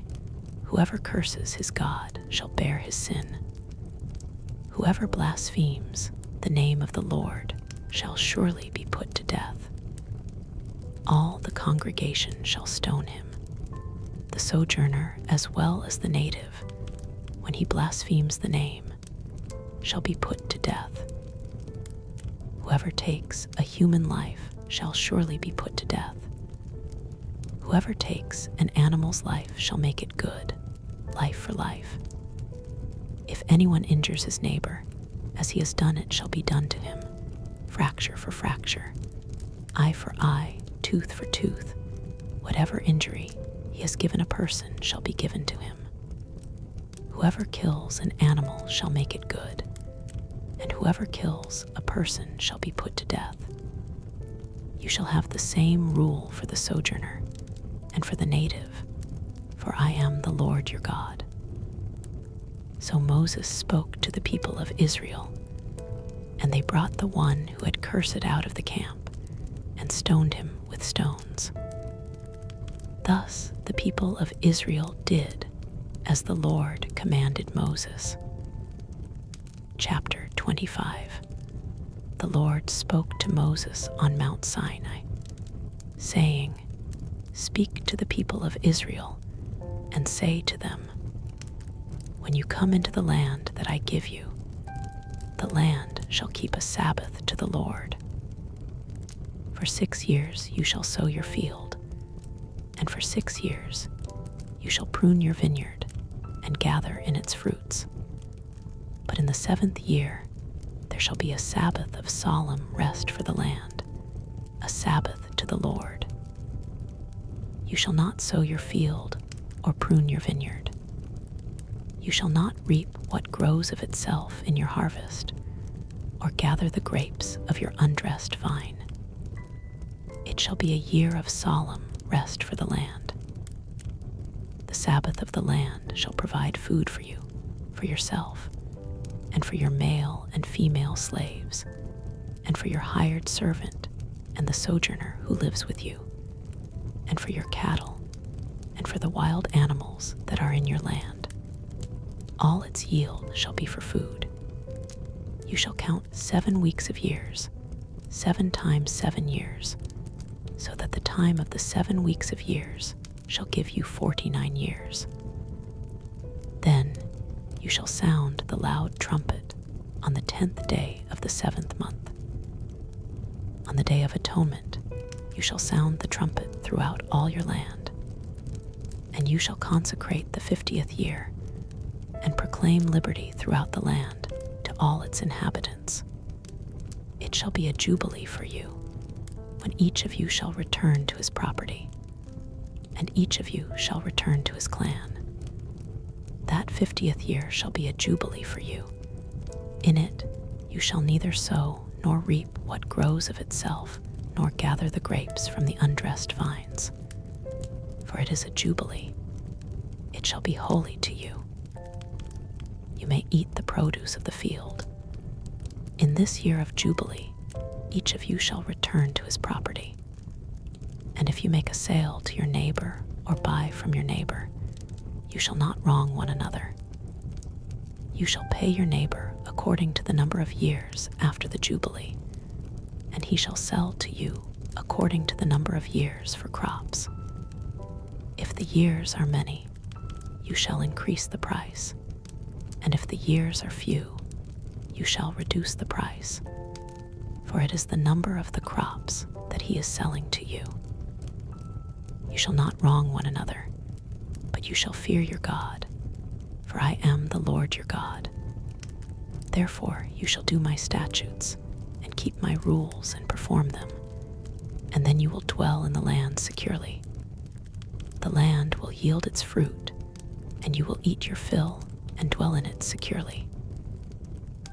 Whoever curses his God shall bear his sin. Whoever blasphemes the name of the Lord shall surely be put to death. All the congregation shall stone him, the sojourner as well as the native, when he blasphemes the name, shall be put to death. Whoever takes a human life shall surely be put to death. Whoever takes an animal's life shall make it good, life for life. If anyone injures his neighbor, as he has done it shall be done to him, fracture for fracture, eye for eye, tooth for tooth. Whatever injury he has given a person shall be given to him. Whoever kills an animal shall make it good, and whoever kills a person shall be put to death. You shall have the same rule for the sojourner and for the native, for I am the Lord your God. So Moses spoke to the people of Israel, and they brought the one who had cursed out of the camp, and stoned him with stones. Thus the people of Israel did as the Lord commanded Moses. Chapter 25. The Lord spoke to Moses on Mount Sinai, saying, Speak to the people of Israel, and say to them, When you come into the land that I give you, the land shall keep a Sabbath to the Lord. For 6 years you shall sow your field, and for 6 years you shall prune your vineyard and gather in its fruits. But in the 7th year there shall be a Sabbath of solemn rest for the land, a Sabbath to the Lord. You shall not sow your field or prune your vineyard. You shall not reap what grows of itself in your harvest, or gather the grapes of your undressed vine. It shall be a year of solemn rest for the land. The Sabbath of the land shall provide food for you, for yourself, and for your male and female slaves, and for your hired servant and the sojourner who lives with you, and for your cattle, and for the wild animals that are in your land. All its yield shall be for food. You shall count 7 weeks of years, 7 times 7 years, so that the time of the 7 weeks of years shall give you 49 years. Then you shall sound the loud trumpet on the 10th day of the 7th month. On the Day of Atonement you shall sound the trumpet throughout all your land, and you shall consecrate the 50th year, and proclaim liberty throughout the land to all its inhabitants. It shall be a jubilee for you, when each of you shall return to his property, and each of you shall return to his clan. That 50th year shall be a jubilee for you. In it you shall neither sow nor reap what grows of itself, nor gather the grapes from the undressed vines. For it is a jubilee. It shall be holy to you. You may eat the produce of the field. In this year of jubilee, each of you shall return to his property. And if you make a sale to your neighbor or buy from your neighbor, you shall not wrong one another. You shall pay your neighbor according to the number of years after the jubilee, and he shall sell to you according to the number of years for crops. If the years are many, you shall increase the price. if the years are few, you shall reduce the price, for it is the number of the crops that he is selling to you. You shall not wrong one another, but you shall fear your God, for I am the Lord your God. Therefore you shall do my statutes and keep my rules and perform them, and then you will dwell in the land securely. The land will yield its fruit, and you will eat your fill and dwell in it securely.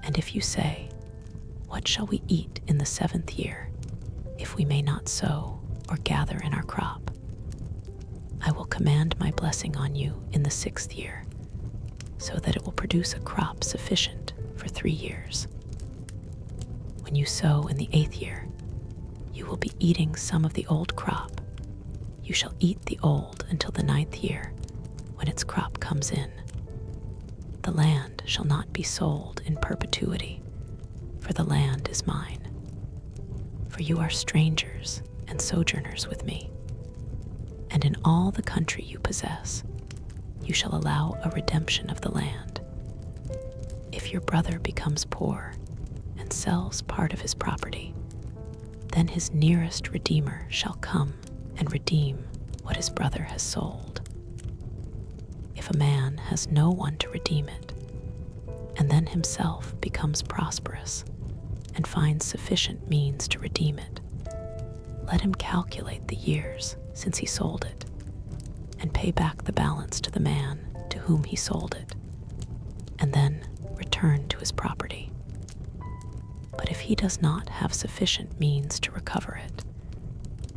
And if you say, what shall we eat in the 7th year, if we may not sow or gather in our crop? I will command my blessing on you in the 6th year, so that it will produce a crop sufficient for 3 years. When you sow in the 8th year, you will be eating some of the old crop. You shall eat the old until the 9th year, when its crop comes in. The land shall not be sold in perpetuity, for the land is mine. For you are strangers and sojourners with me, and in all the country you possess, you shall allow a redemption of the land. If your brother becomes poor and sells part of his property, then his nearest redeemer shall come and redeem what his brother has sold. If a man has no one to redeem it, and then himself becomes prosperous and finds sufficient means to redeem it, let him calculate the years since he sold it, and pay back the balance to the man to whom he sold it, and then return to his property. But if he does not have sufficient means to recover it,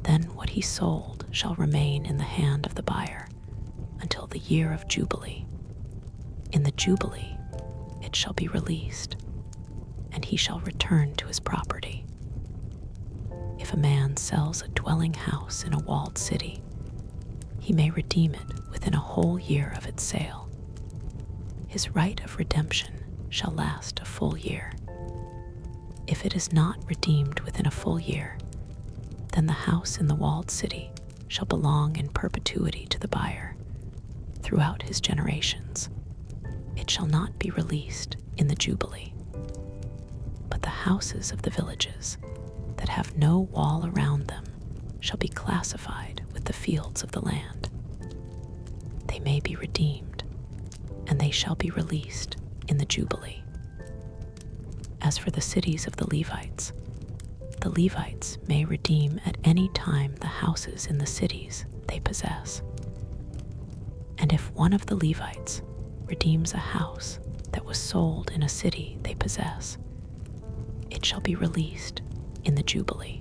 then what he sold shall remain in the hand of the buyer until the year of Jubilee. In the Jubilee it shall be released, and he shall return to his property. If a man sells a dwelling house in a walled city, he may redeem it within a whole year of its sale. His right of redemption shall last a full year. If it is not redeemed within a full year, then the house in the walled city shall belong in perpetuity to the buyer throughout his generations. It shall not be released in the Jubilee. But the houses of the villages that have no wall around them shall be classified with the fields of the land. They may be redeemed, and they shall be released in the Jubilee. As for the cities of the Levites may redeem at any time the houses in the cities they possess. And if one of the Levites redeems a house that was sold in a city they possess, it shall be released in the Jubilee.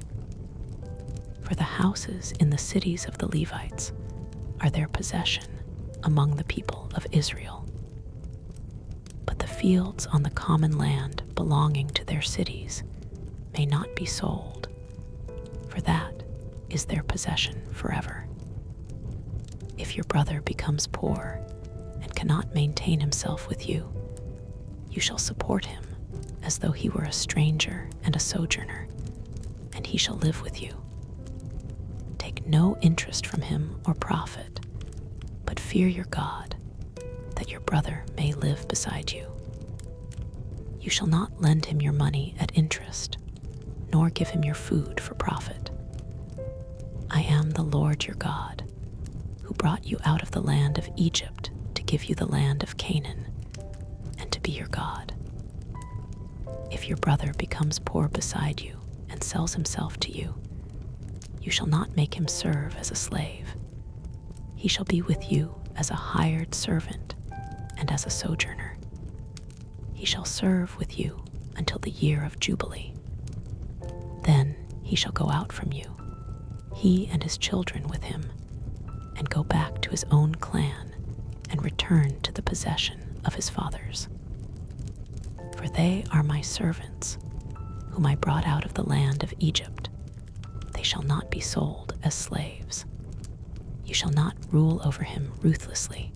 For the houses in the cities of the Levites are their possession among the people of Israel. But the fields on the common land belonging to their cities may not be sold, for that is their possession forever. If your brother becomes poor and cannot maintain himself with you, you shall support him as though he were a stranger and a sojourner, and he shall live with you. Take no interest from him or profit, but fear your God, that your brother may live beside you. You shall not lend him your money at interest, nor give him your food for profit. I am the Lord your God, who brought you out of the land of Egypt to give you the land of Canaan, and to be your God. If your brother becomes poor beside you and sells himself to you, you shall not make him serve as a slave. He shall be with you as a hired servant and as a sojourner. He shall serve with you until the year of Jubilee. Then he shall go out from you, he and his children with him, and go back to his own clan and return to the possession of his fathers. For they are my servants, whom I brought out of the land of Egypt. They shall not be sold as slaves. You shall not rule over him ruthlessly,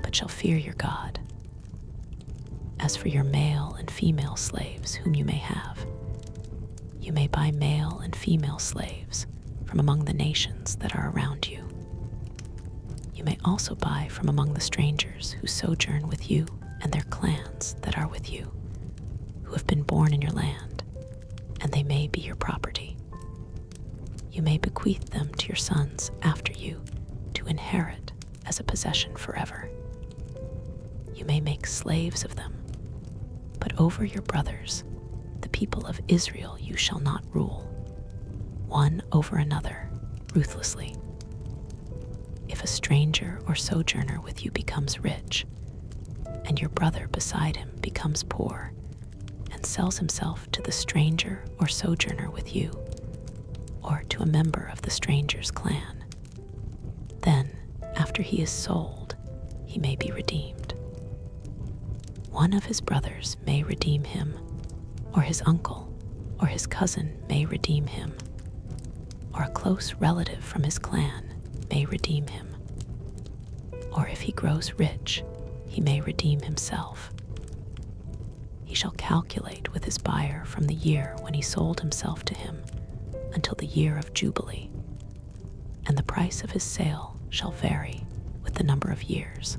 but shall fear your God. As for your male and female slaves whom you may have, you may buy male and female slaves from among the nations that are around you. You may also buy from among the strangers who sojourn with you and their clans that are with you, who have been born in your land, and they may be your property. You may bequeath them to your sons after you to inherit as a possession forever. You may make slaves of them, but over your brothers, the people of Israel, you shall not rule, one over another, ruthlessly. If a stranger or sojourner with you becomes rich, and your brother beside him becomes poor, and sells himself to the stranger or sojourner with you, or to a member of the stranger's clan, then, after he is sold, he may be redeemed. One of his brothers may redeem him, or his uncle or his cousin may redeem him, or a close relative from his clan may redeem him. Or if he grows rich, he may redeem himself. He shall calculate with his buyer from the year when he sold himself to him until the year of Jubilee, and the price of his sale shall vary with the number of years.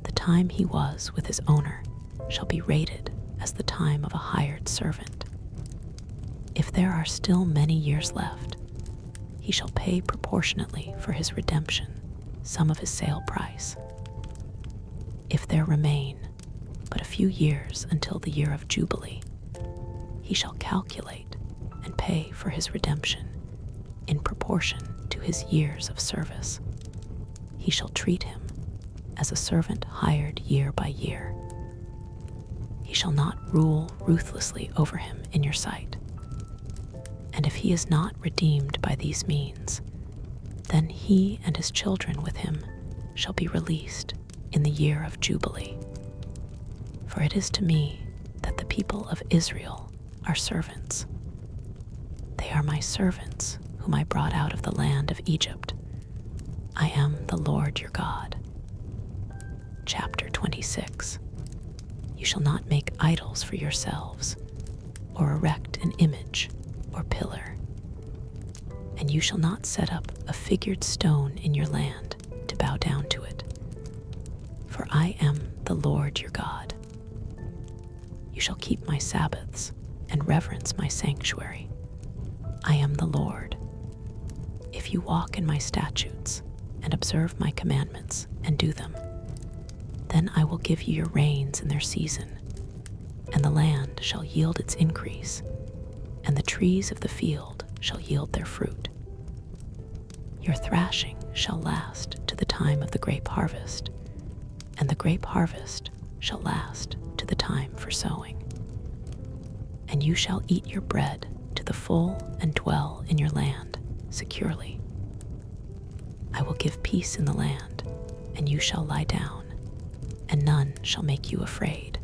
The time he was with his owner shall be rated as the time of a hired servant. If there are still many years left, he shall pay proportionately for his redemption some of his sale price. If there remain but a few years until the year of Jubilee, he shall calculate and pay for his redemption in proportion to his years of service. He shall treat him as a servant hired year by year. He shall not rule ruthlessly over him in your sight. And if he is not redeemed by these means, then he and his children with him shall be released in the year of Jubilee. For it is to me that the people of Israel are servants. They are my servants whom I brought out of the land of Egypt. I am the Lord your God. Chapter 26. You shall not make idols for yourselves, or erect an image or pillar. And you shall not set up a figured stone in your land to bow down to it. For I am the Lord your God. You shall keep my Sabbaths and reverence my sanctuary. I am the Lord. If you walk in my statutes and observe my commandments and do them, then I will give you your rains in their season, and the land shall yield its increase, and the trees of the field shall yield their fruit. Your thrashing shall last to the time of the grape harvest, and the grape harvest shall last to the time for sowing. And you shall eat your bread to the full and dwell in your land securely. I will give peace in the land, and you shall lie down, and none shall make you afraid.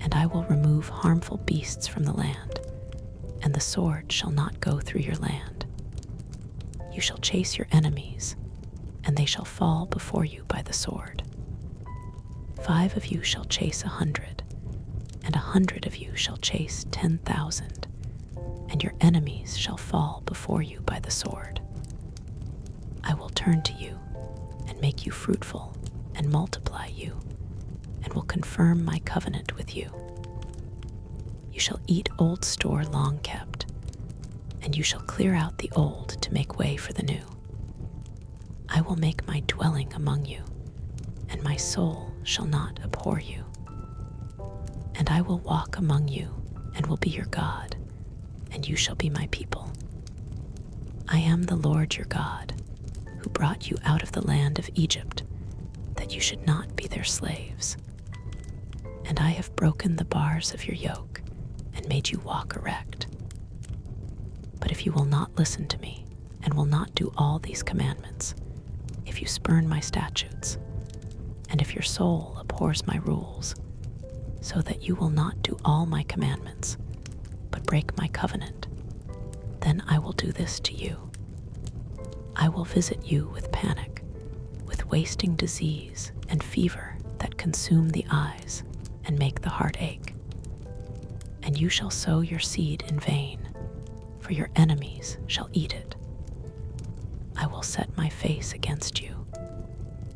And I will remove harmful beasts from the land, and the sword shall not go through your land. You shall chase your enemies, and they shall fall before you by the sword. 5 of you shall chase 100, and 100 of you shall chase 10,000, and your enemies shall fall before you by the sword. I will turn to you and make you fruitful and multiply you, and will confirm my covenant with you. You shall eat old store long kept, and you shall clear out the old to make way for the new. I will make my dwelling among you, and my soul shall not abhor you. And I will walk among you, and will be your God, and you shall be my people. I am the Lord your God, who brought you out of the land of Egypt, that you should not be their slaves. And I have broken the bars of your yoke, and made you walk erect. But if you will not listen to me, and will not do all these commandments, if you spurn my statutes, and if your soul abhors my rules, so that you will not do all my commandments, but break my covenant, then I will do this to you. I will visit you with panic, with wasting disease and fever that consume the eyes and make the heart ache. And you shall sow your seed in vain, for your enemies shall eat it. I will set my face against you,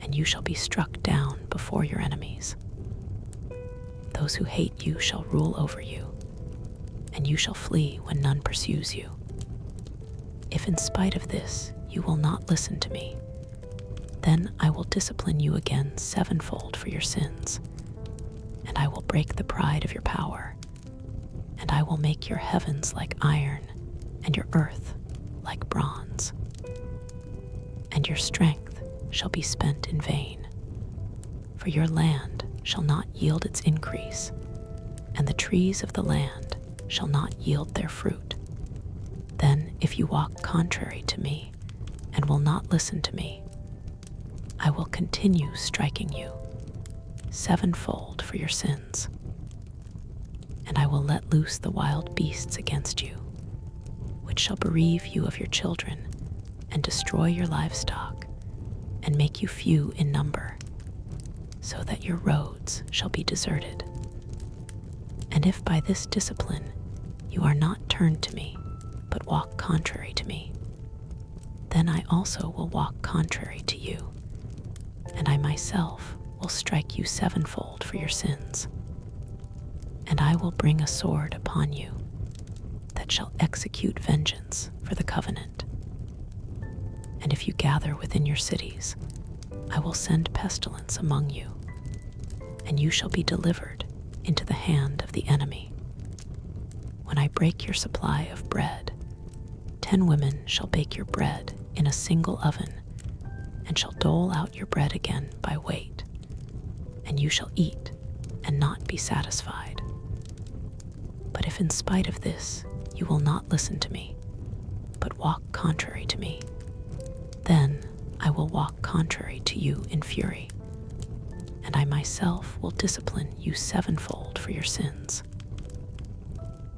and you shall be struck down before your enemies. Those who hate you shall rule over you, and you shall flee when none pursues you. If in spite of this you will not listen to me, then I will discipline you again sevenfold for your sins, and I will break the pride of your power, and I will make your heavens like iron, and your earth like bronze. And your strength shall be spent in vain, for your land shall not yield its increase, and the trees of the land shall not yield their fruit. Then if you walk contrary to me and will not listen to me, I will continue striking you sevenfold for your sins, and I will let loose the wild beasts against you, which shall bereave you of your children and destroy your livestock and make you few in number, so that your roads shall be deserted. And if by this discipline you are not turned to me, but walk contrary to me, then I also will walk contrary to you, and I myself will strike you sevenfold for your sins. And I will bring a sword upon you that shall execute vengeance for the covenant. And if you gather within your cities, I will send pestilence among you, and you shall be delivered into the hand of the enemy. When I break your supply of bread, 10 women shall bake your bread in a single oven, and shall dole out your bread again by weight, and you shall eat and not be satisfied. But if in spite of this you will not listen to me, but walk contrary to me, then I will walk contrary to you in fury, and I myself will discipline you sevenfold for your sins.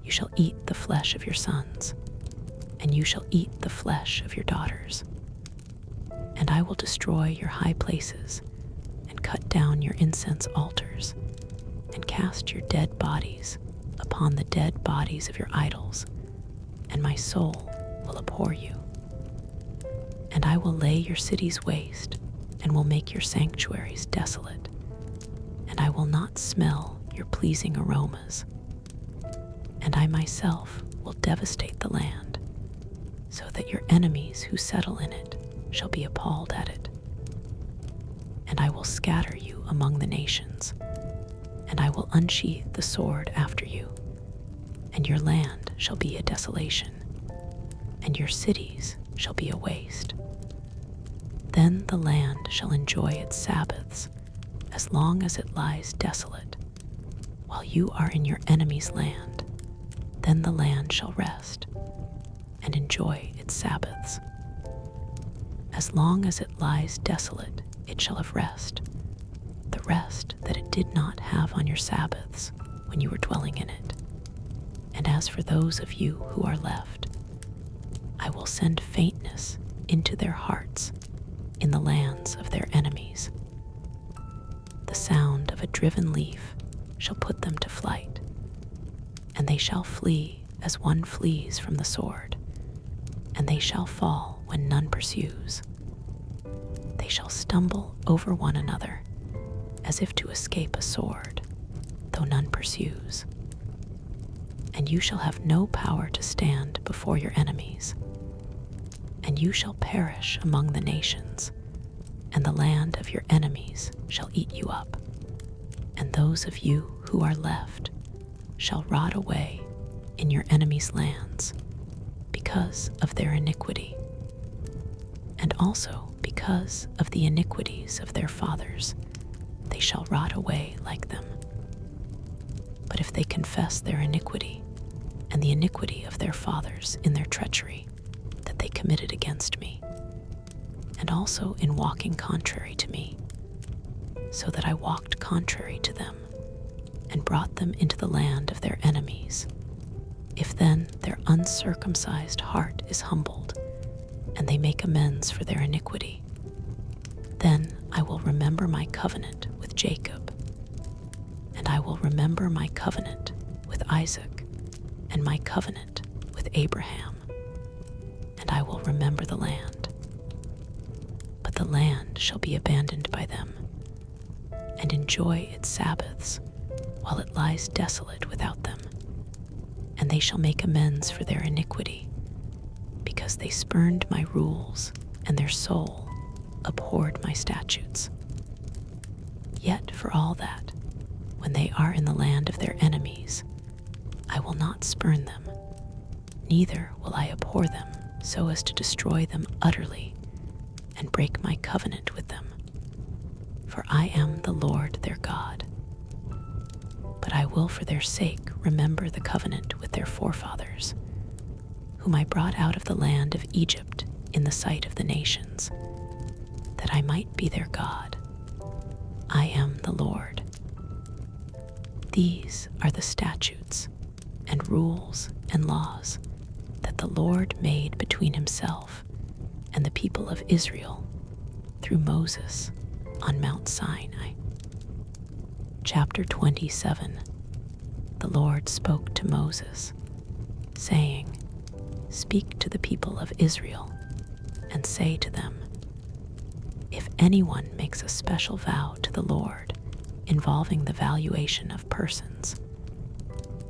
You shall eat the flesh of your sons, and you shall eat the flesh of your daughters. And I will destroy your high places, and cut down your incense altars, and cast your dead bodies upon the dead bodies of your idols, and my soul will abhor you. And I will lay your cities waste, and will make your sanctuaries desolate, and I will not smell your pleasing aromas. And I myself will devastate the land, so that your enemies who settle in it shall be appalled at it. And I will scatter you among the nations, and I will unsheathe the sword after you, and your land shall be a desolation, and your cities shall be a waste. Then the land shall enjoy its Sabbaths as long as it lies desolate, while you are in your enemy's land. Then the land shall rest and enjoy its Sabbaths. As long as it lies desolate, it shall have rest, the rest that it did not have on your Sabbaths when you were dwelling in it. And as for those of you who are left, I will send faintness into their hearts in the lands of their enemies. The sound of a driven leaf shall put them to flight, and they shall flee as one flees from the sword, and they shall fall when none pursues. They shall stumble over one another as if to escape a sword, though none pursues. And you shall have no power to stand before your enemies, and you shall perish among the nations, and the land of your enemies shall eat you up, and those of you who are left shall rot away in your enemies' lands because of their iniquity, and also because of the iniquities of their fathers, they shall rot away like them. But if they confess their iniquity and the iniquity of their fathers in their treachery that they committed against me, and also in walking contrary to me, so that I walked contrary to them and brought them into the land of their enemies, if then their uncircumcised heart is humbled, and they make amends for their iniquity, then I will remember my covenant with Jacob, and I will remember my covenant with Isaac, and my covenant with Abraham, and I will remember the land. But the land shall be abandoned by them, and enjoy its Sabbaths, while it lies desolate without them. And they shall make amends for their iniquity, because they spurned my rules, and their soul abhorred my statutes. Yet for all that, when they are in the land of their enemies, I will not spurn them, neither will I abhor them so as to destroy them utterly and break my covenant with them. For I am the Lord their God. But I will for their sake remember the covenant with their forefathers, whom I brought out of the land of Egypt in the sight of the nations, that I might be their God. I am the Lord. These are the statutes and rules and laws that the Lord made between himself and the people of Israel through Moses on Mount Sinai. Chapter 27. The Lord spoke to Moses, saying, Speak to the people of Israel, and say to them, If anyone makes a special vow to the Lord involving the valuation of persons,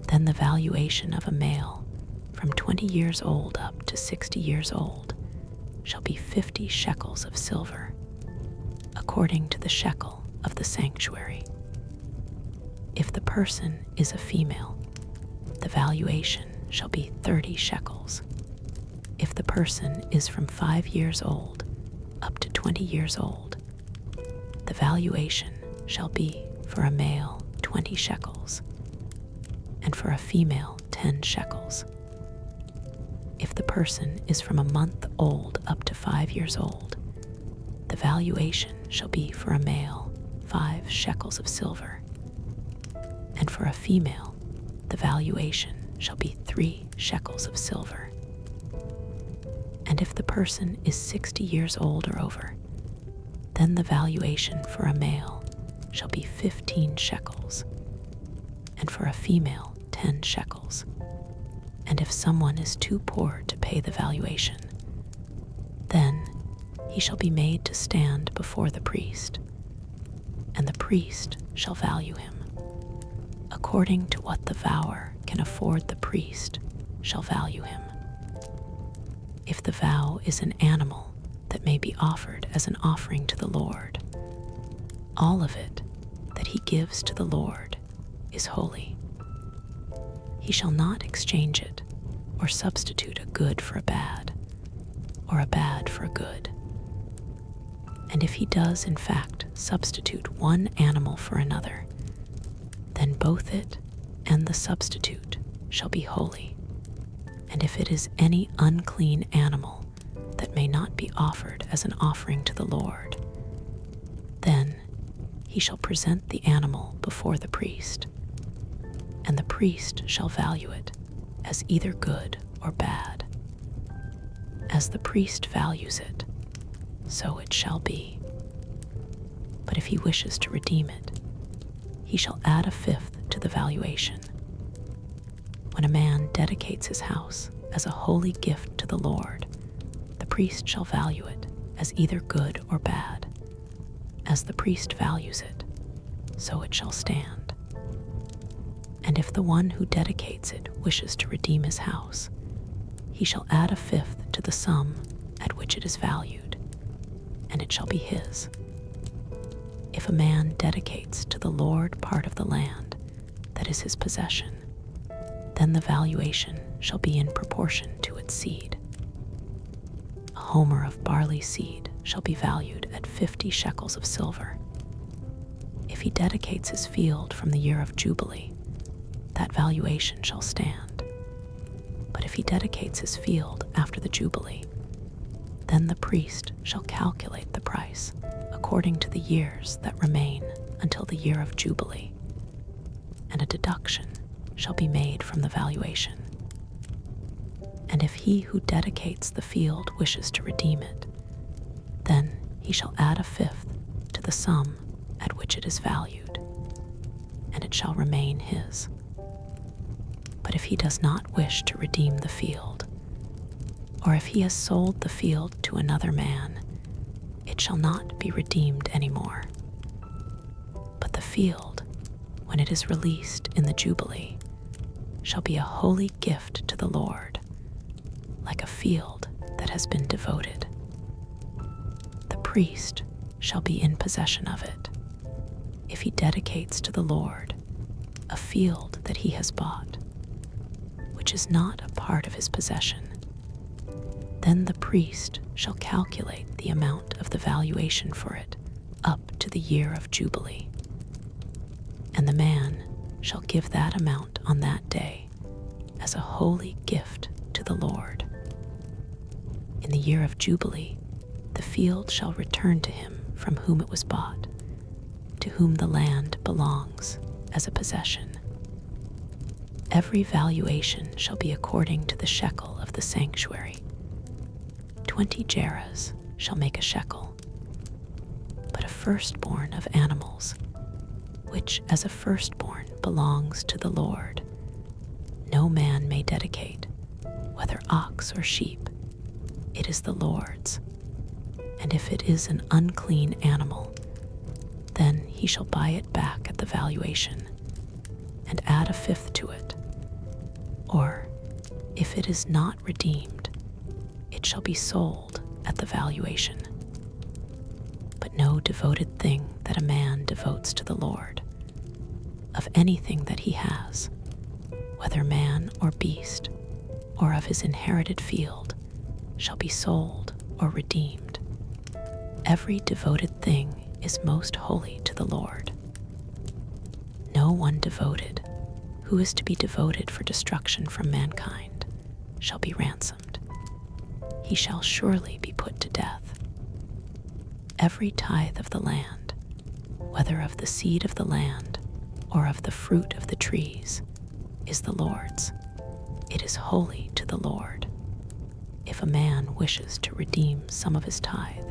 then the valuation of a male from 20 years old up to 60 years old shall be 50 shekels of silver, according to the shekel of the sanctuary. If the person is a female, the valuation shall be 30 shekels. If the person is from 5 years old up to 20 years old, the valuation shall be for a male 20 shekels, and for a female 10 shekels. If the person is from a month old up to 5 years old, the valuation shall be for a male 5 shekels of silver, and for a female the valuation shall be 3 shekels of silver. And if the person is 60 years old or over, then the valuation for a male shall be 15 shekels, and for a female 10 shekels. And if someone is too poor to pay the valuation, then he shall be made to stand before the priest, and the priest shall value him. According to what the vower can afford, the priest shall value him. If the vow is an animal that may be offered as an offering to the Lord, all of it that he gives to the Lord is holy. He shall not exchange it or substitute a good for a bad, or a bad for a good. And if he does in fact substitute one animal for another, then both it and the substitute shall be holy. And if it is any unclean animal that may not be offered as an offering to the Lord, then he shall present the animal before the priest, and the priest shall value it as either good or bad. As the priest values it, so it shall be. But if he wishes to redeem it, he shall add a fifth to the valuation. When a man dedicates his house as a holy gift to the Lord, the priest shall value it as either good or bad. As the priest values it, so it shall stand. And if the one who dedicates it wishes to redeem his house, he shall add a fifth to the sum at which it is valued, and it shall be his. If a man dedicates to the Lord part of the land that is his possession, then the valuation shall be in proportion to its seed. A homer of barley seed shall be valued at 50 shekels of silver. If he dedicates his field from the year of Jubilee, that valuation shall stand. But if he dedicates his field after the Jubilee, then the priest shall calculate the price according to the years that remain until the year of Jubilee, and a deduction shall be made from the valuation. And if he who dedicates the field wishes to redeem it, then he shall add a fifth to the sum at which it is valued, and it shall remain his. But if he does not wish to redeem the field, or if he has sold the field to another man, it shall not be redeemed any more. But field, when it is released in the Jubilee, shall be a holy gift to the Lord, like a field that has been devoted. The priest shall be in possession of it, if he dedicates to the Lord a field that he has bought, which is not a part of his possession. Then the priest shall calculate the amount of the valuation for it up to the year of Jubilee, and the man shall give that amount on that day as a holy gift to the Lord. In the year of Jubilee, the field shall return to him from whom it was bought, to whom the land belongs as a possession. Every valuation shall be according to the shekel of the sanctuary. 20 gerahs shall make a shekel. But a firstborn of animals, which as a firstborn belongs to the Lord, no man may dedicate, whether ox or sheep. It is the Lord's. And if it is an unclean animal, then he shall buy it back at the valuation, and add a fifth to it. Or, if it is not redeemed, it shall be sold at the valuation. But no devoted thing that a man devotes to the Lord, of anything that he has, whether man or beast, or of his inherited field, shall be sold or redeemed. Every devoted thing is most holy to the Lord. No one devoted, who is to be devoted for destruction from mankind, shall be ransomed. He shall surely be put to death. Every tithe of the land, whether of the seed of the land or of the fruit of the trees, is the Lord's. It is holy to the Lord. If a man wishes to redeem some of his tithe,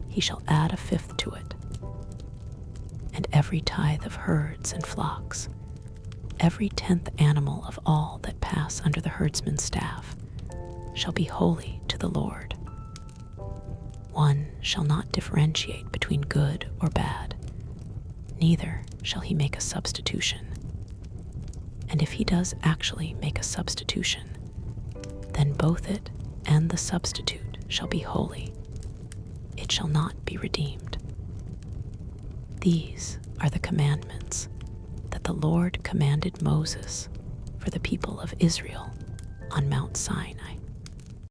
he shall add a fifth to it. And every tithe of herds and flocks, every 10th animal of all that pass under the herdsman's staff, shall be holy to the Lord. One shall not differentiate between good or bad, neither shall he make a substitution. And if he does actually make a substitution, then both it and the substitute shall be holy. It shall not be redeemed. These are the commandments that the Lord commanded Moses for the people of Israel on Mount Sinai.